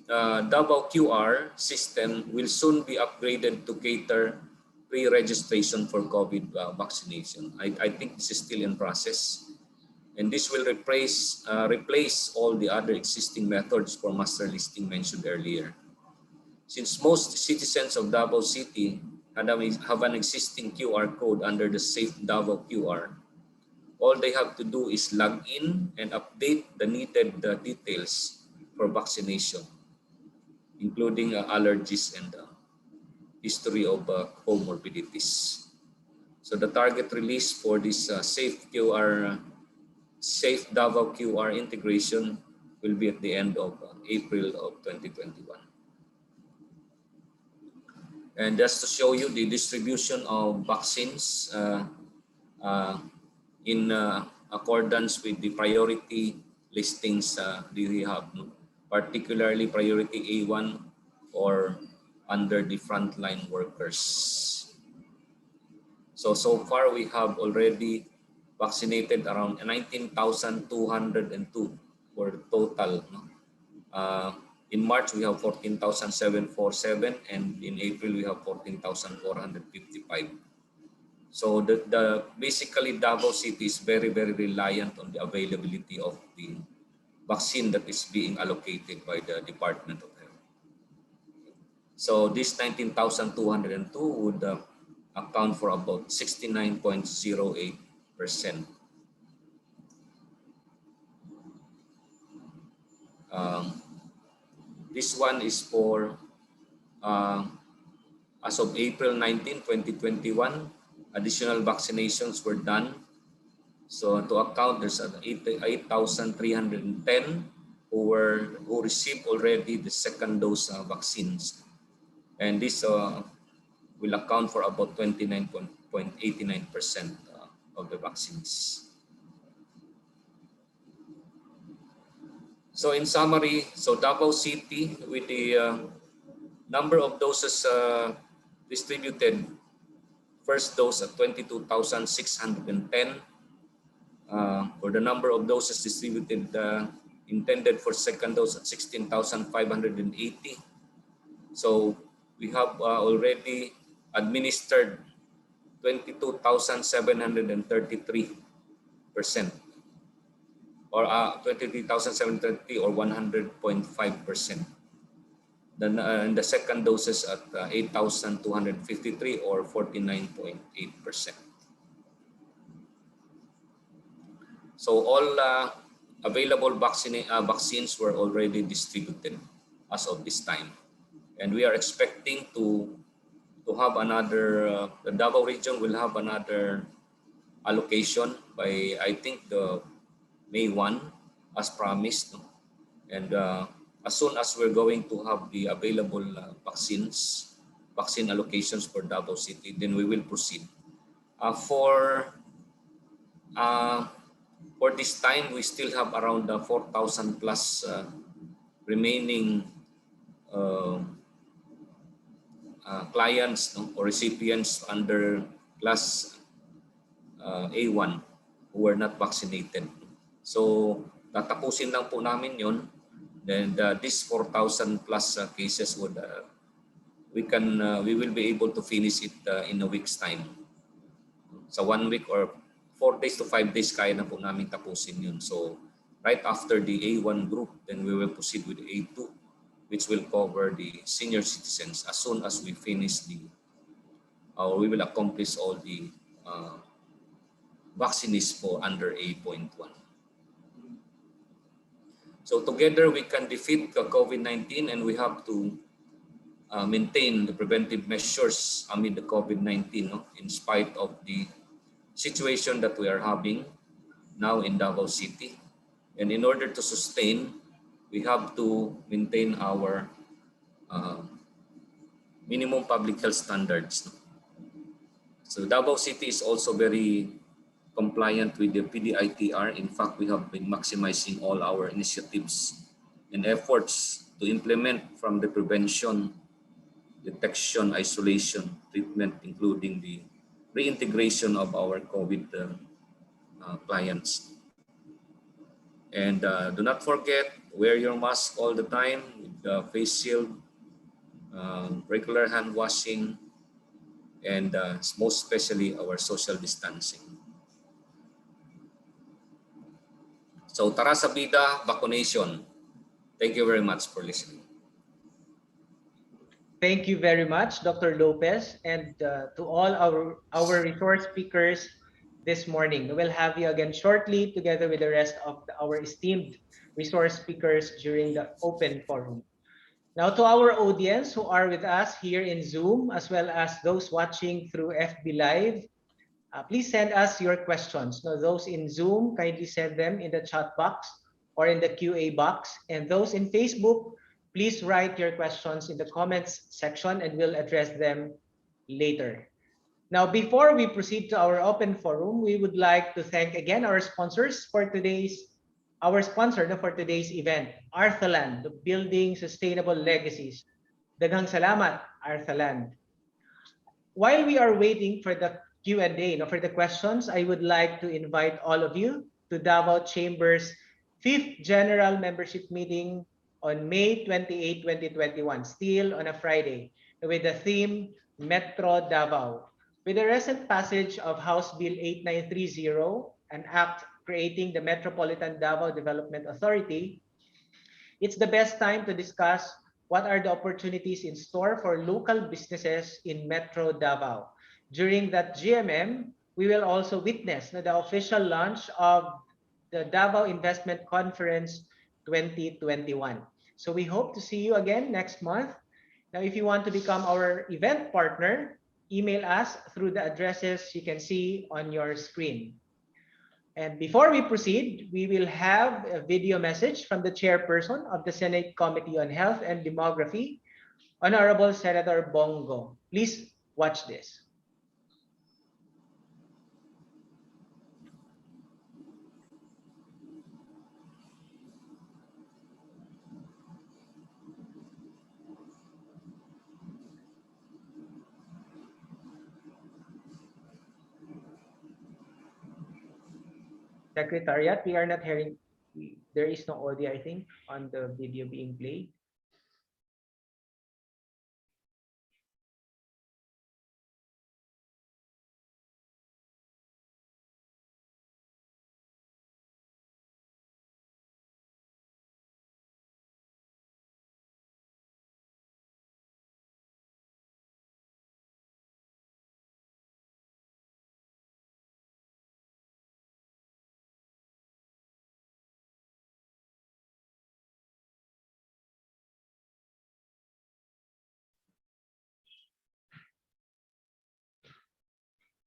Davao QR system will soon be upgraded to cater pre-registration for COVID vaccination. I think this is still in process. And this will replace all the other existing methods for master listing mentioned earlier. Since most citizens of Davao City have an existing QR code under the Safe Davao QR, all they have to do is log in and update the needed details for vaccination, including allergies and history of comorbidities. So the target release for this Safe Davao QR integration will be at the end of April of 2021. And just to show you the distribution of vaccines in accordance with the priority listings we have, particularly priority A1 or under the frontline workers. So far we have already vaccinated around 19,202 for total. In March, we have 14,747, and in April, we have 14,455. So basically, Davao City is very, very reliant on the availability of the vaccine that is being allocated by the Department of Health. So this 19,202 would account for about 69.08%. This one is for, as of April 19, 2021, additional vaccinations were done. So to account, there's 8,310 who received already the second dose vaccines. And this will account for about 29.89% of the vaccines. So in summary, so Davao City with the number of doses distributed, first dose at 22,610. For the number of doses distributed intended for second dose at 16,580. So we have already administered 22,733%. Or 23,730 or 100.5%. Then the second doses at 8,253 or 49.8%. So all available vaccines were already distributed as of this time. And we are expecting to have another, the Davao region will have another allocation by, I think, the May 1 as promised. And as soon as we're going to have the available vaccine allocations for Davao City, then we will proceed. For this time, we still have around 4,000 plus remaining clients or recipients under class A1 who were not vaccinated. So tatapusin lang po namin yun. Then this 4,000 plus cases would we will be able to finish it in a week's time. So 1 week or 4 days to 5 days kaya na po namin tapusin yun. So right after the A1 group, then we will proceed with A2, which will cover the senior citizens as soon as we finish we will accomplish all the vaccines for under A.1. So together we can defeat the COVID-19, and we have to maintain the preventive measures amid the COVID-19, in spite of the situation that we are having now in Davao City. And in order to sustain, we have to maintain our minimum public health standards. So Davao City is also very compliant with the PDITR. In fact, we have been maximizing all our initiatives and efforts to implement from the prevention, detection, isolation, treatment, including the reintegration of our COVID clients. And do not forget, wear your mask all the time, with face shield, regular hand washing, and most especially our social distancing. So tara sa bida, vaccination. Thank you very much for listening. Thank you very much, Dr. Lopez, and to all our resource speakers this morning. We'll have you again shortly together with the rest of our esteemed resource speakers during the open forum. Now to our audience who are with us here in Zoom, as well as those watching through FB Live, please send us your questions. Now, those in Zoom, kindly send them in the chat box or in the QA box. And those in Facebook, please write your questions in the comments section and we'll address them later. Now, before we proceed to our open forum, we would like to thank again our sponsors for today's event, Arthaland, Building Sustainable Legacies. Daghang salamat, Arthaland. While we are waiting for the Q&A, for the questions, I would like to invite all of you to Davao Chamber's 5th General Membership Meeting on May 28, 2021, still on a Friday, with the theme Metro Davao. With the recent passage of House Bill 8930, an act creating the Metropolitan Davao Development Authority, it's the best time to discuss what are the opportunities in store for local businesses in Metro Davao. During that GMM, we will also witness the official launch of the Davao Investment Conference 2021. So we hope to see you again next month. Now, if you want to become our event partner, email us through the addresses you can see on your screen. And before we proceed, we will have a video message from the chairperson of the Senate Committee on Health and Demography, Honorable Senator Bongo. Please watch this. Secretariat, we are not hearing, there is no audio, I think, on the video being played.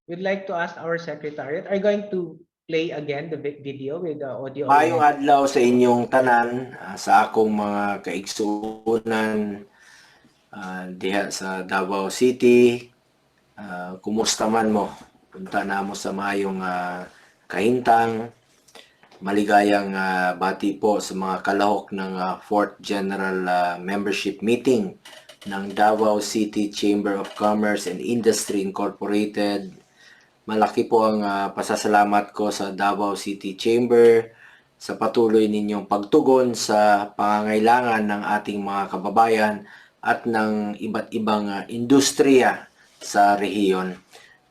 We'd like to ask our secretariat, are you going to play again the video with the audio? Mayong adlaw sa inyong tanan, sa akong mga kaigsuonan diha sa Davao City. Kumusta man mo? Punta na mo sa mayong kahintang. Maligayang bati po sa mga kalahok ng 4th General Membership Meeting ng Davao City Chamber of Commerce and Industry Incorporated. Malaki po ang pasasalamat ko sa Davao City Chamber sa patuloy ninyong pagtugon sa pangangailangan ng ating mga kababayan at ng iba't ibang industriya sa rehiyon.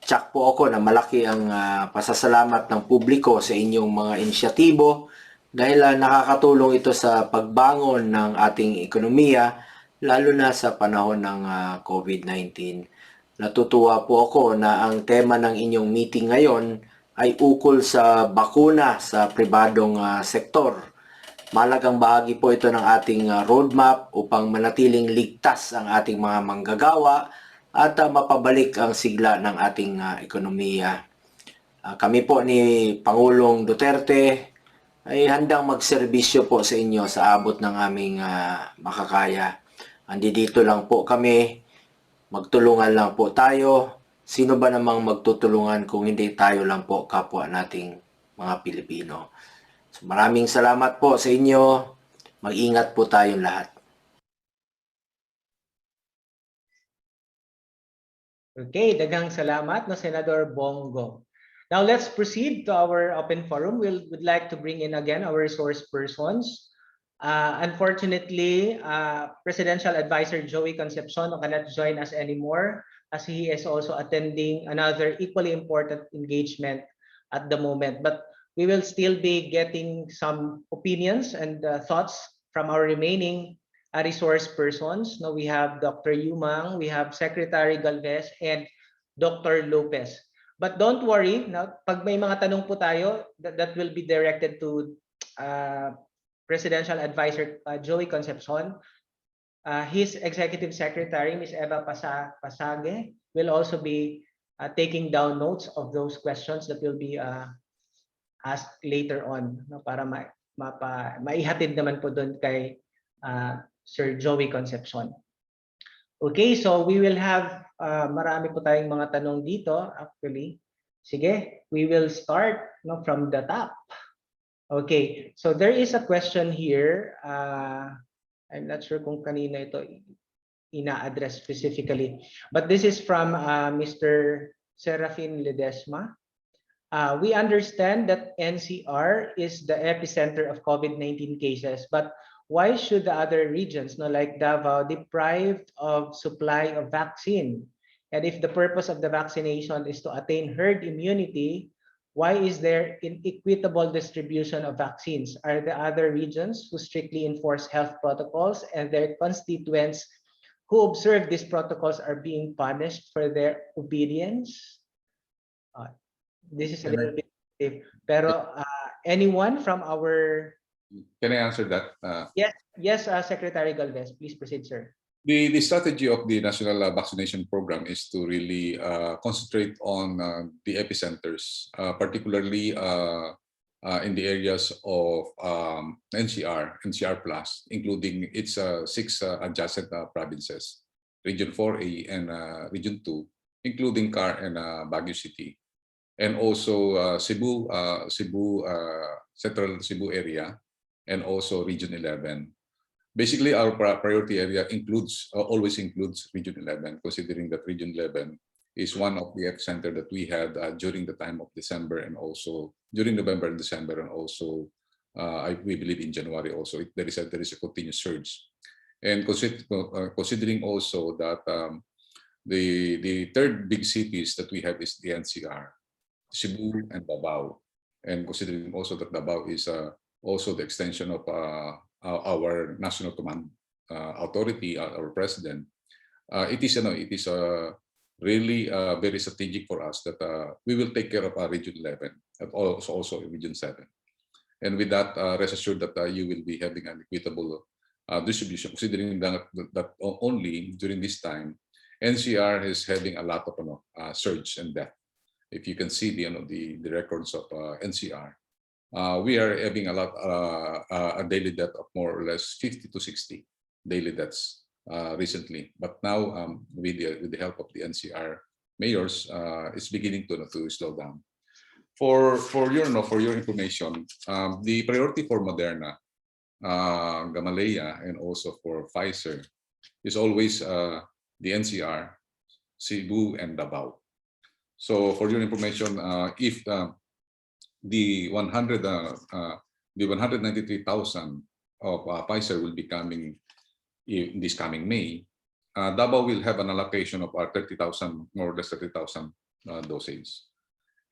Tsak po ako na malaki ang pasasalamat ng publiko sa inyong mga inisyatibo dahil nakakatulong ito sa pagbangon ng ating ekonomiya lalo na sa panahon ng COVID-19. Natutuwa po ako na ang tema ng inyong meeting ngayon ay ukol sa bakuna sa pribadong sektor. Malagang bahagi po ito ng ating roadmap upang manatiling ligtas ang ating mga manggagawa at mapabalik ang sigla ng ating ekonomiya. Kami po ni Pangulong Duterte ay handang magserbisyo po sa inyo sa abot ng aming makakaya. Andito lang po kami. Magtulungan lang po tayo Sino ba namang magtutulungan kung hindi tayo lang po kapwa nating mga Pilipino? So, maraming salamat po sa inyo. Mag-ingat po tayong lahat. Okay, daghang salamat no Senador Bongo. Now let's proceed to our open forum. Would like to bring in again our resource persons. Unfortunately, Presidential Advisor Joey Concepcion cannot join us anymore as he is also attending another equally important engagement at the moment. But we will still be getting some opinions and thoughts from our remaining resource persons. Now we have Dr. Yumang, we have Secretary Galvez, and Dr. Lopez. But don't worry, now, pag may mga tanong po tayo, that will be directed to Presidential Advisor Joey Concepcion. His Executive Secretary, Ms. Eva Pasage, will also be taking down notes of those questions that will be asked later on, no, para maihatid naman po doon kay Sir Joey Concepcion. Okay, so we will have marami po tayong mga tanong dito actually. Sige, we will start no, from the top. Okay, so there is a question here. I'm not sure kung kanina ito ina-address specifically, but this is from Mr. Serafin Ledesma. We understand that NCR is the epicenter of COVID-19 cases, but why should the other regions, no, like Davao, deprived of supply of vaccine? And if the purpose of the vaccination is to attain herd immunity, why is there inequitable distribution of vaccines? Are the other regions who strictly enforce health protocols and their constituents who observe these protocols are being punished for their obedience? This is a little bit deep. Pero anyone from our... Can I answer that? Yes, Secretary Galvez, please proceed, sir. The strategy of the national vaccination program is to really concentrate on the epicenters, particularly in the areas of NCR Plus, including its 6 adjacent provinces, Region 4A and Region 2, including CAR and Baguio City, and also Central Cebu area, and also Region 11. Basically, our priority area always includes Region 11, considering that Region 11 is one of the epicenter that we had during the time of December and also during November and December, and also we believe in January also there is a continuous surge. And considering also that the third big cities that we have is the NCR, Cebu and Davao, and considering also that Davao is also the extension of our national command authority, our president, it is really very strategic for us that we will take care of our Region 11 and also Region 7. And with that, rest assured that you will be having an equitable distribution, considering that only during this time, NCR is having a lot of surge and death. If you can see the records of NCR, we are having a daily death of more or less 50 to 60 daily deaths recently. But now, with the help of the NCR mayors, it's beginning to slow down. For your information, the priority for Moderna, Gamaleya, and also for Pfizer is always the NCR, Cebu, and Davao. So for your information, if the 193,000 of Pfizer will be coming in this coming May, Davao will have an allocation of 30,000, more or less 30,000 doses.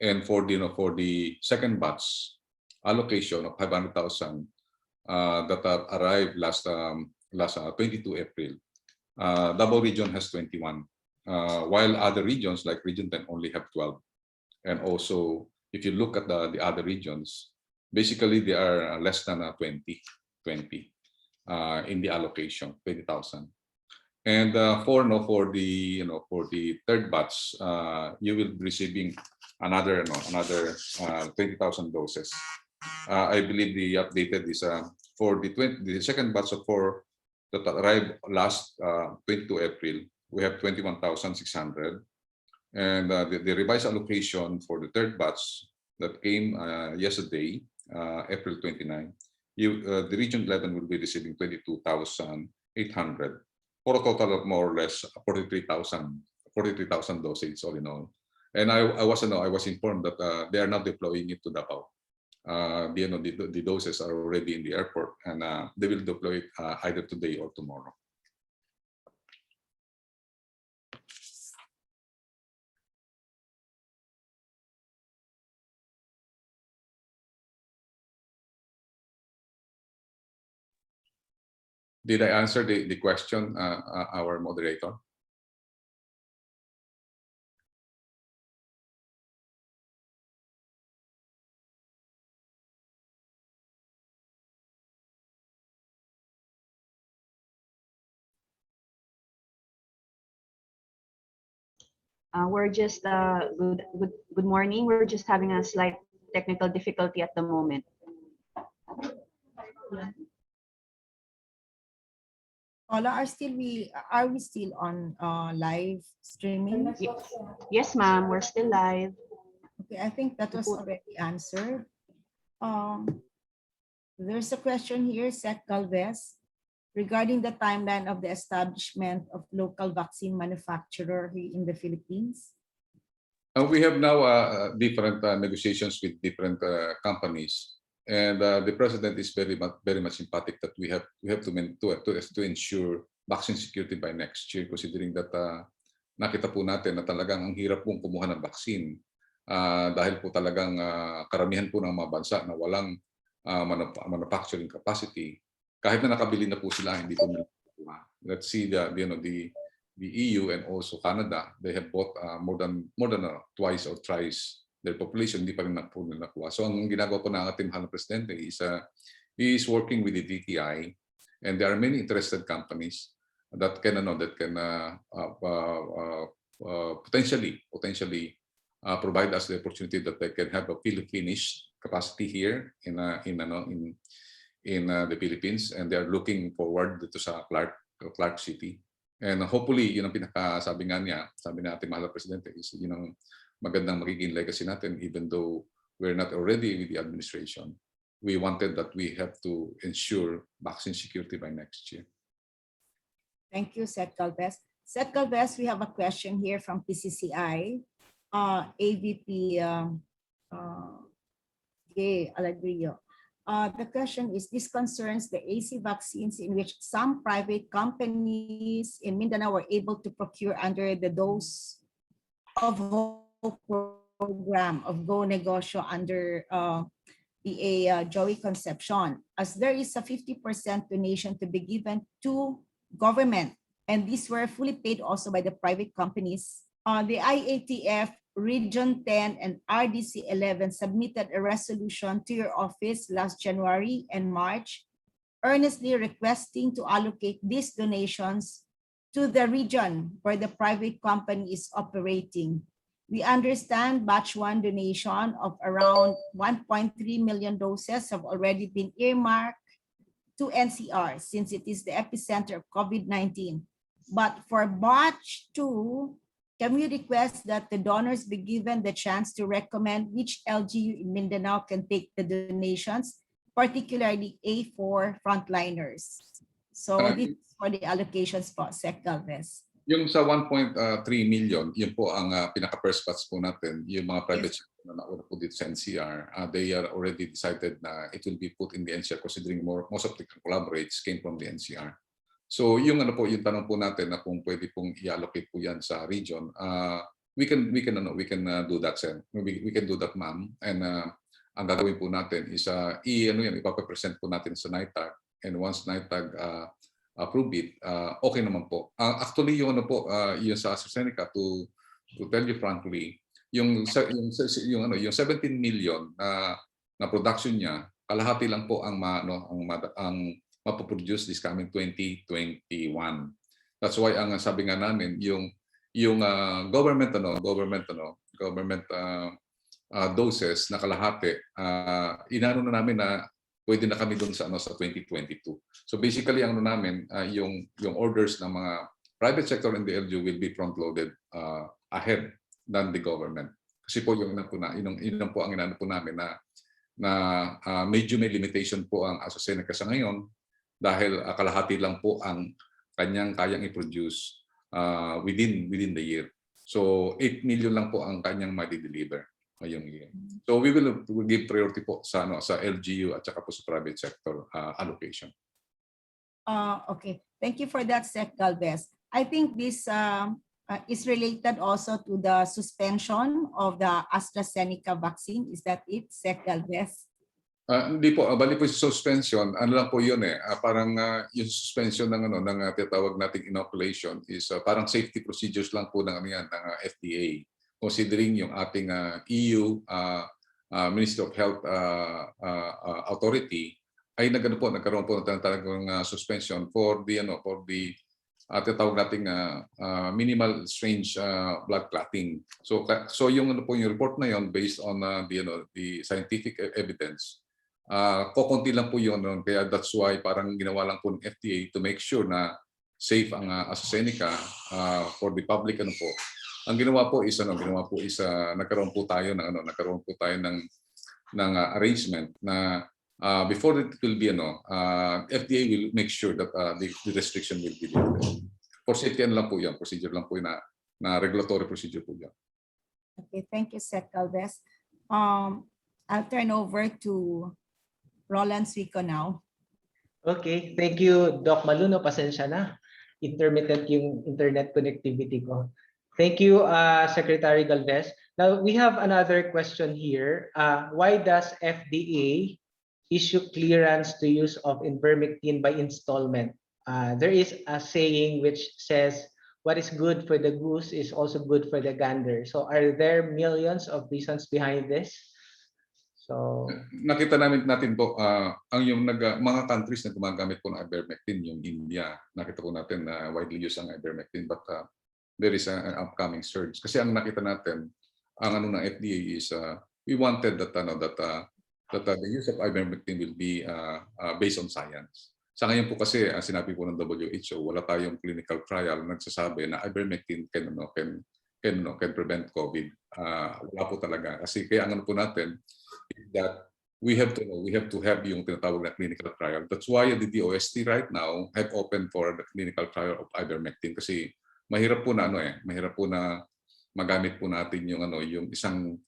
And for the second batch allocation of 500,000 that arrived last 22 April, Davao region has 21, while other regions like Region 10 only have 12. And also, if you look at the other regions, basically they are less than 20 in the allocation, 20,000. And for the third batch, you will be receiving another 20,000 doses. I believe the updated is for the second batch of that arrived last 22 April. We have 21,600, And the revised allocation for the third batch that came yesterday, April 29, the Region 11 will be receiving 22,800 for a total of more or less 43,000 doses all in all. And I was informed that they are now deploying it to Davao. The doses are already in the airport, and they will deploy it either today or tomorrow. Did I answer the question, our moderator? We're just good morning. We're just having a slight technical difficulty at the moment. Paula, are we still on live streaming? Yes, ma'am. We're still live. Okay, I think that was already answered. There's a question here, Sec Galvez, regarding the timeline of the establishment of local vaccine manufacturer here in the Philippines. We have now different negotiations with different companies, and the president is very much emphatic that we have to ensure vaccine security by next year, considering that nakita po natin na talagang ang hirap pong kumuha ng vaccine dahil po talagang karamihan po ng mga bansa na walang manufacturing capacity. Kahit na nakabili na po sila, hindi po nakuha. Let's see the EU and also Canada, they have bought more than twice or thrice their population, hindi pa rin po nila nakuha. So ang ginagawa po ng ating mahal na presidente is he is working with the DTI, and there are many interested companies that can potentially provide us the opportunity that they can have a finished capacity here in the Philippines, and they are looking forward dito sa Clark City. And hopefully, yun ang pinakasabi nga niya, sabi na ating mahal na presidente, is yun ang magandang magiging legacy natin, even though we're not already with the administration. We wanted that we have to ensure vaccine security by next year. Thank you, Sec Galvez. Sec Galvez, we have a question here from PCCI, AVP Alagrio. The question is, this concerns the AC vaccines in which some private companies in Mindanao were able to procure under the Dose of Hope program of Go Negosyo under PA Joey Concepcion, as there is a 50% donation to be given to government, and these were fully paid also by the private companies. The IATF Region 10 and RDC 11 submitted a resolution to your office last January and March, earnestly requesting to allocate these donations to the region where the private company is operating. We understand batch 1 donation of around 1.3 million doses have already been earmarked to NCR since it is the epicenter of COVID-19. But for batch 2, can we request that the donors be given the chance to recommend which LGU in Mindanao can take the donations, particularly A4 frontliners? So this is for the allocations po, Sec Galvez. Yung sa 1.3 million, yun po ang pinaka-first batch po natin, yung mga private sector na nauna po dito sa NCR, they are already decided na it will be put in the NCR considering most of the collaborates came from the NCR. So yung yung tanong po natin na kung pwede pong i-allocate po yan sa region, we can do that, sir. We can do that, ma'am. And ang gagawin po natin is ipapresent po natin sa NITAG, and once NITAG approve it, okay naman po. Actually yung yung sa AstraZeneca, to tell you frankly, yung 17 million na production niya, kalahati lang po ang mapoproduce this coming 2021. That's why ang sabi nga namin, yung government doses na kalahati, inano na namin na pwede na kami doon sa 2022. So basically ang namin, yung orders ng mga private sector and the LGU will be front loaded ahead than the government. Kasi po yung yun po ang inano po namin na medyo may limitation po ang AstraZeneca sa ngayon dahil kalahati lang po ang kanyang kayang i-produce within the year. So 8 million lang po ang kanyang ma-deliver ngayong year. So we will give priority po sa LGU at saka po sa private sector allocation. Okay, thank you for that, Sec Galvez. I think this is related also to the suspension of the AstraZeneca vaccine. Is that it, Sec Galvez? Hindi po, bali po sa suspension, ano lang po yun parang yung suspension ng tinatawag nating inoculation is parang safety procedures lang po ng FDA. Considering yung ating EU Ministry of Health Authority ay nagkaroon po ng talagang suspension for the tinatawag nating minimal strange blood clotting. So yung yung report na yon based on the scientific evidence. Kokonti lang po yun, kaya that's why parang ginawa lang po ng FDA to make sure na safe ang AstraZeneca for the public. Ang ginawa po is nagkaroon po tayo ng arrangement na before it will be FDA will make sure that the restriction will be lifted. For safety lang po yan, procedure lang po na regulatory procedure po yan. Okay, thank you, Sec Galvez. I'll turn over to Roland Suico now. Okay, thank you, Doc Maluno. Pasensya na. Intermittent yung internet connectivity ko. Thank you, Secretary Galvez. Now, we have another question here. Why does FDA issue clearance to use of ivermectin by installment? There is a saying which says, what is good for the goose is also good for the gander. So are there millions of reasons behind this? So nakita natin po ang yung mga countries na gumagamit po ng ivermectin, yung India, nakita po natin na widely used ang ivermectin, but there is an upcoming surge. Kasi ang nakita natin, ang ng FDA is we wanted that the use of ivermectin will be based on science. Sa ngayon po kasi sinabi po ng WHO, wala tayong clinical trial nagsasabi na ivermectin can prevent COVID. Wala po talaga. Kasi kaya ang po natin that we have to have yung tinatawag na clinical trial. That's why the DOST right now have opened for the clinical trial of ivermectin kasi mahirap po na magamit po natin yung isang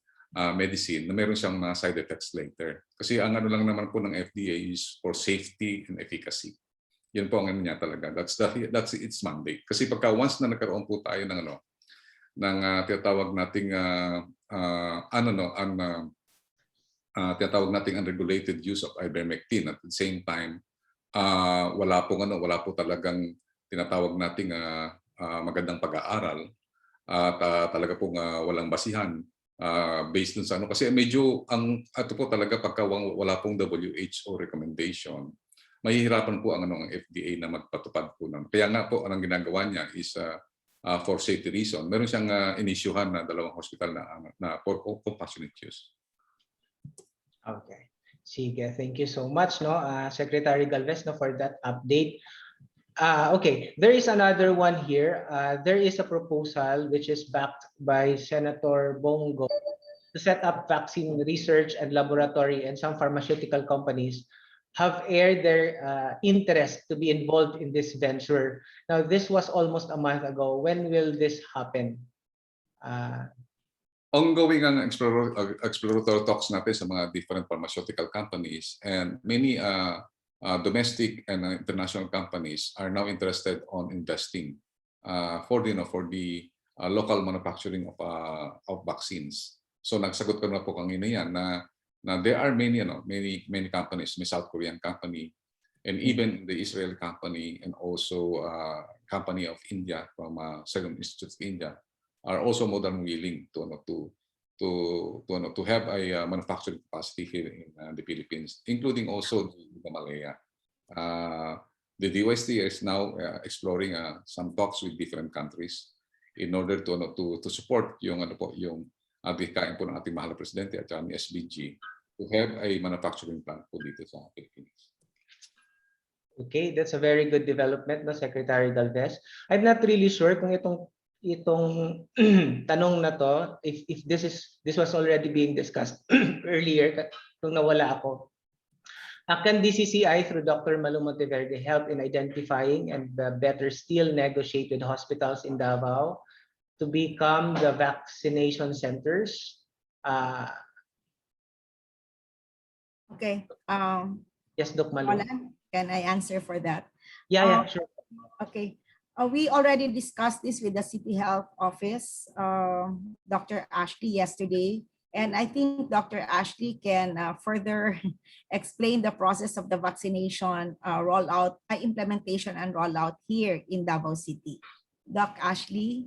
medicine na meron siyang mga side effects later. Kasi ang lang naman po ng FDA is for safety and efficacy. Yun po ang niya talaga. That's its mandate. Kasi pagka once na nagkaroon po tayo ng tinatawag nating tinatawag nating unregulated use of ivermectin, at the same time wala po talagang tinatawag nating magandang pag-aaral at talaga pong walang basihan based dun sa kasi medyo ato po talaga pagka wala pong WHO recommendation, mahihirapan po ang FDA na magpatupad po nun. Kaya nga po ang ginagawa niya is for safety reason. Meron siyang inisyuhan na 2 hospital na for compassionate use. Okay. Sige, thank you so much, Secretary Galvez, for that update. Okay, there is another one here. There is a proposal which is backed by Senator Bongo to set up vaccine research and laboratory, and some pharmaceutical companies have aired their interest to be involved in this venture. Now, this was almost a month ago. When will this happen? Ongoing ang exploratory talks natin sa mga different pharmaceutical companies, and many domestic and international companies are now interested on investing for the local manufacturing of vaccines. So nagsagot ko na po kanina yan na there are many companies, may South Korean company and even the Israeli company, and also company of India from Serum Institute of India are also more than willing to have a manufacturing capacity here in the Philippines, including also the Malaya. The DOST is now exploring some talks with different countries in order to support yung adhikain po ng ating mahal na presidente at ang SBG to have a manufacturing plant po dito sa Philippines. Okay, that's a very good development, Secretary Galvez. I'm not really sure kung itong itong tanong na to, if this was already being discussed earlier nung nawala ako. Can DCCI through Dr. Malu Monteverde help in identifying and better still negotiate with hospitals in Davao to become the vaccination centers? Okay. Yes, Doc Malu. Roland, can I answer for that? Yeah, sure. Okay. We already discussed this with the City Health Office, Dr. Ashley, yesterday. And I think Dr. Ashley can further explain the process of the vaccination rollout, implementation and rollout here in Davao City. Doc Ashley.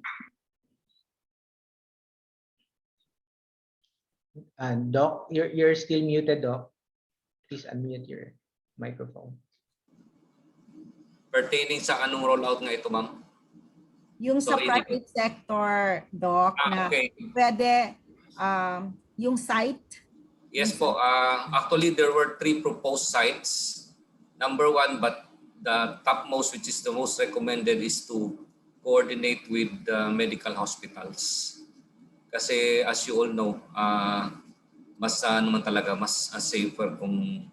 And Doc, you're still muted, Doc. Please unmute your microphone. Pertaining sa anong rollout nga ito, ma'am? Yung sa private sector, Doc, na okay. pwede yung site. Yes po. Actually, there were 3 proposed sites. Number 1, but the topmost, which is the most recommended, is to coordinate with medical hospitals. Kasi as you all know, mas naman talaga, mas safer kung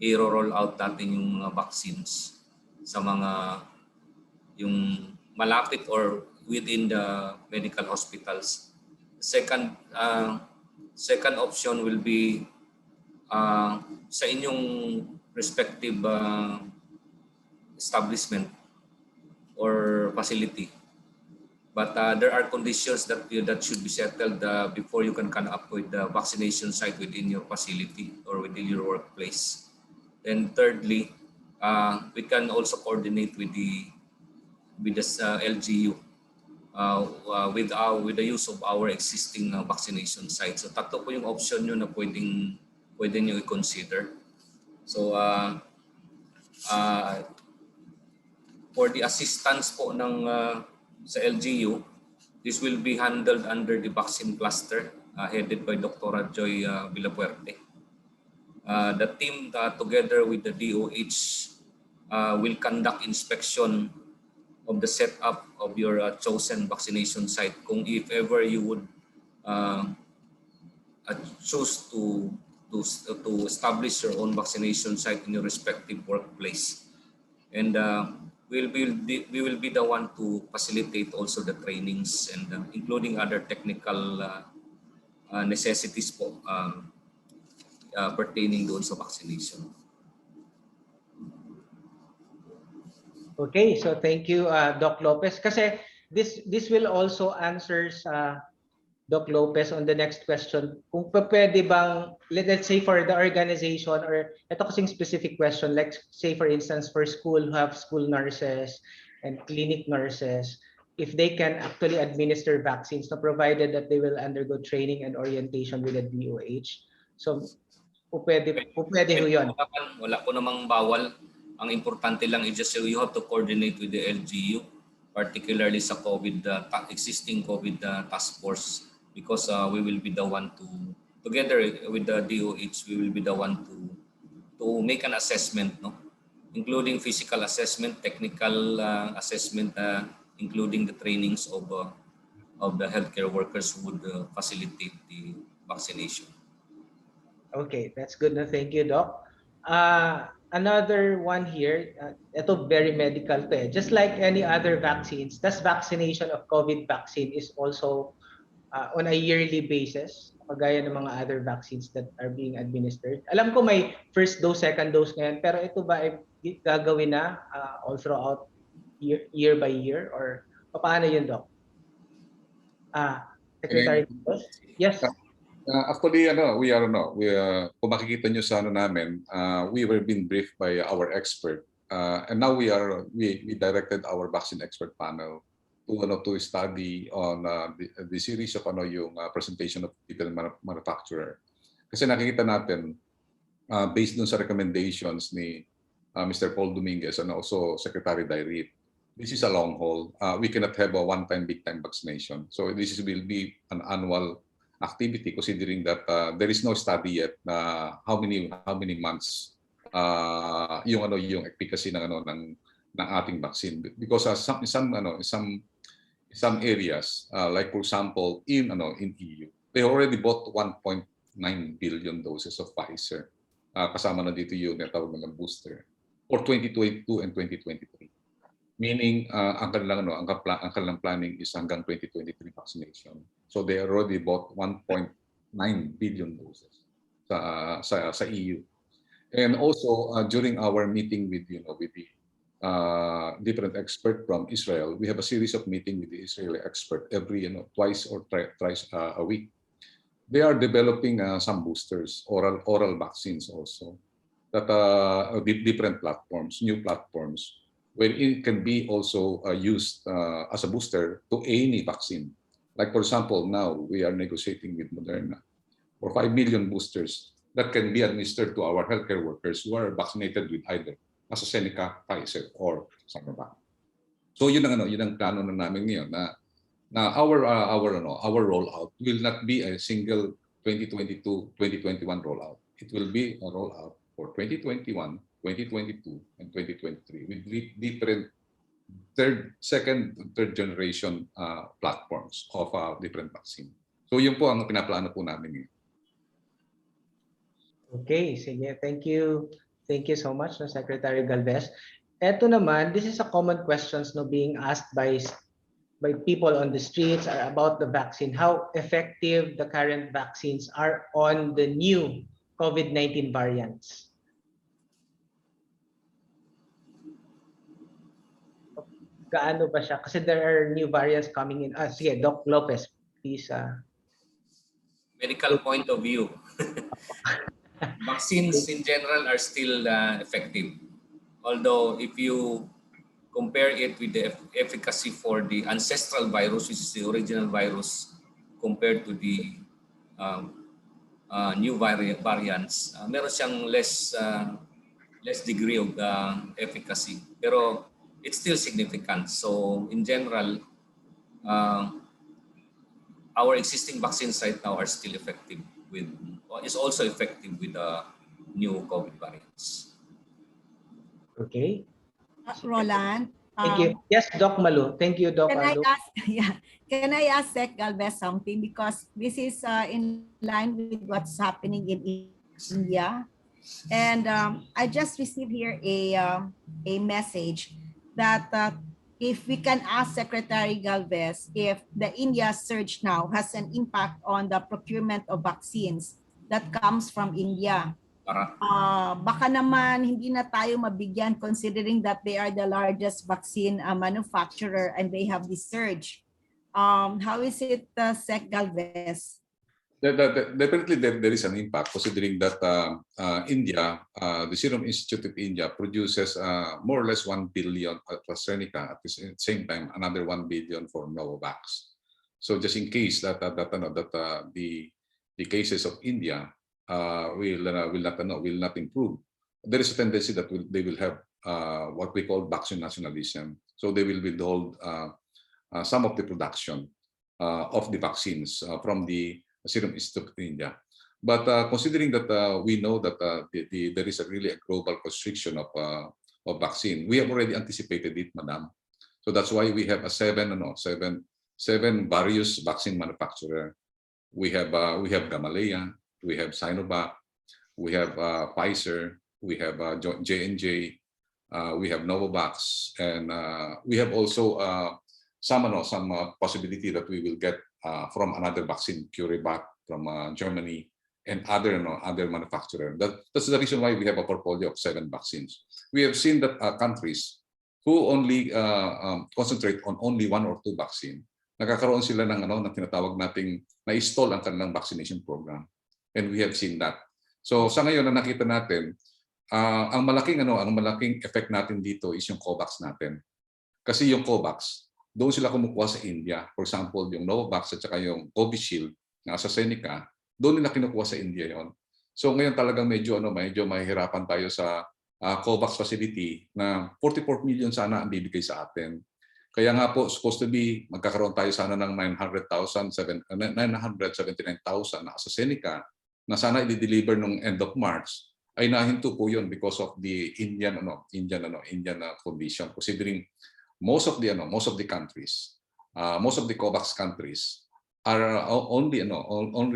i-roll out natin yung mga vaccines sa mga yung malapit or within the medical hospitals. Second option will be sa inyong respective establishment or facility. But there are conditions that should be settled before you can come up with the vaccination site within your facility or within your workplace. And thirdly, we can also coordinate with the LGU with the use of our existing vaccination sites. So tatlo po yung option nyo na pwede nyo i-consider. So for the assistance po ng sa LGU, this will be handled under the vaccine cluster headed by Dr. Joy Villapuerte. The team together with the DOH will conduct inspection of the setup of your chosen vaccination site. Kung if ever you would choose to establish your own vaccination site in your respective workplace, and we will be the one to facilitate also the trainings and including other technical necessities po pertaining doon sa vaccination. Okay, so thank you, Doc Lopez. Kasi this will also answer Doc Lopez on the next question. Kung pwede bang, let's say for the organization, or ito kasing specific question, like say for instance for school who have school nurses and clinic nurses, if they can actually administer vaccines, no, provided that they will undergo training and orientation with the DOH. So, pwede ho yun. Wala po namang bawal. Ang importante lang is just you have to coordinate with the LGU, particularly sa existing COVID task force, because we will be the one to, together with the DOH, we will be the one to make an assessment, no, including physical assessment, technical assessment, including the trainings of the healthcare workers who would facilitate the vaccination. Okay, that's good. No, thank you, Doc. Another one here, ito very medical to eh. Just like any other vaccines, this vaccination of COVID vaccine is also on a yearly basis, kagaya ng mga other vaccines that are being administered. Alam ko may first dose, second dose ngayon, pero ito ba ay gagawin na all throughout year by year, or paano yun, Doc? Secretary, yes. Actually, kung makikita nyo sa namin, we were being briefed by our expert, and now we directed our vaccine expert panel to study on the series of yung presentation of the manufacturer. Kasi nakikita natin, based dun sa recommendations ni Mr. Paul Dominguez and also Secretary Dairit, this is a long haul. We cannot have a one-time, big-time vaccination. So this will be an annual activity, considering that there is no study yet na how many months yung efficacy ng ating vaccine, because in some areas, like for example, in EU, they already bought 1.9 billion doses of Pfizer. Kasama na dito yung natawag na booster for 2022 and 2023. Meaning, ang kanilang planning is hanggang 2023 vaccination. So they already bought 1.9 billion doses sa EU. And also during our meeting with the different expert from Israel, we have a series of meeting with the Israeli expert every twice or thrice a week. They are developing some boosters, oral vaccines also, that different platforms, new platforms, where it can be also used as a booster to any vaccine. Like for example, now we are negotiating with Moderna for 5 million boosters that can be administered to our healthcare workers who are vaccinated with either AstraZeneca, Pfizer, or Sinovac. So yun ang plano na namin ngayon na our rollout will not be a single 2022-2021 rollout. It will be a rollout for 2021, 2022, and 2023 with different second and third generation platforms of different vaccine. So yun po ang pinaplano po namin ngayon. Okay, sige. Thank you. Thank you so much, Secretary Galvez. Ito naman, this is a common questions being asked by people on the streets about the vaccine. How effective the current vaccines are on the new COVID-19 variants? Gaano ba siya? Kasi there are new variants coming in. Sige, Doc Lopez, please. Medical point of view. Vaccines in general are still effective. Although if you compare it with the efficacy for the ancestral virus, which is the original virus, compared to the new variants, meron siyang less degree of efficacy. Pero it's still significant. So in general, our existing vaccines right now are still effective is also effective with the new COVID variants. Okay. Roland. Thank you. Yes, Doc Malu. Thank you, Doc Malu. Can I ask Sec Galvez something? Because this is in line with what's happening in India. And I just received here a message that if we can ask Secretary Galvez if the India surge now has an impact on the procurement of vaccines that comes from India. Baka naman hindi na tayo mabigyan considering that they are the largest vaccine manufacturer and they have this surge. How is it, Sec Galvez? Definitely there is an impact considering that India, the Serum Institute of India produces more or less 1 billion AstraZeneca, at the same time another 1 billion for Novavax. So just in case that the cases of India will not improve, there is a tendency that they will have what we call vaccine nationalism. So they will withhold some of the production of the vaccines from the Serum Institute of India. But considering that we know that there is really a global constriction of vaccine, we have already anticipated it, Madam. So that's why we have seven various vaccine manufacturer. We have Gamaleya, we have Sinovac, we have Pfizer, we have J&J, we have Novavax, and we have also some possibility that we will get from another vaccine, CureVac from Germany, and other manufacturer. That's the reason why we have a portfolio of 7 vaccines. We have seen that countries who only concentrate on only 1 or 2 vaccine, nagkakaroon sila ng tinatawag nating na-stall ang kanilang vaccination program. And we have seen that. So sa ngayon na nakita natin, ang malaking effect natin dito is yung COVAX natin. Kasi yung COVAX, doon sila kumukuha sa India. For example, yung Novavax at saka yung Covishield na AstraZeneca, doon nila kinukuha sa India yon. So ngayon talagang medyo mahihirapan tayo sa COVAX facility na 44 million sana ang bibigay sa atin. Kaya nga po, supposed to be, magkakaroon tayo sana ng 979,000 na AstraZeneca na sana i-deliver nung end of March, ay nahinto po yun because of the Indian condition, considering most of the countries most of the COVAX countries are only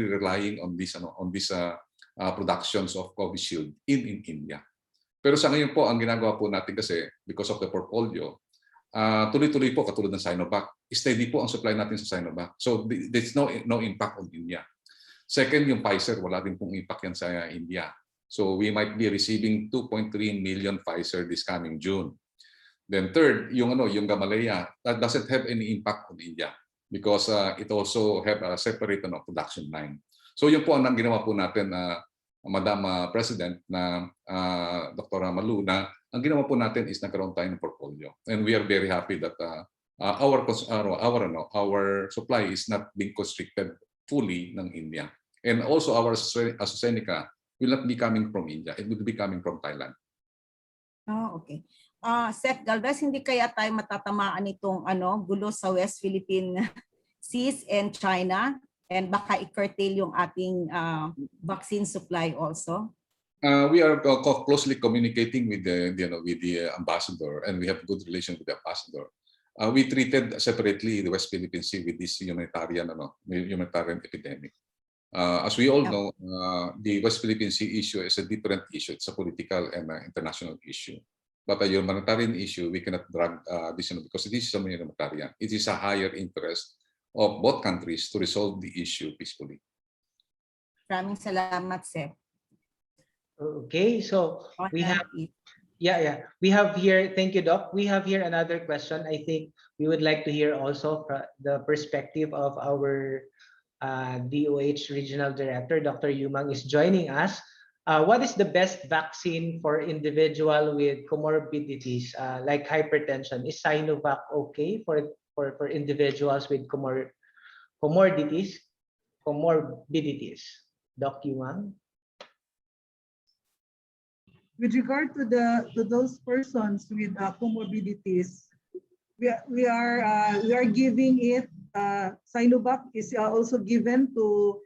relying on this productions of Covishield in India. Pero sa ngayon po, ang ginagawa po natin kasi because of the portfolio, tuloy-tuloy po katulad ng Sinovac, steady po ang supply natin sa Sinovac. So there's no impact on India. Second, yung Pfizer, wala din pong impact yan sa India. So we might be receiving 2.3 million Pfizer this coming June. Then third, yung Gamaleya, that doesn't have any impact on India because it also have a separate production line. So yun po ang ginawa po natin, Madam President, na Dr. Malu, na ang ginawa po natin is nagkaroon tayo ng portfolio. And we are very happy that our supply is not being constricted fully ng India. And also our AstraZeneca will not be coming from India. It will be coming from Thailand. Oh, okay. Sec Galvez, hindi kaya tayo matatamaan itong gulo sa West Philippine Seas and China, and baka i-curtail yung ating vaccine supply also? We are closely communicating with the ambassador, and we have good relations with the ambassador. We treated separately the West Philippine Sea with this humanitarian epidemic. As we all know, the West Philippine Sea issue is a different issue. It's a political and international issue. But a humanitarian issue, we cannot drag this because this is a humanitarian. It is a higher interest of both countries to resolve the issue peacefully. Maraming salamat, Sir. Okay, so we have, we have here, thank you, Doc. We have here another question. I think we would like to hear also the perspective of our DOH Regional Director, Dr. Yumang, is joining us. What is the best vaccine for individual with comorbidities like hypertension? Is Sinovac okay for individuals with comorbidities? Doc Yumang? With regard to those persons with comorbidities, we are giving it. Sinovac is also given to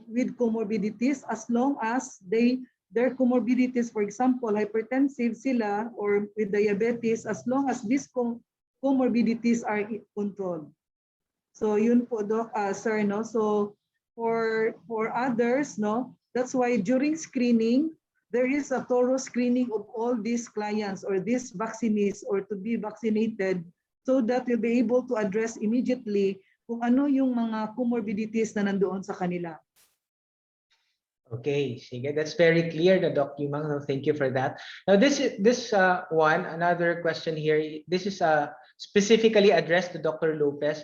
with comorbidities as long as their comorbidities, for example, hypertensive sila or with diabetes, as long as these comorbidities are controlled. So yun po, Doc, sir, no? So for others, no, that's why during screening, there is a thorough screening of all these clients or these vaccinees or to be vaccinated so that you'll be able to address immediately kung ano yung mga comorbidities na nandoon sa kanila. Okay, sige, that's very clear, the Doc Yumang. Thank you for that. Now, this one, another question here. This is specifically addressed to Dr. Lopez.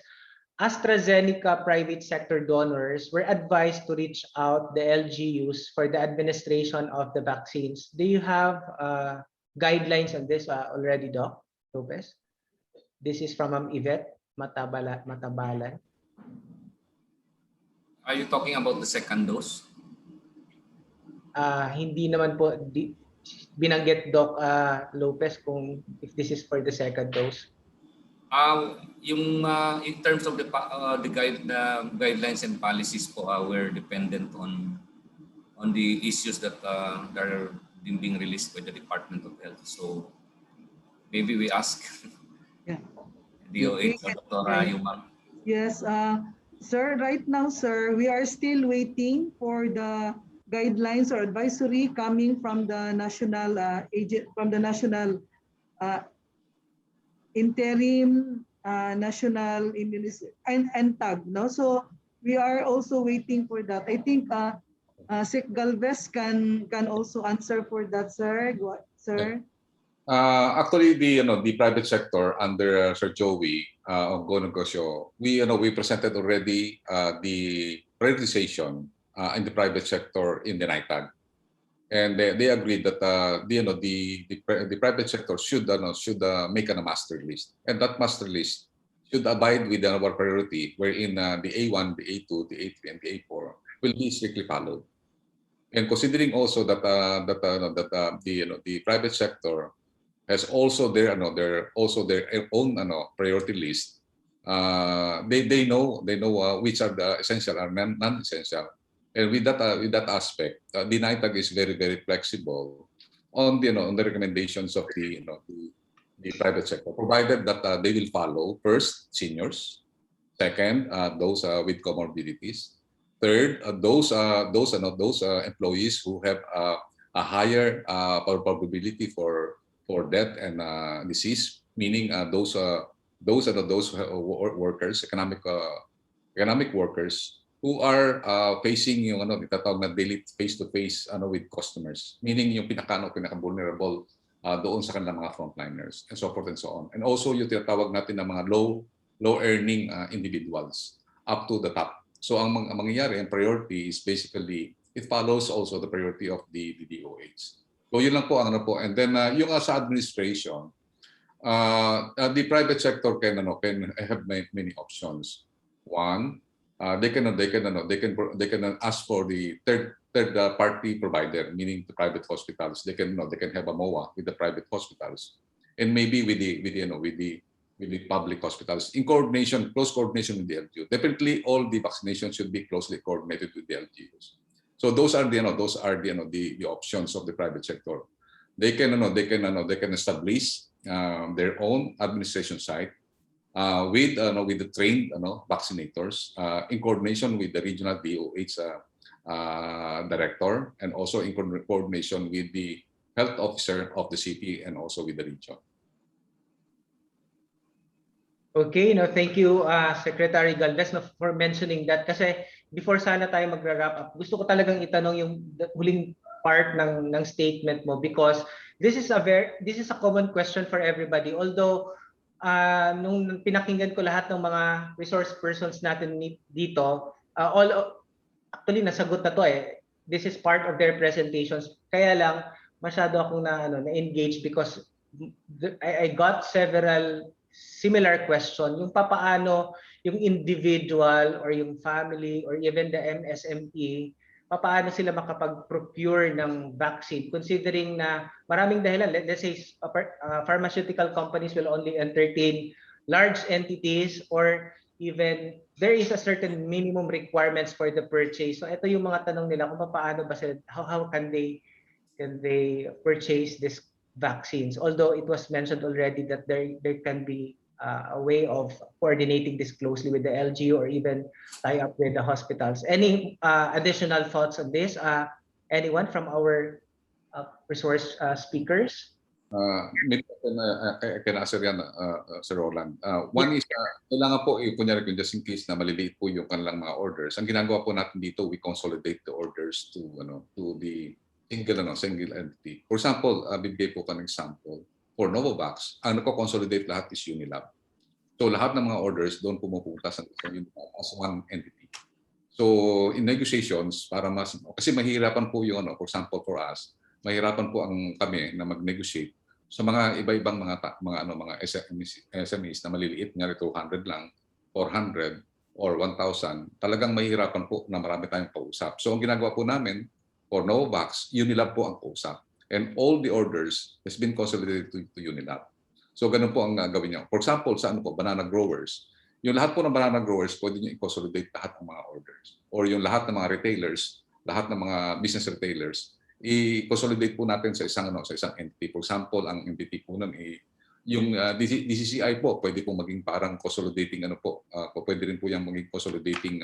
AstraZeneca private sector donors were advised to reach out the LGUs for the administration of the vaccines. Do you have guidelines on this already, Doc Lopez? This is from Yvette Matabalan. Are you talking about the second dose? Hindi naman po binanggit Doc Lopez kung if this is for the second dose. In terms of the guidelines and policies po, we're dependent on the issues that are being released by the Department of Health. So maybe we ask DOH or Dr. Yumang. Yes, sir. Right now, sir, we are still waiting for the guidelines or advisory coming from the national interim national immunization and tag, no? So we are also waiting for that. I think Sec Galvez can also answer for that, sir. Sir. Actually, the private sector under Sir Joey of Negosyo, we presented already the prioritization in the private sector in the NITAG. And they agreed that the private sector should make a master list, and that master list should abide with our priority, wherein the A1, the A2, the A3, and the A4 will be strictly followed. And considering also that the private sector has also their own priority list, they know which are the essential and non-essential. And with that aspect, the NITAG is very, very flexible on the recommendations of the private sector, provided that they will follow first seniors, Second, those with comorbidities. Third, those employees who have a higher probability for death and disease, meaning those workers, economic workers who are facing yung tinatawag na daily face-to-face with customers, meaning yung pinaka-vulnerable doon sa kanilang mga frontliners and so forth and so on. And also yung tinatawag natin ng mga low earning individuals up to the top. So ang mangyayari, ang priority is basically, it follows also the priority of the DOH. So yun lang po ang And then yung sa administration, the private sector can have many options. One, they can ask for the third party provider, meaning the private hospitals. They can have a MOA with the private hospitals, and maybe with the public hospitals in close coordination with the LGU. Definitely, all the vaccinations should be closely coordinated with the LGUs. So those are the options of the private sector. They can establish their own administration site with the trained vaccinators in coordination with the regional DOH director, and also in coordination with the health officer of the city and also with the region. Okay, thank you, Secretary Galvez, for mentioning that. Kasi before sana tayo magra-wrap up, gusto ko talagang itanong yung huling part ng statement mo, because this is a common question for everybody. Although nung pinakinggan ko lahat ng mga resource persons natin dito, actually nasagot na to eh. This is part of their presentations. Kaya lang masyado akong na-engage because I got several similar question, yung papaano yung individual or yung family or even the MSME, papaano sila makapag-procure ng vaccine, considering na maraming dahilan. Let's say pharmaceutical companies will only entertain large entities, or even there is a certain minimum requirements for the purchase. So ito yung mga tanong nila kung paano ba sila, how can they purchase this vaccines, although it was mentioned already that there can be a way of coordinating this closely with the LGU or even tie up with the hospitals. Any additional thoughts on this? Anyone from our resource speakers? Maybe I can answer yan, Sir Roland. One is, kailangan po, kunyari just in case na maliliit po yung kanilang mga orders. Ang ginagawa po natin dito, we consolidate the orders to the single entity. For example, bibigay po ka ng example. For Novavax, ang nako-consolidate lahat is Unilab. So lahat ng mga orders doon pumupunta sa Unilab as one entity. So in negotiations, para kasi mahirapan po yung for example for us, mahirapan po kami na mag-negotiate sa mga iba-ibang mga SMEs na maliliit, nga 200 lang, 400 or 1,000. Talagang mahirapan po na marami tayong kausap. So ang ginagawa po namin, for Novavax, Unilab po ang kausap. And all the orders has been consolidated to Unilab. So ganun po ang gawin niyo. For example, sa banana growers, yung lahat po ng banana growers, pwede niyo i-consolidate lahat ng mga orders. Or yung lahat ng mga retailers, lahat ng mga business retailers, i-consolidate po natin sa isang entity. For example, ang entity po nun, yung DCCI po, pwede po maging parang consolidating pwede rin po yung maging consolidating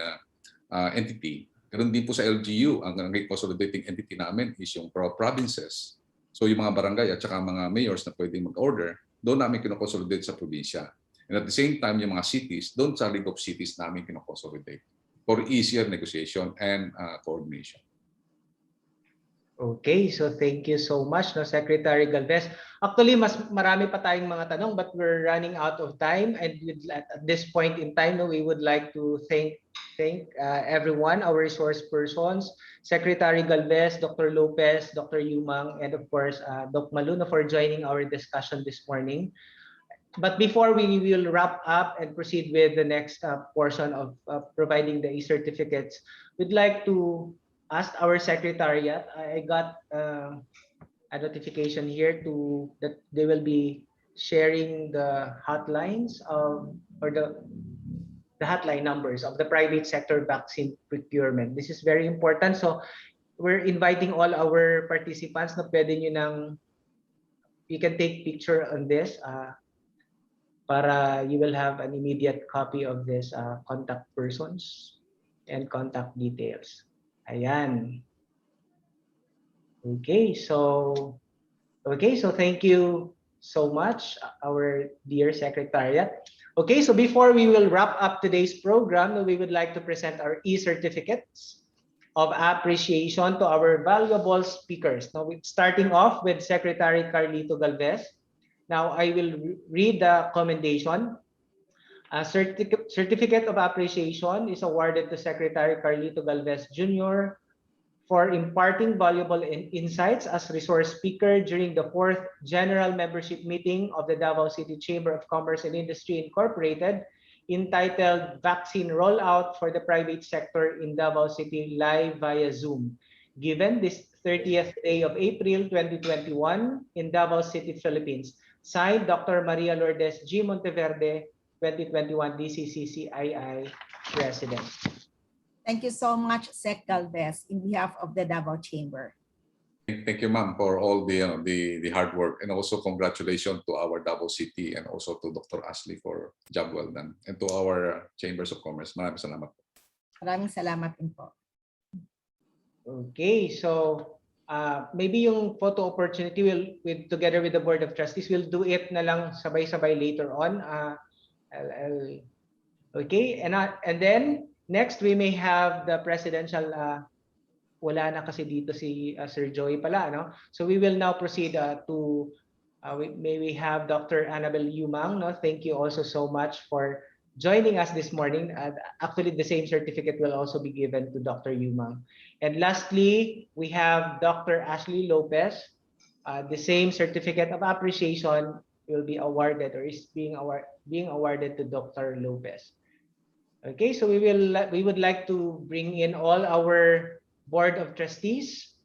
entity. Ganun din po sa LGU, ang consolidating entity namin is yung provinces. So yung mga barangay at saka mga mayors na pwedeng mag-order, doon namin kinoconsolidate sa probinsya. And at the same time, yung mga cities, doon sa League of Cities namin kinoconsolidate for easier negotiation and coordination. Okay, so thank you so much, Secretary Galvez. Actually, marami pa tayong mga tanong, but we're running out of time. And at this point in time, we would like to thank everyone, our resource persons, Secretary Galvez, Dr. Lopez, Dr. Yumang, and of course, Doc Maluno for joining our discussion this morning. But before we will wrap up and proceed with the next portion of providing the e-certificates, we'd like to ask our secretariat. I got a notification here that they will be sharing the hotlines or the hotline numbers of the private sector vaccine procurement. This is very important. So we're inviting all our participants na pwede nyo you can take picture on this para you will have an immediate copy of this contact persons and contact details. Ayan. Okay, so thank you so much, our dear Secretariat. Okay, so before we will wrap up today's program, we would like to present our e-certificates of appreciation to our valuable speakers. Now, starting off with Secretary Carlito Galvez. Now, I will read the commendation. A certificate of appreciation is awarded to Secretary Carlito Galvez Jr. for imparting valuable insights as resource speaker during the 4th General Membership Meeting of the Davao City Chamber of Commerce and Industry Incorporated, entitled Vaccine Rollout for the Private Sector in Davao City live via Zoom, given this 30th day of April 2021 in Davao City, Philippines. Signed, Dr. Maria Lourdes G. Monteverde, 2021 DCCCII President. Thank you so much, Sec Galvez, in behalf of the Davao Chamber. Thank you, ma'am, for all the hard work, and also congratulations to our Davao City and also to Dr. Ashley for job well done, and to our Chambers of Commerce. Maraming salamat. Maraming salamat din po. Okay, so maybe yung photo opportunity will, together with the Board of Trustees, we'll do it na lang sabay-sabay later on. Okay, and then next we may have the presidential. Wala na kasi dito si Sir Joey pala, no? So we will now proceed to may we have Dr. Annabelle Yumang, no? Thank you also so much for joining us this morning. Actually, the same certificate will also be given to Dr. Yumang. And lastly, we have Dr. Ashley Lopez. The same certificate of appreciation will be awarded, or is being awarded to Dr. Lopez. Okay, so we would like to bring in all our Board of Trustees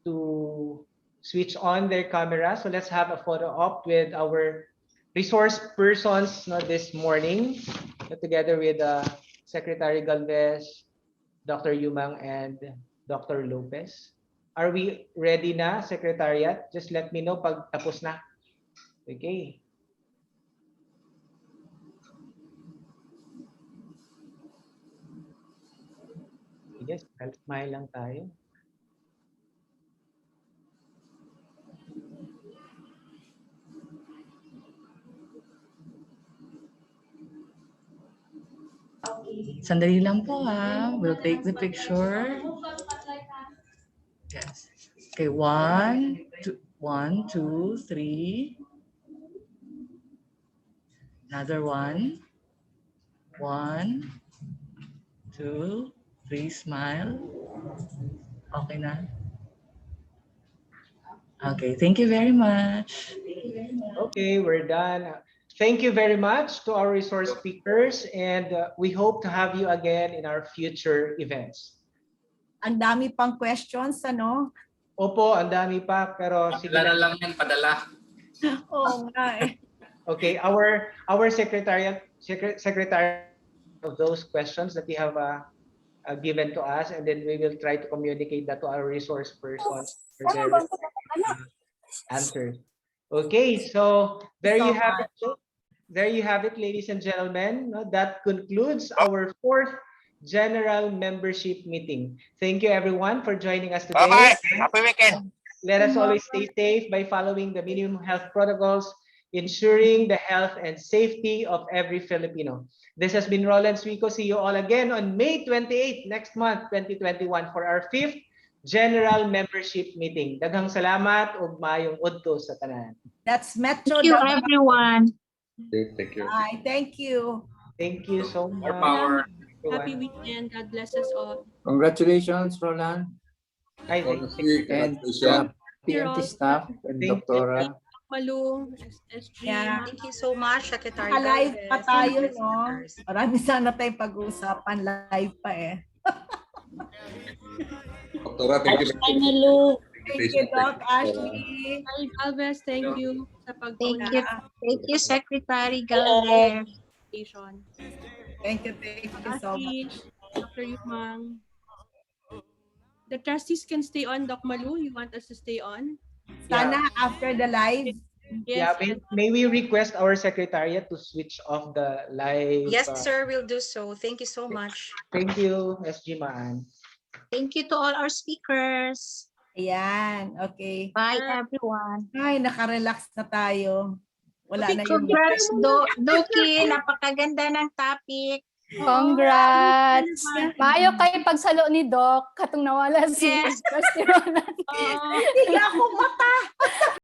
to switch on their camera. So let's have a photo op with our resource persons this morning, together with Secretary Galvez, Dr. Yumang, and Dr. Lopez. Are we ready na, Secretariat? Just let me know pag tapos na. Okay. Yes, smile lang tayo. Sandali lang po ha. We'll take the picture. Yes. Okay, 1, 2, 3. Another one. 1, 2, 3. Smile. Okay na. Okay, thank you very much. Okay, we're done. Thank you very much to our resource speakers, and we hope to have you again in our future events. Ang dami pang questions, ano? Opo, ang dami pa, pero sige lang yan, padala. Oo nga eh. Okay, our secretary of those questions that you have given to us, and then we will try to communicate that to our resource persons for their answers. Okay, so there you have it. There you have it, ladies and gentlemen. That concludes our 4th General Membership Meeting. Thank you, everyone, for joining us today. Bye-bye. Happy weekend. Let us always stay safe by following the minimum health protocols, ensuring the health and safety of every Filipino. This has been Roland Suico. See you all again on May 28 next month, 2021, for our 5th General Membership Meeting. Daghang salamat ug maayong udto sa tanan. That's Metro. Thank you, everyone. Thank you. Bye. Thank you. Thank you so much. More power. Happy weekend. God bless us all. Congratulations, Roland. Hi, and PMT staff and Doctora. Malu, SG. Yeah. Thank you so much, Secretary. Live pa tayo, Galvez. no? Marami sana tayong pag-uusapan. Live pa eh. Doctora, thank you. Thank you, Doc Ashley. Galvez, thank you sa pagtulong. Thank you, Secretary Galvez. Thank you so much. Dr. Yumang. The trustees can stay on. Doc Malu, you want us to stay on? Sana after the live, Yeah, Yes, may we request our secretariat to switch off the live? Yes, sir, we'll do so. Thank you so much. Thank you, SG Maan. Thank you to all our speakers. Ayan, okay. Bye, everyone. Ay, nakarelax na tayo. Wala Okay, na yung... congrats, Doki. Napakaganda ng topic. Congrats! Maayo kay pagsalo ni Doc, katong nawala si Yes. Trustee Roland. Hindi ako mata.